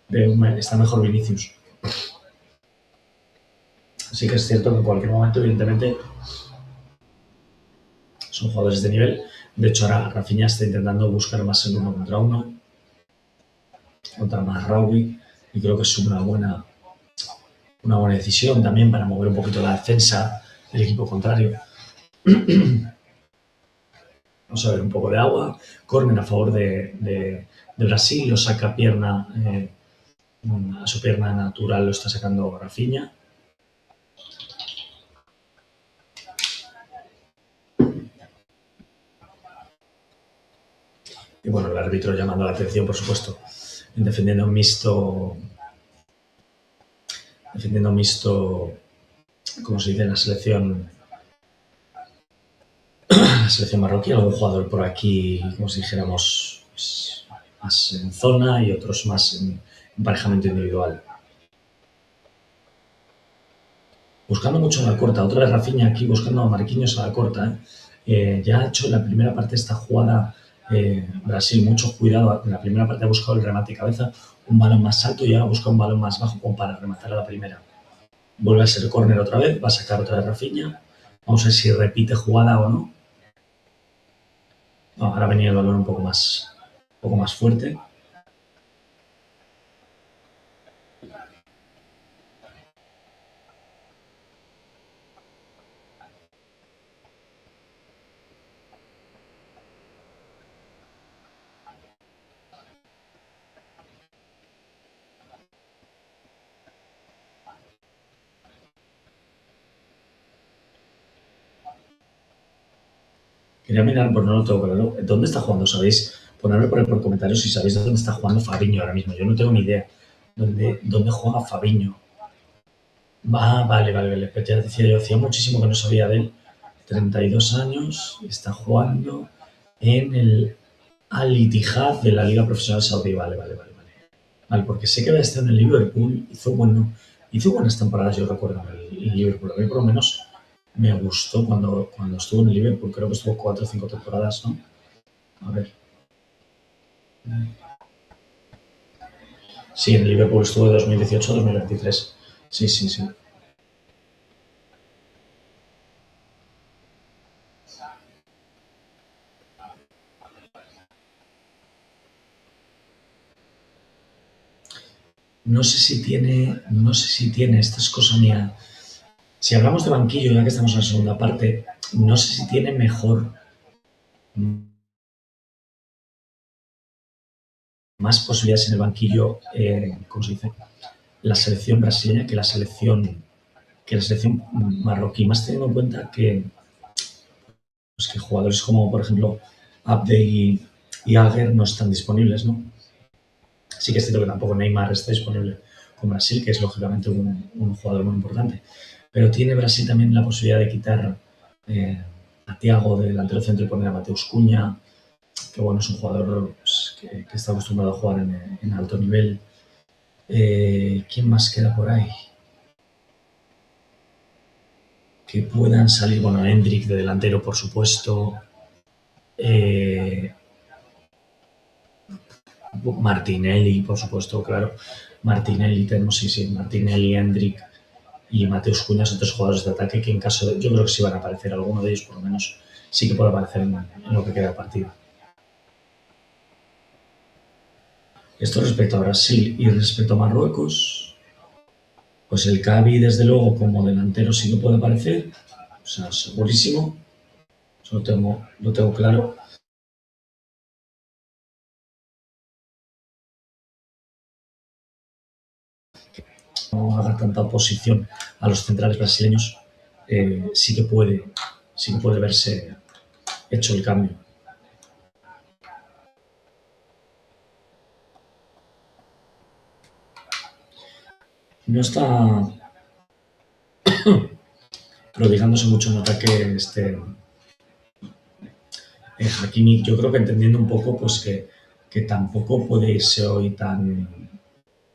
Está mejor Vinicius. Sí que es cierto que en cualquier momento, evidentemente, son jugadores de nivel. De hecho, ahora Rafinha está intentando buscar más el uno contra uno, contra Mazraoui, y creo que es una buena decisión también para mover un poquito la defensa del equipo contrario. Vamos a ver un poco de agua. Córner a favor de Brasil, lo saca pierna, a su pierna natural lo está sacando Rafinha. Y bueno, el árbitro llamando la atención, por supuesto, defendiendo mixto, como se dice, la selección marroquí, algún jugador por aquí, como si dijéramos, pues, más en zona y otros más en emparejamiento individual. Buscando mucho a la corta, otra vez Rafinha aquí buscando a Marquinhos a la corta. Ya ha hecho en la primera parte esta jugada Brasil, mucho cuidado, en la primera parte ha buscado el remate de cabeza, un balón más alto y ahora busca un balón más bajo como para rematar a la primera. Vuelve a ser córner otra vez, va a sacar otra vez Rafinha. Vamos a ver si repite jugada o no. No, ahora venía el balón un poco más fuerte. Quería mirar, pues no lo tengo claro. ¿Dónde está jugando? ¿Sabéis? Ponedme por comentarios si sabéis dónde está jugando Fabinho ahora mismo. Yo no tengo ni idea dónde juega Fabinho. Vale. Pero ya decía yo, hacía muchísimo que no sabía de él. 32 años, está jugando en el Al-Ittihad de la Liga Profesional Saudí. Vale. Vale, porque sé que había estado en el Liverpool, hizo buenas temporadas, yo recuerdo, en el Liverpool. A mí por lo menos me gustó cuando estuvo en el Liverpool, creo que estuvo 4 o 5 temporadas, ¿no? A ver. Sí, en el Liverpool estuvo de 2018 a 2023. Sí. No sé si tiene, esta es cosa mía. Si hablamos de banquillo, ya que estamos en la segunda parte, no sé si tiene más posibilidades en el banquillo, ¿cómo se dice? La selección brasileña que la selección marroquí, más teniendo en cuenta que jugadores como, por ejemplo, Abde y Aguer no están disponibles, ¿no? Sí que es cierto que tampoco Neymar está disponible con Brasil, que es lógicamente un jugador muy importante. Pero tiene Brasil también la posibilidad de quitar a Thiago de delantero centro y poner a Mateus Cunha, que bueno, es un jugador pues, que está acostumbrado a jugar en alto nivel. ¿Quién más queda por ahí? Que puedan salir, bueno, Hendrik de delantero, por supuesto. Martinelli, por supuesto, claro. Martinelli, tenemos, sí, Martinelli, Hendrik y Mateus Cunha son tres jugadores de ataque que en caso de, yo creo que sí van a aparecer, alguno de ellos por lo menos sí que puede aparecer en lo que queda de partido. Esto respecto a Brasil y respecto a Marruecos, pues el Cavi desde luego como delantero sí que puede aparecer, o sea, segurísimo, eso lo tengo claro. No haga tanta oposición a los centrales brasileños, sí que puede verse hecho el cambio. No está prodigándose mucho en ataque Hakimi, yo creo que entendiendo un poco pues que tampoco puede irse hoy tan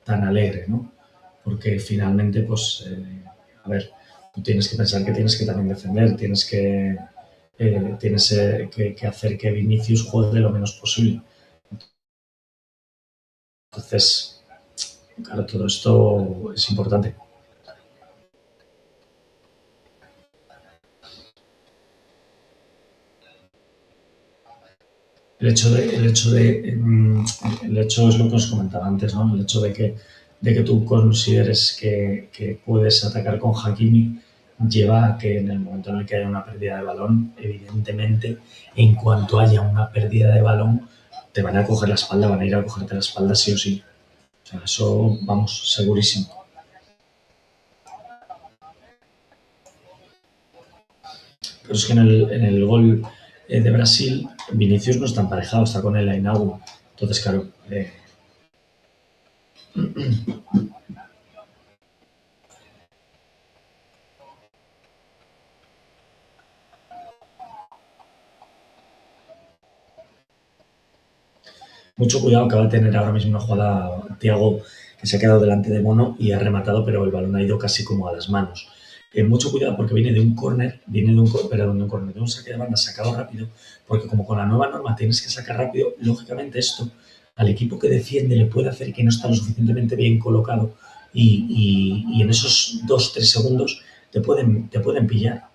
alegre, ¿no? Porque finalmente, pues, a ver, tú tienes que pensar que tienes que también defender, tienes que hacer que Vinicius juegue lo menos posible. Entonces, claro, todo esto es importante. El hecho es lo que os comentaba antes, ¿no? El hecho de que tú consideres que puedes atacar con Hakimi lleva a que en el momento en el que haya una pérdida de balón, evidentemente, en cuanto haya una pérdida de balón, te van a coger la espalda, van a ir a cogerte la espalda sí o sí. O sea, eso, vamos, segurísimo. Pero es que en el gol de Brasil, Vinicius no está emparejado, está con el Einaudi. Entonces, claro, mucho cuidado, acaba de tener ahora mismo una jugada Thiago que se ha quedado delante de Mono y ha rematado, pero el balón ha ido casi como a las manos. Mucho cuidado porque viene de un córner, perdón, de un córner, de un saque de banda sacado rápido, porque como con la nueva norma tienes que sacar rápido, lógicamente esto al equipo que defiende le puede hacer que no está lo suficientemente bien colocado y en esos 2 3 segundos te pueden pillar.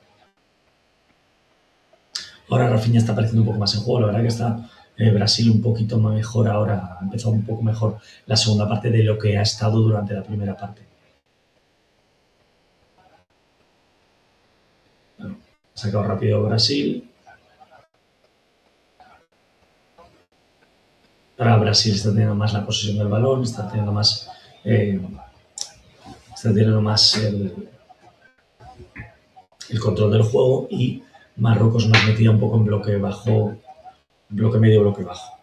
Ahora Rafinha está apareciendo un poco más en juego, la verdad que está Brasil un poquito mejor ahora, ha empezado un poco mejor la segunda parte de lo que ha estado durante la primera parte. Bueno, ha sacado rápido Brasil. Ahora Brasil está teniendo más la posesión del balón, eh, está teniendo más el control del juego y Marruecos más metida un poco en bloque bajo, bloque medio, bloque bajo.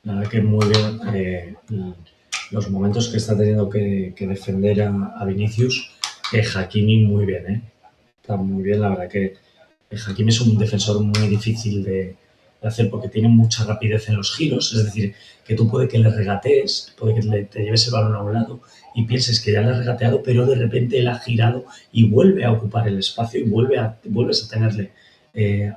La verdad que muy bien los momentos que está teniendo que defender a Vinicius. Hakimi muy bien, está muy bien. La verdad que Hakimi es un defensor muy difícil de hacer porque tiene mucha rapidez en los giros. Es decir, que tú puede que le regatees, puede que te lleves el balón a un lado y pienses que ya le has regateado, pero de repente él ha girado y vuelve a ocupar el espacio y vuelves a tenerle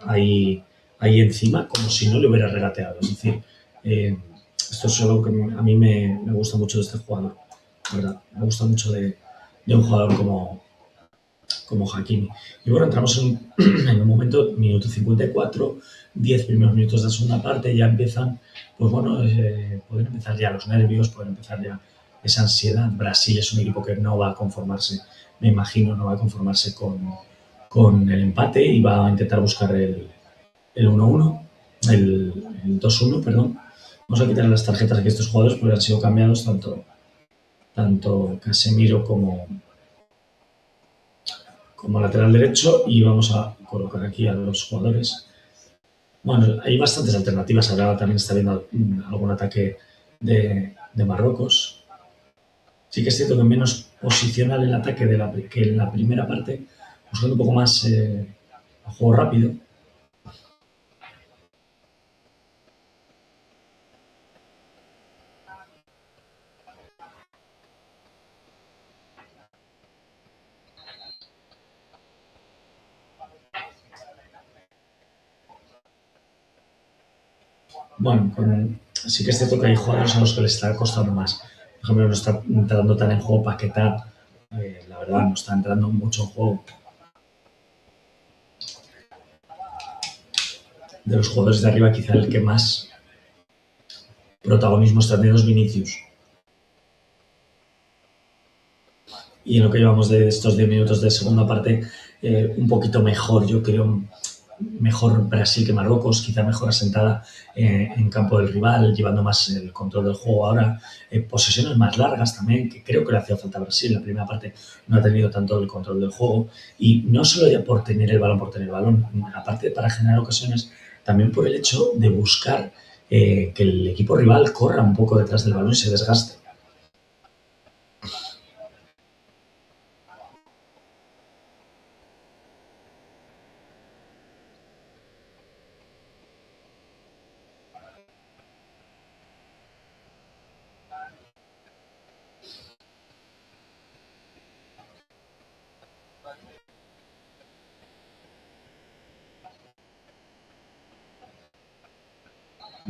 ahí encima como si no le hubiera regateado. Es decir, esto es algo que a mí me gusta mucho de este jugador. La verdad, me gusta mucho de un jugador como Hakimi. Y bueno, entramos en un momento, minuto 54, 10 primeros minutos de la segunda parte, ya empiezan, pues bueno, pueden empezar ya los nervios, pueden empezar ya esa ansiedad. Brasil es un equipo que no va a conformarse, me imagino, no va a conformarse con el empate y va a intentar buscar el 1-1, el 2-1, perdón. Vamos a quitar las tarjetas aquí a estos jugadores porque han sido cambiados tanto Casemiro como lateral derecho y vamos a colocar aquí a los jugadores. Bueno, hay bastantes alternativas. Ahora también está viendo algún ataque de Marruecos. Sí que es cierto que menos posicional el ataque que en la primera parte, buscando un poco más el juego rápido. Bueno, sí que es cierto que hay jugadores a los que les está costando más. Por ejemplo, no está entrando tan en juego Paquetá. La verdad, no está entrando mucho en juego. De los jugadores de arriba, quizá el que más protagonismo está teniendo es Vinicius. y en lo que llevamos de estos 10 minutos de segunda parte, un poquito mejor, yo creo, mejor Brasil que Marruecos, quizá mejor asentada en campo del rival, llevando más el control del juego ahora, posesiones más largas también, que creo que le hacía falta a Brasil. La primera parte no ha tenido tanto el control del juego, y no solo ya por tener el balón, aparte para generar ocasiones, también por el hecho de buscar que el equipo rival corra un poco detrás del balón y se desgaste.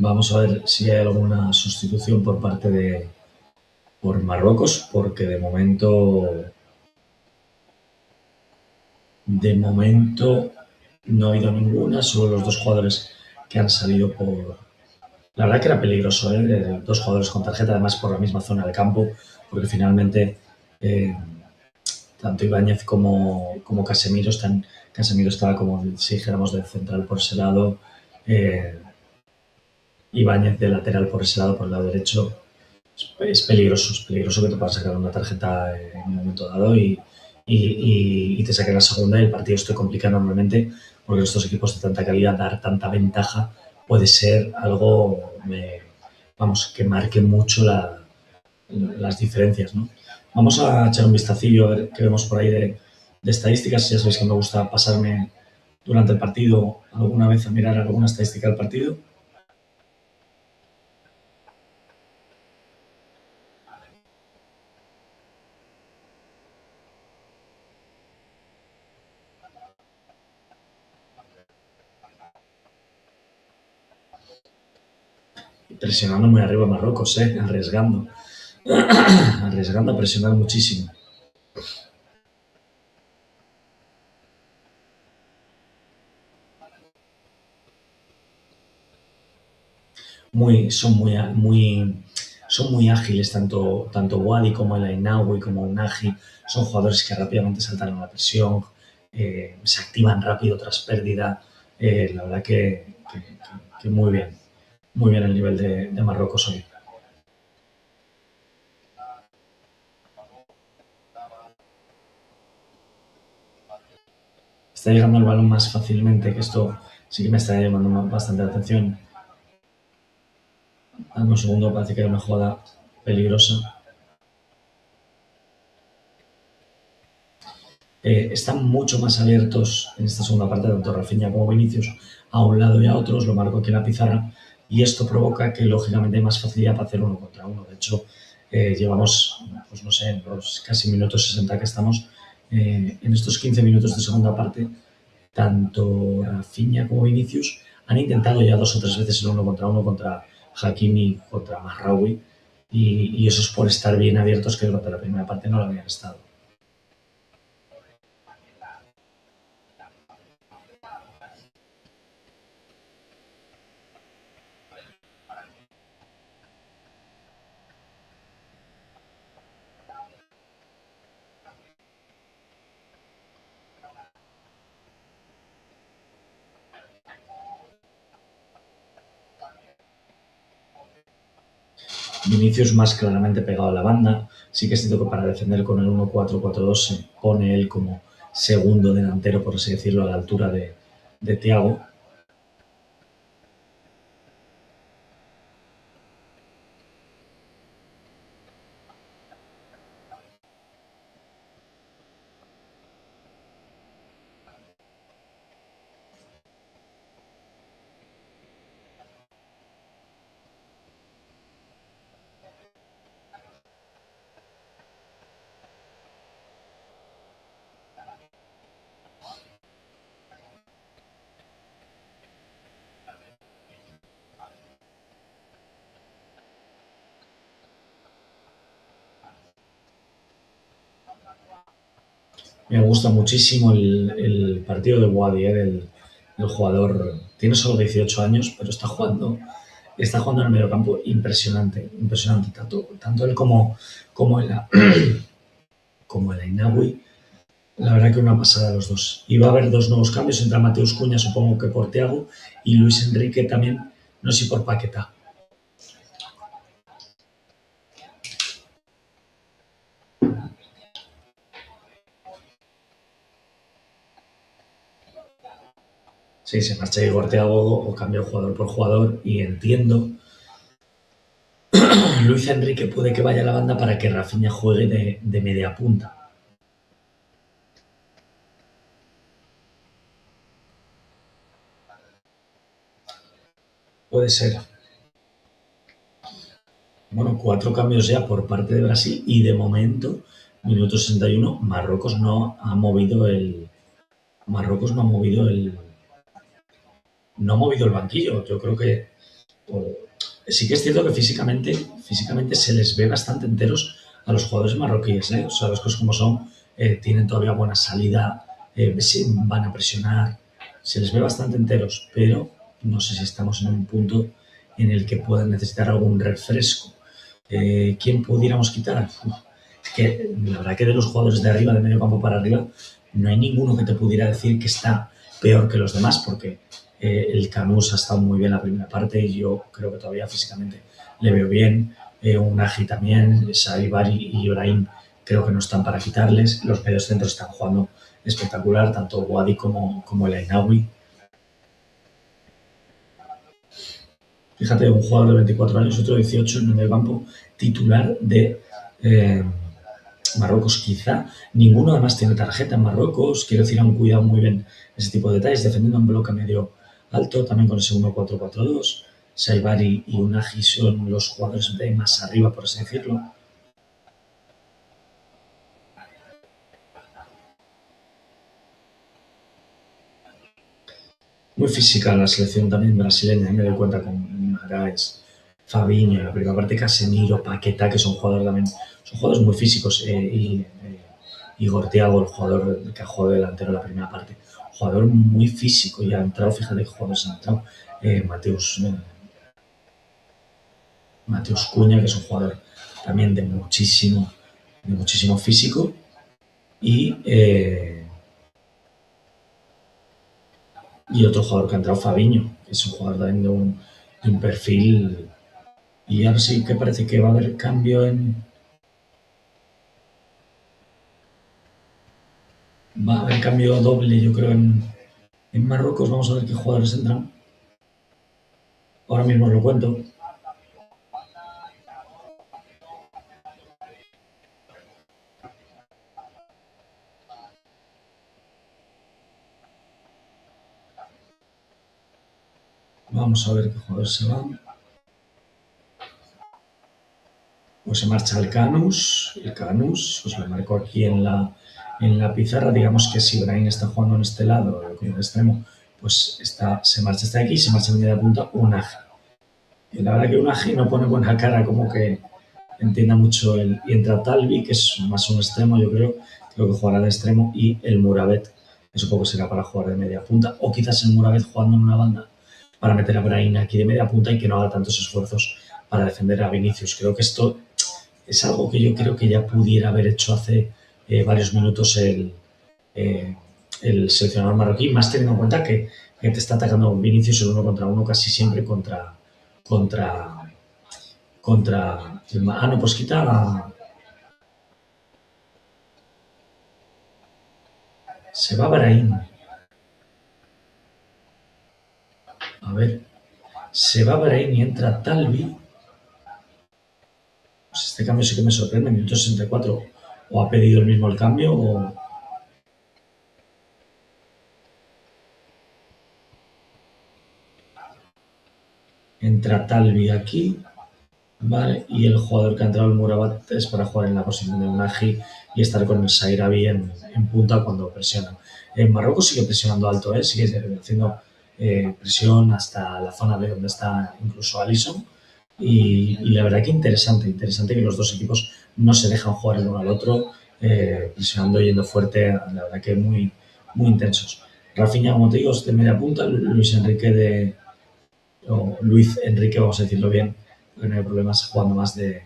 Vamos a ver si hay alguna sustitución por Marruecos, porque de momento no ha habido ninguna, solo los dos jugadores que han salido por... La verdad que era peligroso, ¿eh? Dos jugadores con tarjeta, además por la misma zona del campo, porque finalmente eh, tanto Ibáñez como Casemiro Casemiro estaba como si dijéramos de central por ese lado, Ibáñez de lateral por ese lado, por el lado derecho. Es peligroso que te puedan sacar una tarjeta en un momento dado y te saquen la segunda, y el partido se te complica enormemente, porque estos equipos de tanta calidad, dar tanta ventaja puede ser algo, que marque mucho las diferencias, ¿no? Vamos a echar un vistacillo a ver qué vemos por ahí de estadísticas. Ya sabéis que me gusta pasarme durante el partido alguna vez a mirar alguna estadística del partido. Presionando muy arriba a Marruecos, arriesgando a presionar muchísimo. Son muy ágiles, tanto Wadi como el Ainawi como Unagi. Son jugadores que rápidamente saltan a la presión, se activan rápido tras pérdida. La verdad que muy bien el nivel de Marruecos hoy. Está llegando el balón más fácilmente, que esto sí que me está llamando bastante la atención. Dame un segundo, parece que hay una jugada peligrosa. Están mucho más abiertos en esta segunda parte, tanto Rafinha como Vinicius, a un lado y a otro. Os lo marco aquí en la pizarra, y esto provoca que lógicamente hay más facilidad para hacer uno contra uno. De hecho, llevamos, pues no sé, en los casi minutos 60 que estamos, en estos 15 minutos de segunda parte, tanto Rafinha como Vinicius han intentado ya 2 o 3 veces el uno contra Hakimi, contra Mazraoui, y eso es por estar bien abiertos, que durante la primera parte no lo habían estado. Vinicius más claramente pegado a la banda. Sí que es cierto que para defender con el 1-4-4-2 se pone él como segundo delantero, por así decirlo, a la altura de Thiago. Me gusta muchísimo el partido de Wadi, el jugador. Tiene solo 18 años, pero está jugando en el medio campo impresionante. Tanto él como como el Ainawi. La verdad que una pasada los dos. Y va a haber dos nuevos cambios, entra Mateus Cuña, supongo que por Thiago, y Luis Enrique también, no sé si por Paquetá. Sí, se marcha Igor Thiago o cambia jugador por jugador y entiendo. Luis Enrique puede que vaya a la banda para que Rafinha juegue de media punta. Puede ser. Bueno, 4 cambios ya por parte de Brasil y de momento, minuto 61, Marruecos no ha movido el no ha movido el banquillo. Yo creo que sí que es cierto que físicamente se les ve bastante enteros a los jugadores marroquíes, ¿eh? O sea, las cosas como son, tienen todavía buena salida, sí, van a presionar, se les ve bastante enteros, pero no sé si estamos en un punto en el que puedan necesitar algún refresco. ¿Quién pudiéramos quitar? Es que la verdad que de los jugadores de arriba, de medio campo para arriba, no hay ninguno que te pudiera decir que está peor que los demás, porque el Canús ha estado muy bien la primera parte y yo creo que todavía físicamente le veo bien. Unagi también, Saibar y Ibrahim creo que no están para quitarles. Los medios centros están jugando espectacular, tanto Wadi como el Ainawi. Fíjate, un jugador de 24 años, otro de 18 en el medio campo, titular de Marruecos quizá. Ninguno además tiene tarjeta en Marruecos. Quiero decir, han cuidado muy bien ese tipo de detalles, defendiendo un bloque medio alto, también con ese 1-4-4-2. Saibari y Unagi son los jugadores de más arriba, por así decirlo. Muy física la selección también brasileña, me doy cuenta con Marais, Fabinho, la primera parte Casemiro, Paquetá, que son jugadores también, son jugadores muy físicos, Igor Thiago, el jugador que ha jugado delantero en la primera parte, jugador muy físico y ha entrado, fíjate que jugadores han entrado, Mateus Cuña, que es un jugador también de muchísimo físico y otro jugador que ha entrado, Fabinho, que es un jugador también de un perfil. Y ahora sí que parece que va a haber cambio en. Va a haber cambio doble, yo creo, en Marruecos. Vamos a ver qué jugadores entran. Ahora mismo os lo cuento. Vamos a ver qué jugadores se van. Pues se marcha el Canús. El Canús, os lo marco aquí en la pizarra. Digamos que si Ibrahim está jugando en este lado, como el extremo, pues se marcha hasta aquí y se marcha en media punta Unagi. Y la verdad que Unagi no pone buena cara, como que entienda mucho y entra Talvi, que es más un extremo, yo creo que jugará de extremo, y el Murabet, que supongo que será para jugar de media punta, o quizás el Murabet jugando en una banda para meter a Brahim aquí de media punta y que no haga tantos esfuerzos para defender a Vinicius. Creo que esto es algo que yo creo que ya pudiera haber hecho hace varios minutos el seleccionador marroquí, más teniendo en cuenta que te está atacando Vinicius el 1 contra 1 casi siempre contra no, pues quita. Se va Brahim. A ver. Se va Brahim y entra Talvi. Pues este cambio sí que me sorprende. Minuto 64. O ha pedido el mismo el cambio o. Entra Talvi aquí. Vale, y el jugador que ha entrado, el Murabat, es para jugar en la posición de Unagi y estar con el Sairabi en punta cuando presionan. En Marruecos sigue presionando alto, sigue haciendo presión hasta la zona de donde está incluso Alisson. Y la verdad que interesante que los dos equipos no se dejan jugar el uno al otro, presionando y yendo fuerte, la verdad que muy intensos. Rafinha, como te digo, es de media punta, Luis Enrique, vamos a decirlo bien, porque no hay problemas jugando más de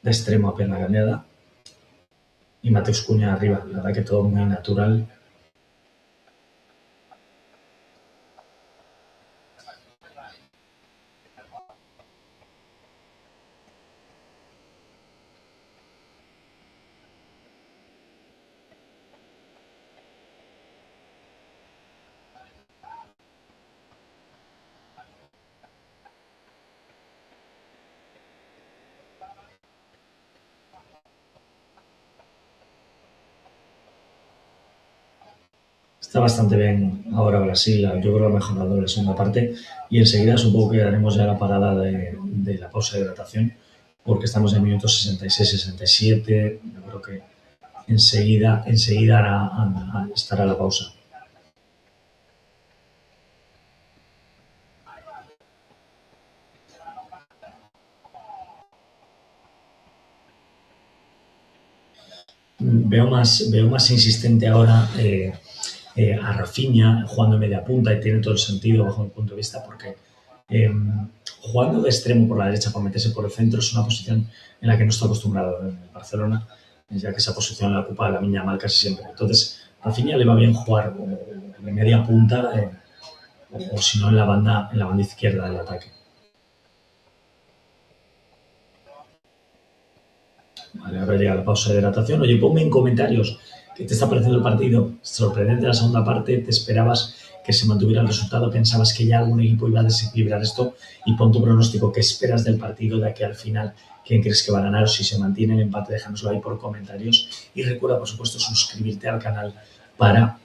extremo a pierna cambiada. y Mateus Cunha arriba. La verdad que todo muy natural. Está bastante bien ahora Brasil, yo creo que ha mejorado la segunda parte y enseguida supongo que haremos ya la parada de la pausa de hidratación porque estamos en minutos 66-67, yo creo que enseguida estará la pausa. Veo más insistente ahora a Rafinha jugando en media punta y tiene todo el sentido bajo mi punto de vista porque jugando de extremo por la derecha para meterse por el centro es una posición en la que no está acostumbrado en el Barcelona, ya que esa posición la ocupa Lamine Yamal casi siempre. Entonces, a Rafinha le va bien jugar de media punta o si no en la banda izquierda del ataque. Vale, ahora llega la pausa de hidratación. Oye, ponme en comentarios qué te está pareciendo el partido. Sorprendente la segunda parte. ¿Te esperabas que se mantuviera el resultado? ¿Pensabas que ya algún equipo iba a desequilibrar esto? Y pon tu pronóstico. ¿Qué esperas del partido de aquí al final? ¿Quién crees que va a ganar? O si se mantiene el empate, déjanoslo ahí por comentarios. Y recuerda, por supuesto, suscribirte al canal para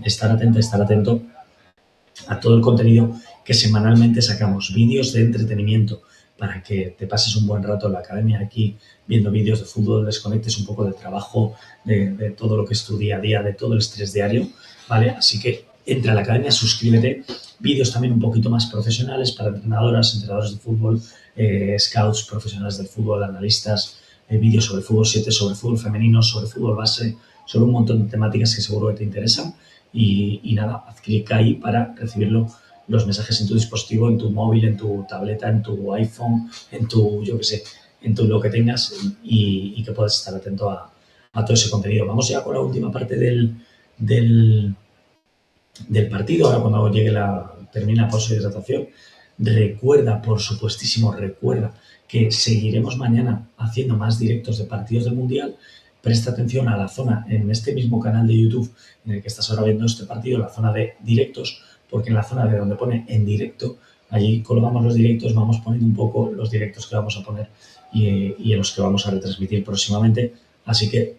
estar atento a todo el contenido que semanalmente sacamos. Vídeos de entretenimiento para que te pases un buen rato en la academia aquí viendo vídeos de fútbol, desconectes un poco del trabajo, de todo lo que es tu día a día, de todo el estrés diario, ¿vale? Así que entra a la academia, suscríbete. Vídeos también un poquito más profesionales para entrenadoras, entrenadores de fútbol, scouts profesionales del fútbol, analistas, vídeos sobre fútbol 7, sobre fútbol femenino, sobre fútbol base, sobre un montón de temáticas que seguro que te interesan. Y nada, haz clic ahí para recibirlo los mensajes en tu dispositivo, en tu móvil, en tu tableta, en tu iPhone, en tu, yo qué sé, en tu lo que tengas y que puedas estar atento a todo ese contenido. Vamos ya con la última parte del partido. Ahora cuando termine la pausa de hidratación, recuerda, por supuestísimo, recuerda que seguiremos mañana haciendo más directos de partidos del Mundial. Presta atención a la zona en este mismo canal de YouTube en el que estás ahora viendo este partido, la zona de directos, porque en la zona de donde pone en directo, allí colgamos los directos, vamos poniendo un poco los directos que vamos a poner y en los que vamos a retransmitir próximamente. Así que,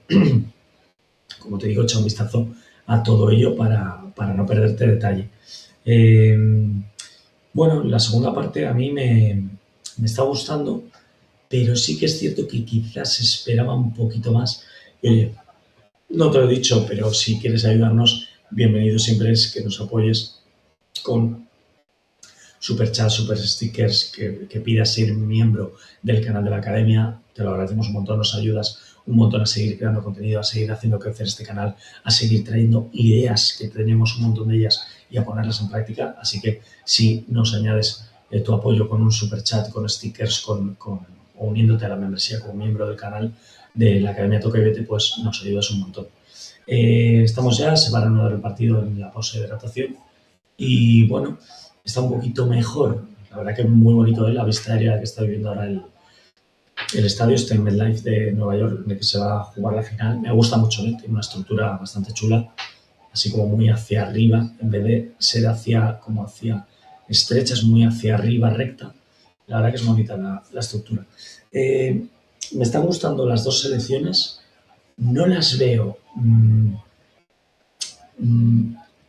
como te digo, echa un vistazo a todo ello para no perderte detalle. Bueno, la segunda parte a mí me está gustando, pero sí que es cierto que quizás se esperaba un poquito más. Y oye, no te lo he dicho, pero si quieres ayudarnos, bienvenido siempre es que nos apoyes con superchats, super stickers, que pidas ser miembro del canal de la academia. Te lo agradecemos un montón, nos ayudas un montón a seguir creando contenido, a seguir haciendo crecer este canal, a seguir trayendo ideas, que tenemos un montón de ellas, y a ponerlas en práctica. Así que si nos añades tu apoyo con un superchat, con stickers, o uniéndote a la membresía como miembro del canal de la Academia Toca y Vete, pues nos ayudas un montón. Estamos ya, se va a reanudar el partido en la pausa de hidratación y bueno, está un poquito mejor. La verdad que es muy bonito la vista aérea que está viviendo ahora el estadio, este MetLife de Nueva York, en el que se va a jugar la final. Me gusta mucho, tiene una estructura bastante chula, así como muy hacia arriba, en vez de ser hacia estrecha, es muy hacia arriba, recta. La verdad que es bonita la estructura. Me están gustando las dos selecciones, no las veo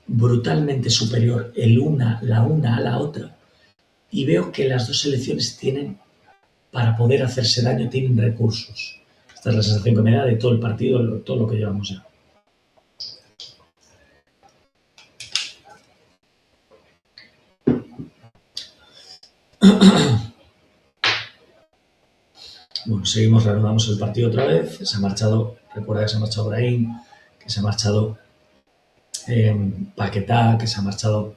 brutalmente superior la una a la otra, y veo que las dos selecciones tienen, para poder hacerse daño, tienen recursos. Esta es la sensación que me da de todo el partido, todo lo que llevamos ya. Bueno, seguimos, reanudamos el partido otra vez. Se ha marchado, recuerda que se ha marchado Brahim, que se ha marchado Paquetá, que se ha marchado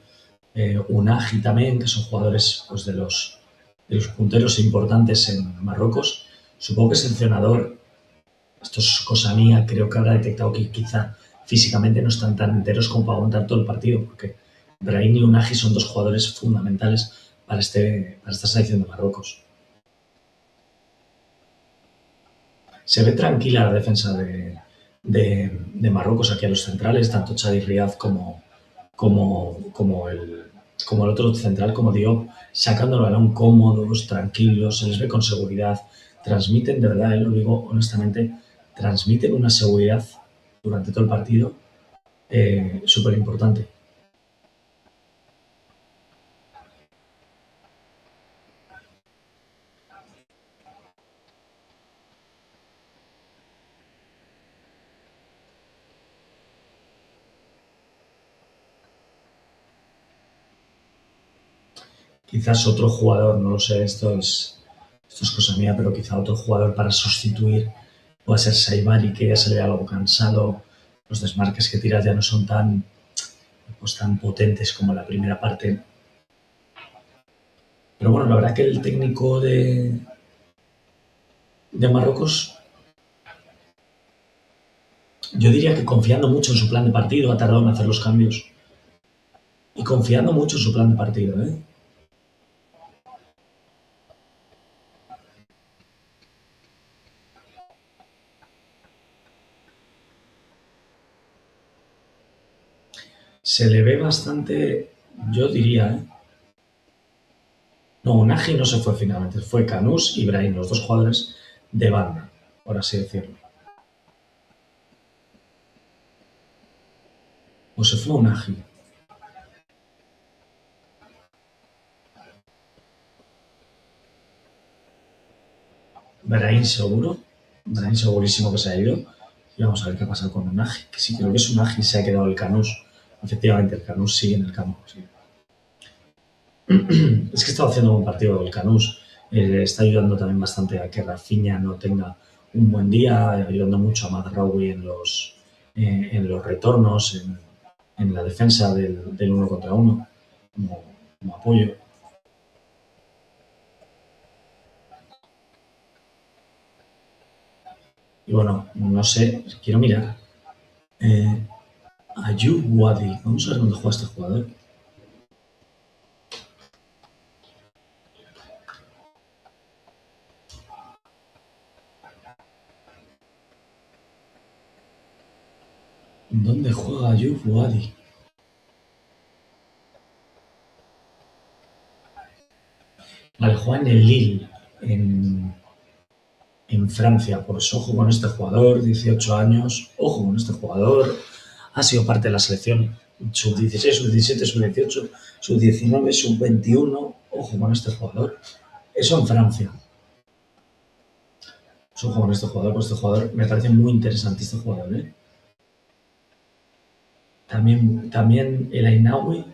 Unagi también, que son jugadores pues, de los punteros importantes en Marruecos. Supongo que es seleccionador esto es cosa mía, creo que habrá detectado que quizá físicamente no están tan enteros como para aguantar todo el partido, porque Brahim y Unagi son dos jugadores fundamentales para esta selección de Marruecos. Se ve tranquila la defensa de Marruecos aquí a los centrales, tanto Chadi Riad como el otro central, como Diop, sacando el balón cómodos, tranquilos, se les ve con seguridad, transmiten, de verdad, lo digo honestamente, transmiten una seguridad durante todo el partido súper importante. Quizás otro jugador, no lo sé, esto es cosa mía, pero quizá otro jugador para sustituir puede ser Saibari, que ya se le ve algo cansado, los desmarques que tira ya no son tan potentes como la primera parte. Pero bueno, la verdad que el técnico de Marruecos, yo diría que confiando mucho en su plan de partido, ha tardado en hacer los cambios. Y confiando mucho en su plan de partido, ¿eh? Se le ve bastante, yo diría, ¿eh? No, Nagy no se fue finalmente, fue Canús y Brahim, los dos jugadores de banda, por así decirlo. O se fue Nagy. Brahim seguro, Brahim segurísimo que se ha ido. Y vamos a ver qué ha pasado con Nagy, que sí creo que es Nagy, se ha quedado el Canús. Efectivamente, el Canús sigue en el campo. Sí. Es que está haciendo un buen partido el Canús. Está ayudando también bastante a que Rafinha no tenga un buen día, ayudando mucho a Mazraoui en los retornos, en la defensa del uno contra uno, como apoyo. Y bueno, no sé, quiero mirar. Eh, Ayub Wadi, vamos a ver dónde juega este jugador. ¿Dónde juega Ayub Wadi? Vale, juega en el Lille, en Francia. Pues ojo con este jugador, 18 años, ojo con este jugador. Ha sido parte de la selección sub-16, sub-17, sub-18, sub-19, sub-21. Ojo con este jugador. Eso en Francia. Pues ojo con este jugador, pues este jugador me parece muy interesante este jugador. ¿Eh? También el Ainawi,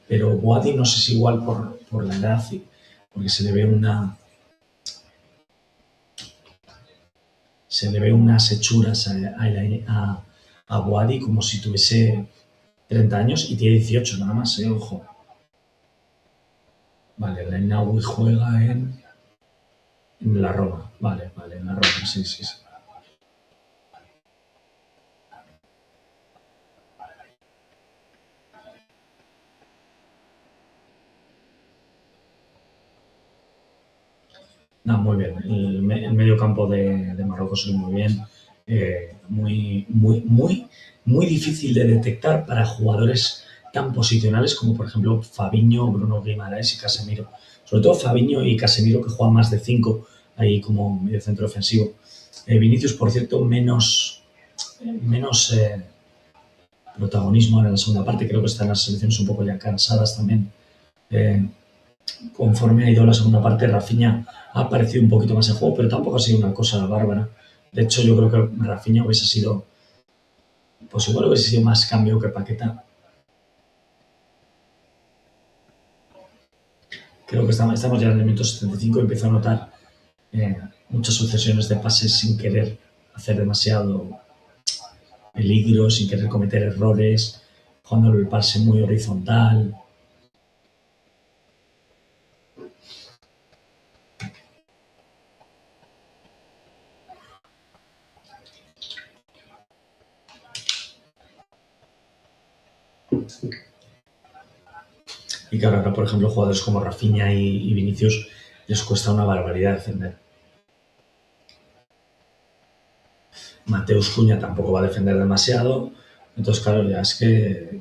pero Boadi no sé si igual por la edad, porque se le ve unas hechuras a Boadi como si tuviese 30 años y tiene 18 nada más, ojo. Vale, el Ainawi juega en la Roma. Vale, vale, en la Roma, sí, sí, sí. No, muy bien. El medio campo de Marruecos es muy bien. Muy, muy, muy, muy difícil de detectar para jugadores tan posicionales como, por ejemplo, Fabinho, Bruno Guimaraes y Casemiro. Sobre todo Fabinho y Casemiro, que juegan más de 5 ahí como medio centro ofensivo. Vinicius, por cierto, menos protagonismo ahora en la segunda parte. Creo que están las selecciones un poco ya cansadas también. Eh, Conforme ha ido la segunda parte, Rafinha ha aparecido un poquito más en juego, pero tampoco ha sido una cosa bárbara. De hecho, yo creo que Rafinha hubiese sido, pues igual hubiese sido más cambio que Paqueta. Creo que estamos ya en el minuto 75 y empiezo a notar eh, muchas sucesiones de pases sin querer hacer demasiado peligro, sin querer cometer errores, jugando el pase muy horizontal. Y claro, ahora, por ejemplo, jugadores como Rafinha y Vinicius les cuesta una barbaridad defender. Mateus Cunha tampoco va a defender demasiado. Entonces, claro, ya es que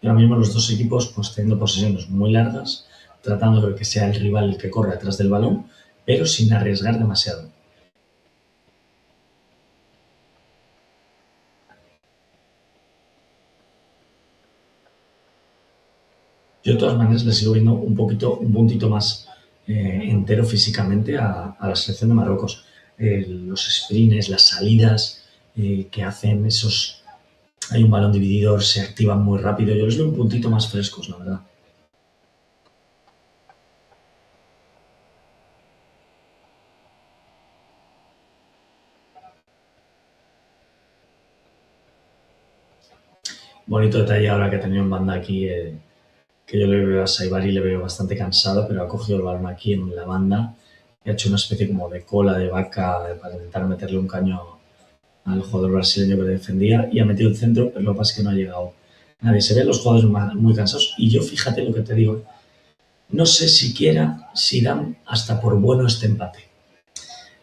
y ahora mismo los dos equipos pues teniendo posesiones muy largas, tratando de que sea el rival el que corre atrás del balón, pero sin arriesgar demasiado. Yo de todas maneras le sigo viendo un puntito más entero físicamente a la selección de Marruecos. Los sprints, las salidas que hacen esos... Hay un balón divididor, se activan muy rápido. Yo les veo un puntito más frescos, la verdad. Bonito detalle ahora que ha tenido en banda aquí, que yo le veo a Saibari y le veo bastante cansado, pero ha cogido el balón aquí en la banda y ha hecho una especie como de cola de vaca para intentar meterle un caño al jugador brasileño que le defendía y ha metido el centro, pero lo que pasa es que no ha llegado nadie. Se ven los jugadores muy cansados y yo fíjate lo que te digo, no sé siquiera si dan hasta por bueno este empate.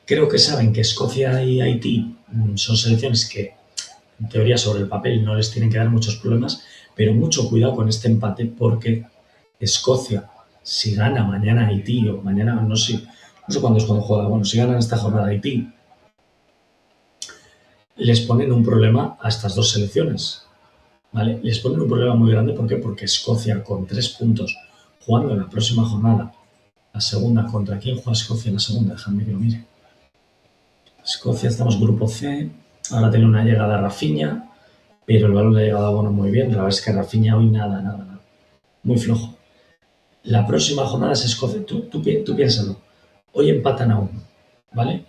Creo que saben que Escocia y Haití son selecciones que en teoría sobre el papel no les tienen que dar muchos problemas, pero mucho cuidado con este empate porque Escocia, si gana mañana Haití o mañana, no sé cuándo es cuando juega, bueno, si ganan esta jornada Haití, les ponen un problema a estas dos selecciones, ¿vale? Les ponen un problema muy grande, ¿por qué? Porque Escocia con 3 puntos jugando en la próxima jornada, la segunda, ¿contra quién juega Escocia en la segunda? Déjame que lo mire. Escocia, estamos grupo C, ahora tiene una llegada a Rafinha, pero el balón le ha llegado a Bono muy bien. La verdad es que Rafinha hoy nada. Muy flojo. La próxima jornada es Escocia. Tú piénsalo. Hoy empatan a uno, ¿vale?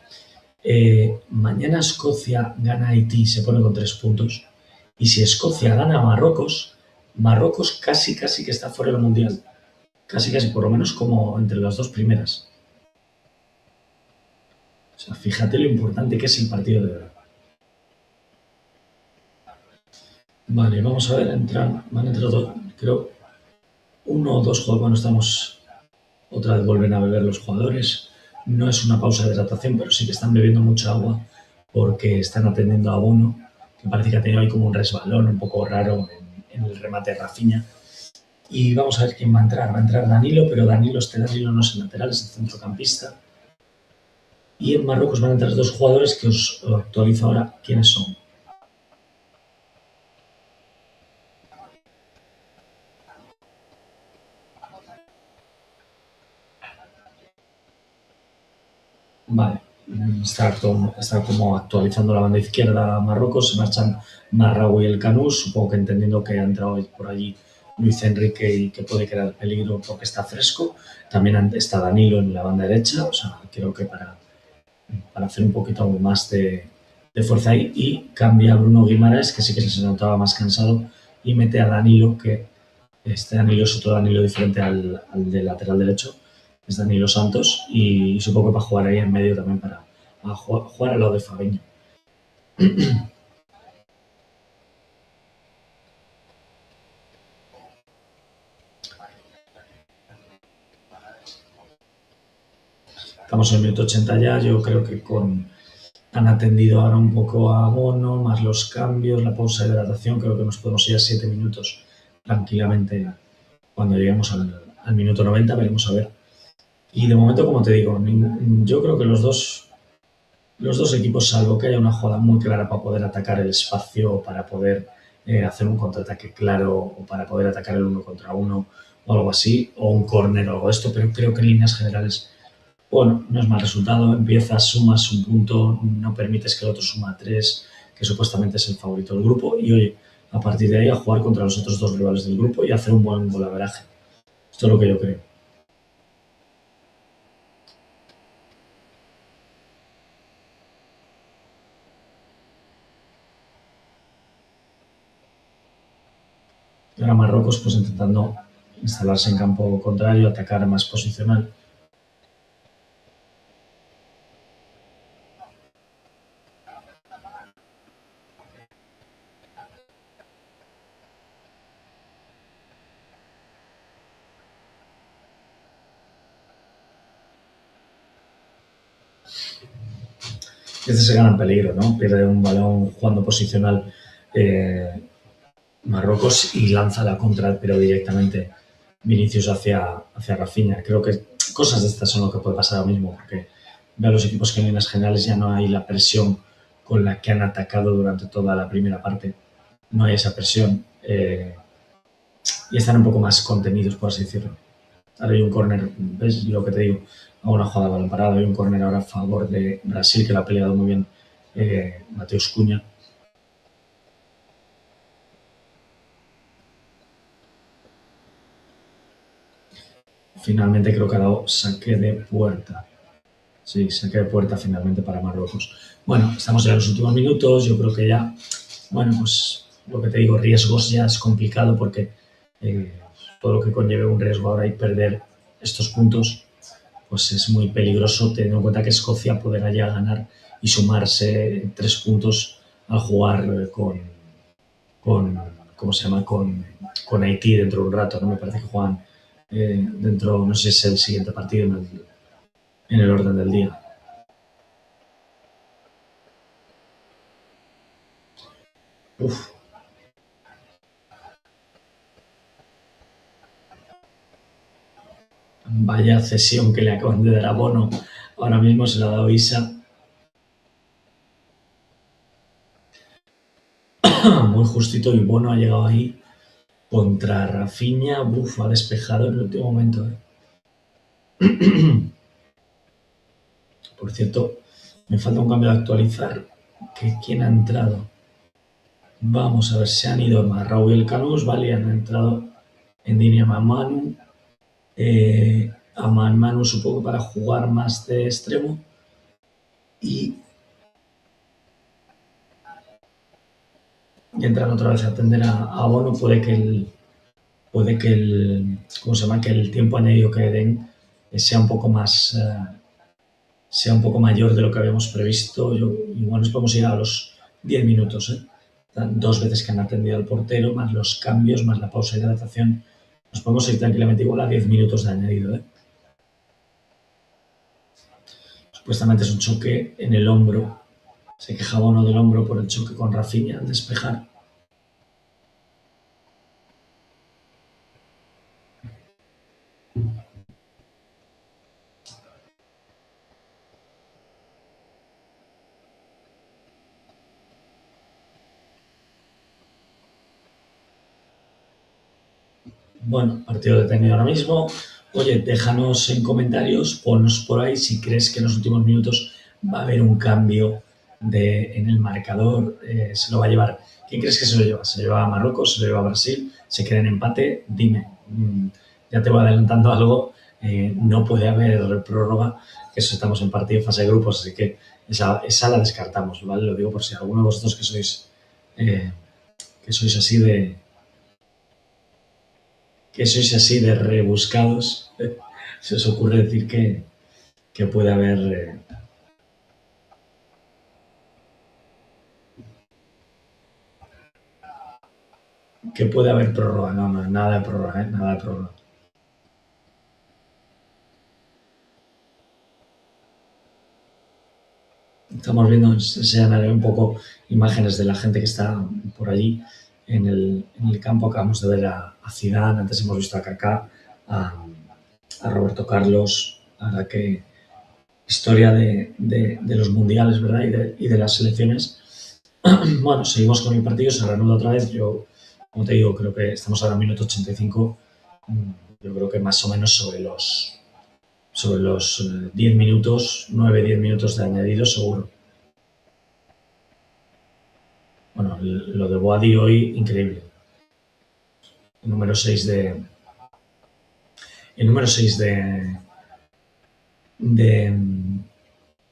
Mañana Escocia gana a Haití, se pone con 3 puntos. Y si Escocia gana a Marruecos, Marruecos casi que está fuera del Mundial. Casi, por lo menos como entre las dos primeras. O sea, fíjate lo importante que es el partido de verdad. Vale, vamos a ver, van a entrar dos, creo, uno o dos jugadores. Bueno, estamos otra vez vuelven a beber los jugadores. No es una pausa de hidratación, pero sí que están bebiendo mucha agua porque están atendiendo a Bono, que parece que ha tenido ahí como un resbalón un poco raro en el remate de Rafinha. Y vamos a ver quién va a entrar. Va a entrar Danilo, pero Danilo no es el lateral, es el centrocampista. Y en Marruecos van a entrar dos jugadores que os actualizo ahora quiénes son. Vale, está como actualizando la banda izquierda Marruecos, se marchan Marraoui y el Canús, supongo que entendiendo que ha entrado por allí Luis Enrique y que puede crear peligro porque está fresco. También está Danilo en la banda derecha, o sea, creo que para hacer un poquito más de fuerza ahí. Y cambia a Bruno Guimaraes, que sí que se notaba más cansado, y mete a Danilo, que este Danilo es otro Danilo diferente al de lateral derecho, es Danilo Santos, y supongo que va a jugar ahí en medio también para jugar al lado de Fabinho. Estamos en el minuto 80 ya, yo creo que han atendido ahora un poco a Bono, más los cambios, la pausa de hidratación, creo que nos podemos ir a 7 minutos tranquilamente cuando lleguemos al minuto 90, veremos a ver. Y de momento, como te digo, yo creo que los dos equipos, salvo que haya una jugada muy clara para poder atacar el espacio, para poder hacer un contraataque claro, o para poder atacar el uno contra uno, o algo así, o un córner o algo de esto, pero creo que en líneas generales, bueno, no es mal resultado. Empiezas, sumas un punto, no permites que el otro suma tres, que supuestamente es el favorito del grupo, y oye, a partir de ahí a jugar contra los otros dos rivales del grupo y hacer un buen golaveraje. Esto es lo que yo creo. Y ahora Marruecos, pues intentando instalarse en campo contrario, atacar más posicional. Este se gana en peligro, ¿no? Pierde un balón jugando posicional Marruecos y lanza la contra, pero directamente Vinicius hacia Rafinha. Creo que cosas de estas son lo que puede pasar ahora mismo, porque veo a los equipos que en líneas generales ya no hay la presión con la que han atacado durante toda la primera parte. No hay esa presión y están un poco más contenidos, por así decirlo. Ahora hay un córner, ¿ves lo que te digo? A una jugada de balón parado, hay un córner ahora a favor de Brasil, que lo ha peleado muy bien Mateus Cunha. Finalmente creo que ha dado saque de puerta. Sí, saque de puerta finalmente para Marruecos. Bueno, estamos ya en los últimos minutos, yo creo que ya, bueno, pues lo que te digo, riesgos ya es complicado porque todo lo que conlleve un riesgo ahora y perder estos puntos, pues es muy peligroso, teniendo en cuenta que Escocia podrá ya ganar y sumarse 3 puntos al jugar ¿cómo se llama? Con Haití dentro de un rato, ¿no? Me parece que juegan dentro, no sé si es el siguiente partido en el orden del día. Uf. Vaya cesión que le acaban de dar a Bono. Ahora mismo se la ha dado Isa. Muy justito y Bono ha llegado ahí contra Rafinha. Uf, ha despejado en el último momento. Por cierto, me falta un cambio de actualizar. ¿Quién ha entrado? Vamos a ver, se han ido más Raúl y el Canus, vale, y han entrado en línea Manu. A Manu supongo para jugar más de extremo. Y entran otra vez a atender a Bono. Puede que el ¿cómo se llama? Que el tiempo añadido que den sea un poco más sea un poco mayor de lo que habíamos previsto. Igual nos podemos ir a los 10 minutos, ¿eh? 2 veces que han atendido al portero, más los cambios, más la pausa de hidratación. Nos podemos ir tranquilamente igual a 10 minutos de añadido, ¿eh? Supuestamente es un choque en el hombro. Se queja Bono del hombro por el choque con Rafinha al despejar. Bueno, partido detenido ahora mismo. Oye, déjanos en comentarios, ponnos por ahí si crees que en los últimos minutos va a haber un cambio en el marcador. Se lo va a llevar. ¿Quién crees que se lo lleva? ¿Se lo lleva a Marruecos? ¿Se lo lleva a Brasil? ¿Se queda en empate? Dime. Ya te voy adelantando algo. No puede haber prórroga, que eso estamos en partido en fase de grupos, así que esa la descartamos, ¿vale? Lo digo por si alguno de vosotros que sois así de rebuscados, se os ocurre decir que puede haber prórroga. No, nada de prórroga, nada de prórroga. Estamos viendo, enseñaré un poco imágenes de la gente que está por allí en el campo. Acabamos de ver a Zidane, antes hemos visto a Kaká, a Roberto Carlos. La verdad que historia de los mundiales, ¿verdad? Y de las selecciones. Bueno, seguimos con el partido, se reanuda otra vez. Yo, como te digo, creo que estamos ahora en minuto 85. Yo creo que más o menos sobre los 10 minutos, 9-10 minutos de añadido seguro. Bueno, lo de Boadi hoy, increíble. El número 6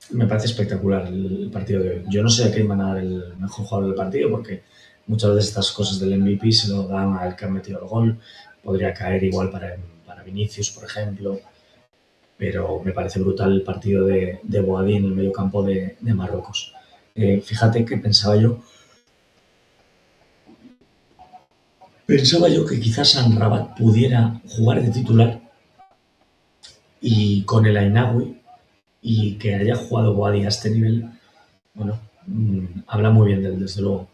me parece espectacular el partido de hoy. Yo no sé a quién van a dar el mejor jugador del partido porque muchas veces estas cosas del MVP se lo dan al que ha metido el gol podría caer igual para Vinicius, por ejemplo, pero me parece brutal el partido de Boadi en el medio campo de Marruecos. Fíjate que pensaba yo que quizás Amrabat pudiera jugar de titular y con el Ainawi, y que haya jugado Boadi a este nivel, bueno, habla muy bien de él, desde luego.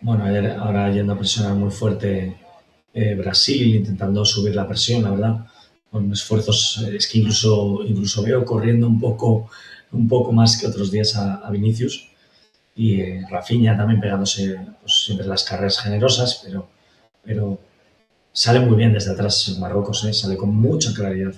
Bueno, ahora yendo a presionar muy fuerte Brasil, intentando subir la presión, la verdad, con esfuerzos, es que incluso veo corriendo un poco más que otros días a Vinicius, y Rafinha también pegándose pues, siempre las carreras generosas, pero sale muy bien desde atrás Marruecos, sale con mucha claridad.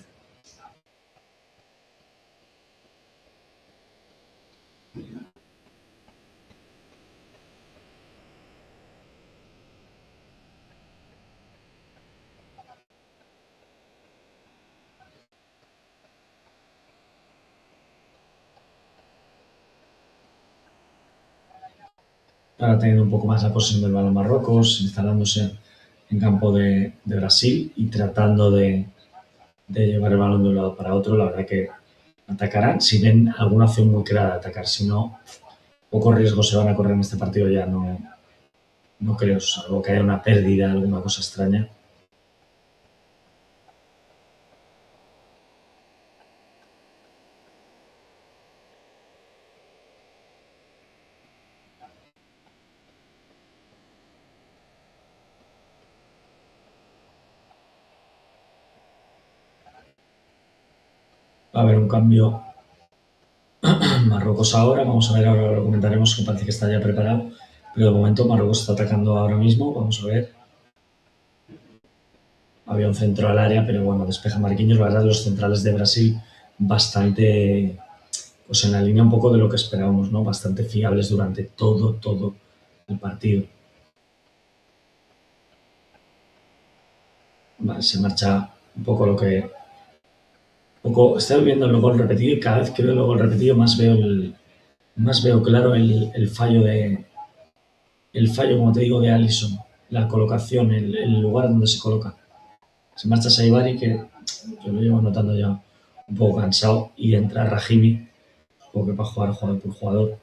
Ahora teniendo un poco más la posesión del balón Marruecos, instalándose en campo de Brasil y tratando de llevar el balón de un lado para otro. La verdad que atacarán si ven alguna opción muy clara de atacar. Si no, pocos riesgos se van a correr en este partido ya. No creo, salvo que haya una pérdida, alguna cosa extraña. Va a haber un cambio. Marruecos ahora, vamos a ver, ahora lo comentaremos, que parece que está ya preparado, pero de momento Marruecos está atacando ahora mismo, vamos a ver. Había un centro al área, pero bueno, despeja Marquinhos. La verdad, los centrales de Brasil bastante, pues en la línea un poco de lo que esperábamos, ¿no? Bastante fiables durante todo el partido. Vale, se marcha un poco lo que... Estoy viendo el gol repetido y cada vez que veo el gol repetido más veo claro el fallo, como te digo, de Alisson. La colocación, el lugar donde se coloca. Se marcha Saibari, que yo lo llevo notando ya un poco cansado, y entra Rahimi, porque para jugar jugador por jugador,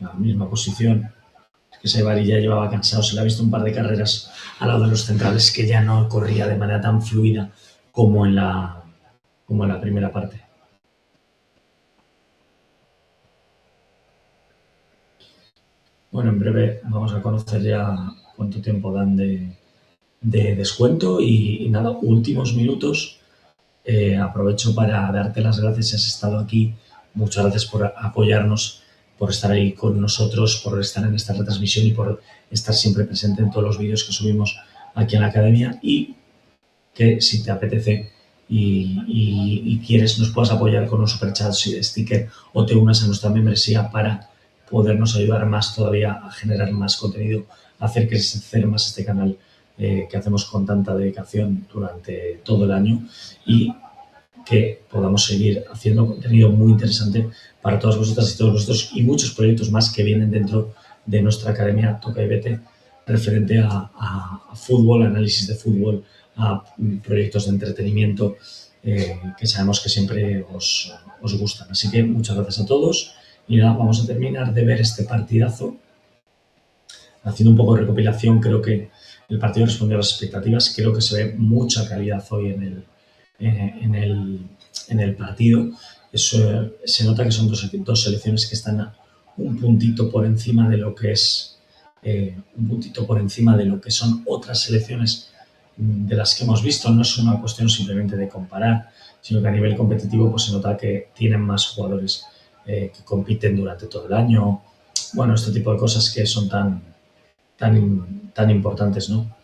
la misma posición. Es que Saibari ya llevaba cansado, se le ha visto un par de carreras al lado de los centrales que ya no corría de manera tan fluida como como en la primera parte. Bueno, en breve vamos a conocer ya cuánto tiempo dan de descuento y nada, últimos minutos. Aprovecho para darte las gracias si has estado aquí. Muchas gracias por apoyarnos, por estar ahí con nosotros, por estar en esta retransmisión y por estar siempre presente en todos los vídeos que subimos aquí en la academia. Y que si te apetece y quieres, nos puedas apoyar con un superchat, sticker, o te unas a nuestra membresía para podernos ayudar más todavía a generar más contenido, a hacer crecer más este canal que hacemos con tanta dedicación durante todo el año, y que podamos seguir haciendo contenido muy interesante para todas vosotras y todos vosotros, y muchos proyectos más que vienen dentro de nuestra academia Toca y Vete, referente a fútbol, análisis de fútbol, a proyectos de entretenimiento que sabemos que siempre os gustan. Así que muchas gracias a todos y nada, vamos a terminar de ver este partidazo. Haciendo un poco de recopilación, creo que el partido respondió a las expectativas. Creo que se ve mucha calidad hoy en el partido. Eso, se nota que son dos selecciones que están un puntito por encima de lo que es un puntito por encima de lo que son otras selecciones de las que hemos visto. No es una cuestión simplemente de comparar, sino que a nivel competitivo pues se nota que tienen más jugadores que compiten durante todo el año. Bueno, este tipo de cosas que son tan importantes, ¿no?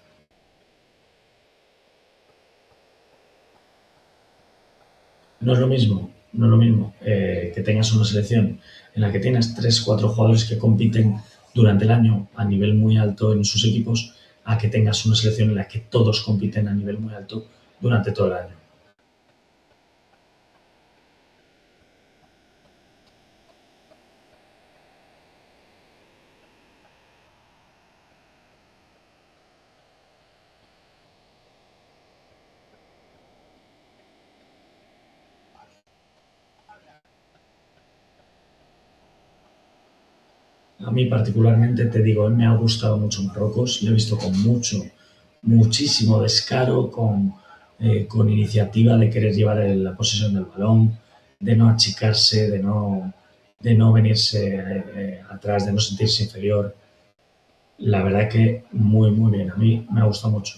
No es lo mismo, no es lo mismo que tengas una selección en la que tienes 3 4 jugadores que compiten durante el año a nivel muy alto en sus equipos, a que tengas una selección en la que todos compiten a nivel muy alto durante todo el año. A mí particularmente, te digo, me ha gustado mucho Marruecos, lo he visto con muchísimo descaro, con iniciativa de querer llevar la posesión del balón, de no achicarse, de no venirse atrás, de no sentirse inferior. La verdad que muy bien, a mí me ha gustado mucho.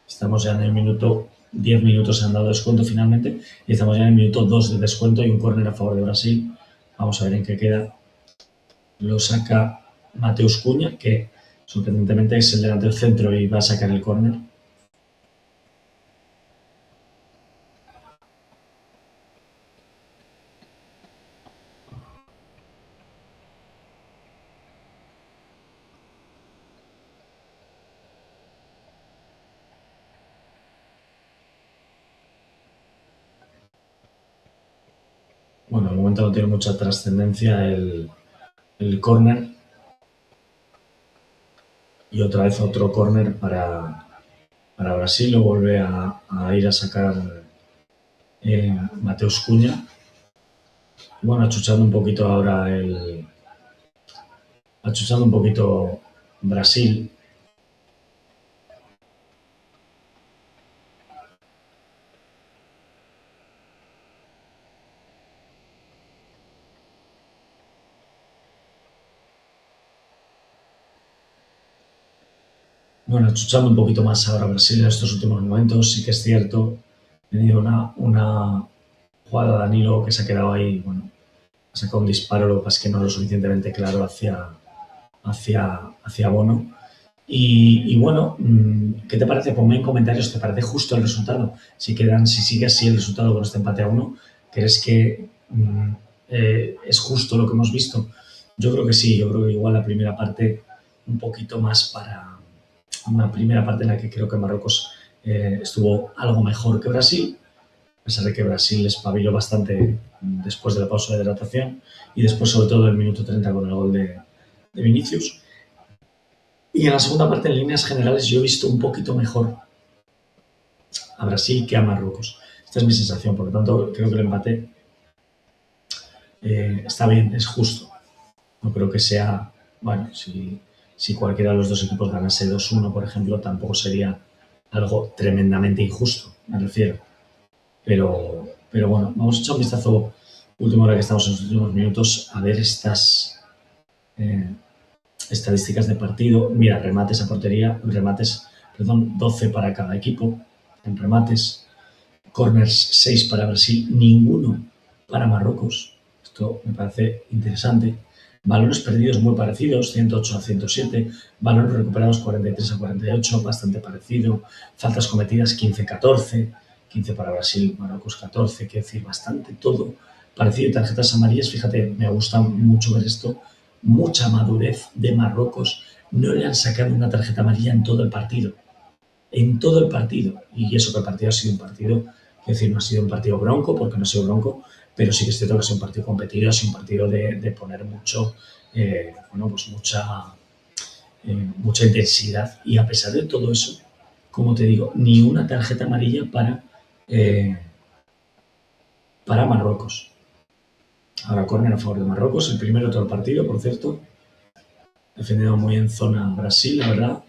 Estamos ya en el minuto 10 minutos, se han dado descuento finalmente, y estamos ya en el minuto 2 de descuento y un córner a favor de Brasil. Vamos a ver en qué queda. Lo saca Mateus Cunha, que sorprendentemente es el delantero centro y va a sacar el córner. Bueno, de momento no tiene mucha trascendencia el córner. Y otra vez otro córner para Brasil. Lo vuelve a ir a sacar Mateus Cunha. Bueno, achuchando un poquito ahora achuchando un poquito Brasil. Bueno, achuchando un poquito más ahora Brasil en estos últimos momentos. Sí que es cierto, ha tenido una jugada de Danilo que se ha quedado ahí, bueno, ha sacado un disparo, lo que pasa es que no lo suficientemente claro hacia Bono. Y bueno, ¿qué te parece? Ponme en comentarios, ¿te parece justo el resultado? Si sigue así el resultado con este empate a uno, ¿crees que es justo lo que hemos visto? Yo creo que sí, yo creo que igual la primera parte un poquito más para una primera parte en la que creo que Marruecos estuvo algo mejor que Brasil, a pesar de que Brasil espabiló bastante después de la pausa de hidratación y después sobre todo el minuto 30 con el gol de Vinicius. Y en la segunda parte, en líneas generales, yo he visto un poquito mejor a Brasil que a Marruecos. Esta es mi sensación, por lo tanto, creo que el empate está bien, es justo. No creo que sea, bueno, si cualquiera de los dos equipos ganase 2-1, por ejemplo, tampoco sería algo tremendamente injusto, me refiero. Pero bueno, vamos a echar un vistazo, última hora que estamos en los últimos minutos, a ver estas eh, estadísticas de partido. Mira, remates a portería, remates, perdón, 12 para cada equipo en remates, corners 6 para Brasil, ninguno para Marruecos. Esto me parece interesante. Balones perdidos muy parecidos, 108 a 107. Balones recuperados 43 a 48, bastante parecido. Faltas cometidas 15 a 14. 15 para Brasil, Marruecos 14. Quiero decir, bastante todo parecido. Tarjetas amarillas, fíjate, me gusta mucho ver esto. Mucha madurez de Marruecos. No le han sacado una tarjeta amarilla en todo el partido, en todo el partido. Y eso que el partido ha sido un partido, es decir, no ha sido un partido bronco, porque no ha sido bronco, pero sí que es cierto que ha sido un partido competido, ha sido un partido de poner bueno, pues mucha intensidad. Y a pesar de todo eso, como te digo, ni una tarjeta amarilla eh, para Marruecos. Ahora córner a favor de Marruecos, el primero de todo el partido, por cierto. Defendido muy en zona Brasil, la verdad.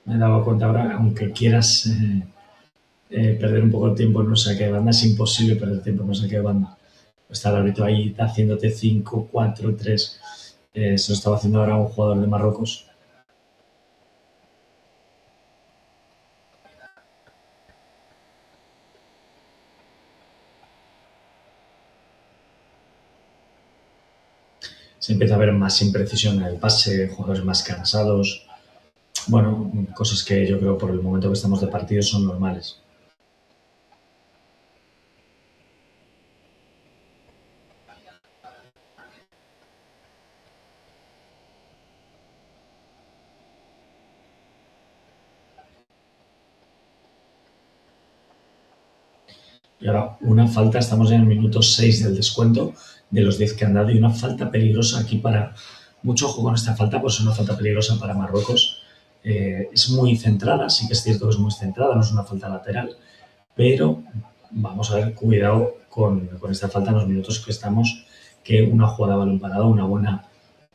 Me he dado cuenta ahora, aunque quieras perder un poco el tiempo en un saque de banda, es imposible perder tiempo en un saque de banda. Está el árbitro ahí haciéndote 5, 4, 3. Se lo estaba haciendo ahora un jugador de Marruecos. Se empieza a ver más imprecisión en el pase, jugadores más cansados. Bueno, cosas que yo creo por el momento que estamos de partido son normales. Y ahora una falta, estamos en el minuto 6 del descuento de los 10 que han dado y una falta peligrosa aquí para... Mucho ojo con esta falta, pues es una falta peligrosa para Marruecos. Es muy centrada, sí que es cierto que es muy centrada, no es una falta lateral, pero vamos a ver, cuidado con esta falta en los minutos que estamos, que una jugada a balón parado, una buena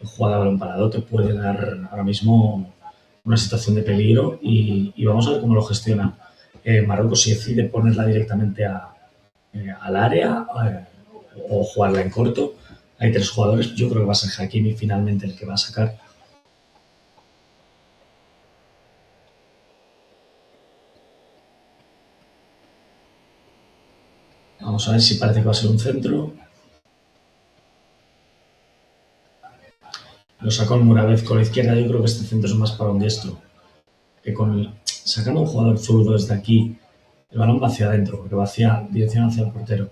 jugada a balón parado te puede dar ahora mismo una situación de peligro y vamos a ver cómo lo gestiona Marruecos, si decide ponerla directamente al área o jugarla en corto. Hay tres jugadores, yo creo que va a ser Hakimi finalmente el que va a sacar. Vamos a ver si parece que va a ser un centro. Lo sacó el Muravez con la izquierda. Yo creo que este centro es más para un diestro. Que sacando un jugador zurdo desde aquí, el balón va hacia adentro, porque va hacia dirección hacia el portero.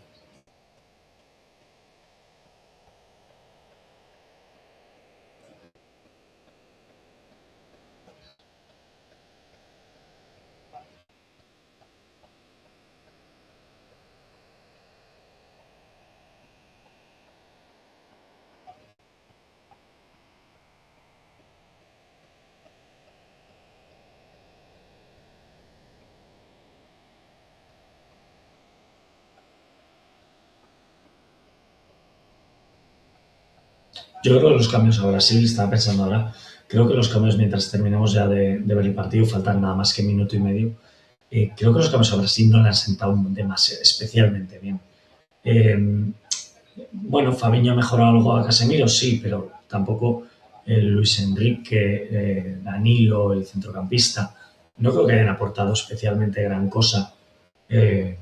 Yo creo que los cambios a Brasil, estaba pensando ahora, creo que los cambios mientras terminemos ya de ver el partido, faltan nada más que minuto y medio, creo que los cambios a Brasil no le han sentado demasiado, especialmente bien. Eh, bueno, Fabiño ha mejorado algo a Casemiro, sí, pero tampoco Luis Enrique, Danilo, el centrocampista, no creo que hayan aportado especialmente gran cosa. eh,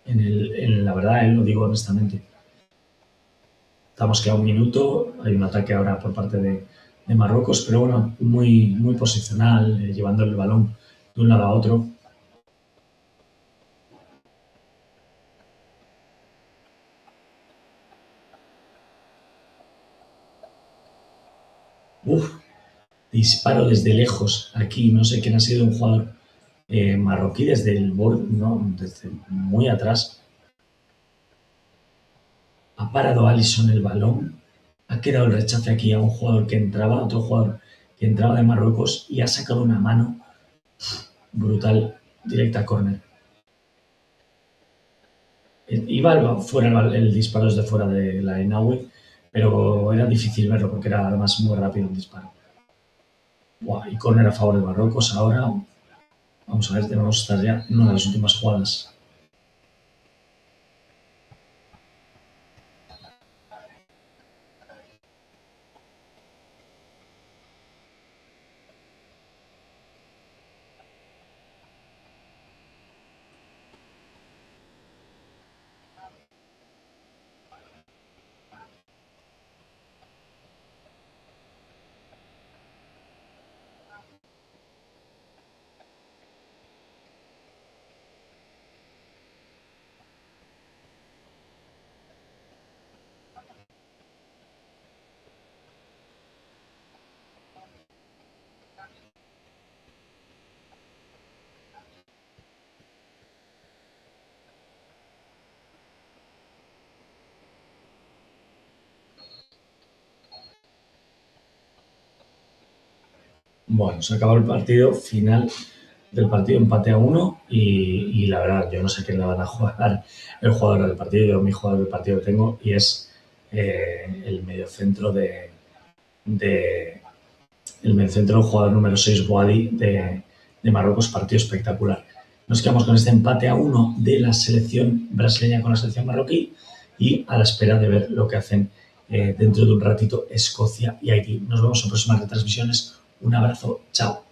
la verdad, lo digo honestamente. Estamos que a un minuto, hay un ataque ahora por parte de Marruecos, pero bueno, muy posicional, llevando el balón de un lado a otro. Uf, disparo desde lejos. Aquí no sé quién ha sido un jugador marroquí desde el borde, no, desde muy atrás. Ha parado Alisson el balón. Ha quedado el rechace aquí a un jugador que entraba, otro jugador que entraba de Marruecos y ha sacado una mano brutal directa a córner. Iba fuera el disparo desde fuera de la Enaui, pero era difícil verlo porque era además muy rápido el disparo. Buah, y córner a favor de Marruecos ahora. Vamos a ver, debemos estar ya en una de las últimas jugadas. Bueno, se acabó el partido, final del partido, empate a uno y la verdad, yo no sé quién le van a jugar el jugador del partido, yo mi jugador del partido que tengo y es el mediocentro de el mediocentro, el jugador número 6, Boadi, de Marruecos, partido espectacular. Nos quedamos con este empate a uno de la selección brasileña con la selección marroquí y a la espera de ver lo que hacen dentro de un ratito Escocia y Haití. Nos vemos en próximas retransmisiones. Un abrazo, chao.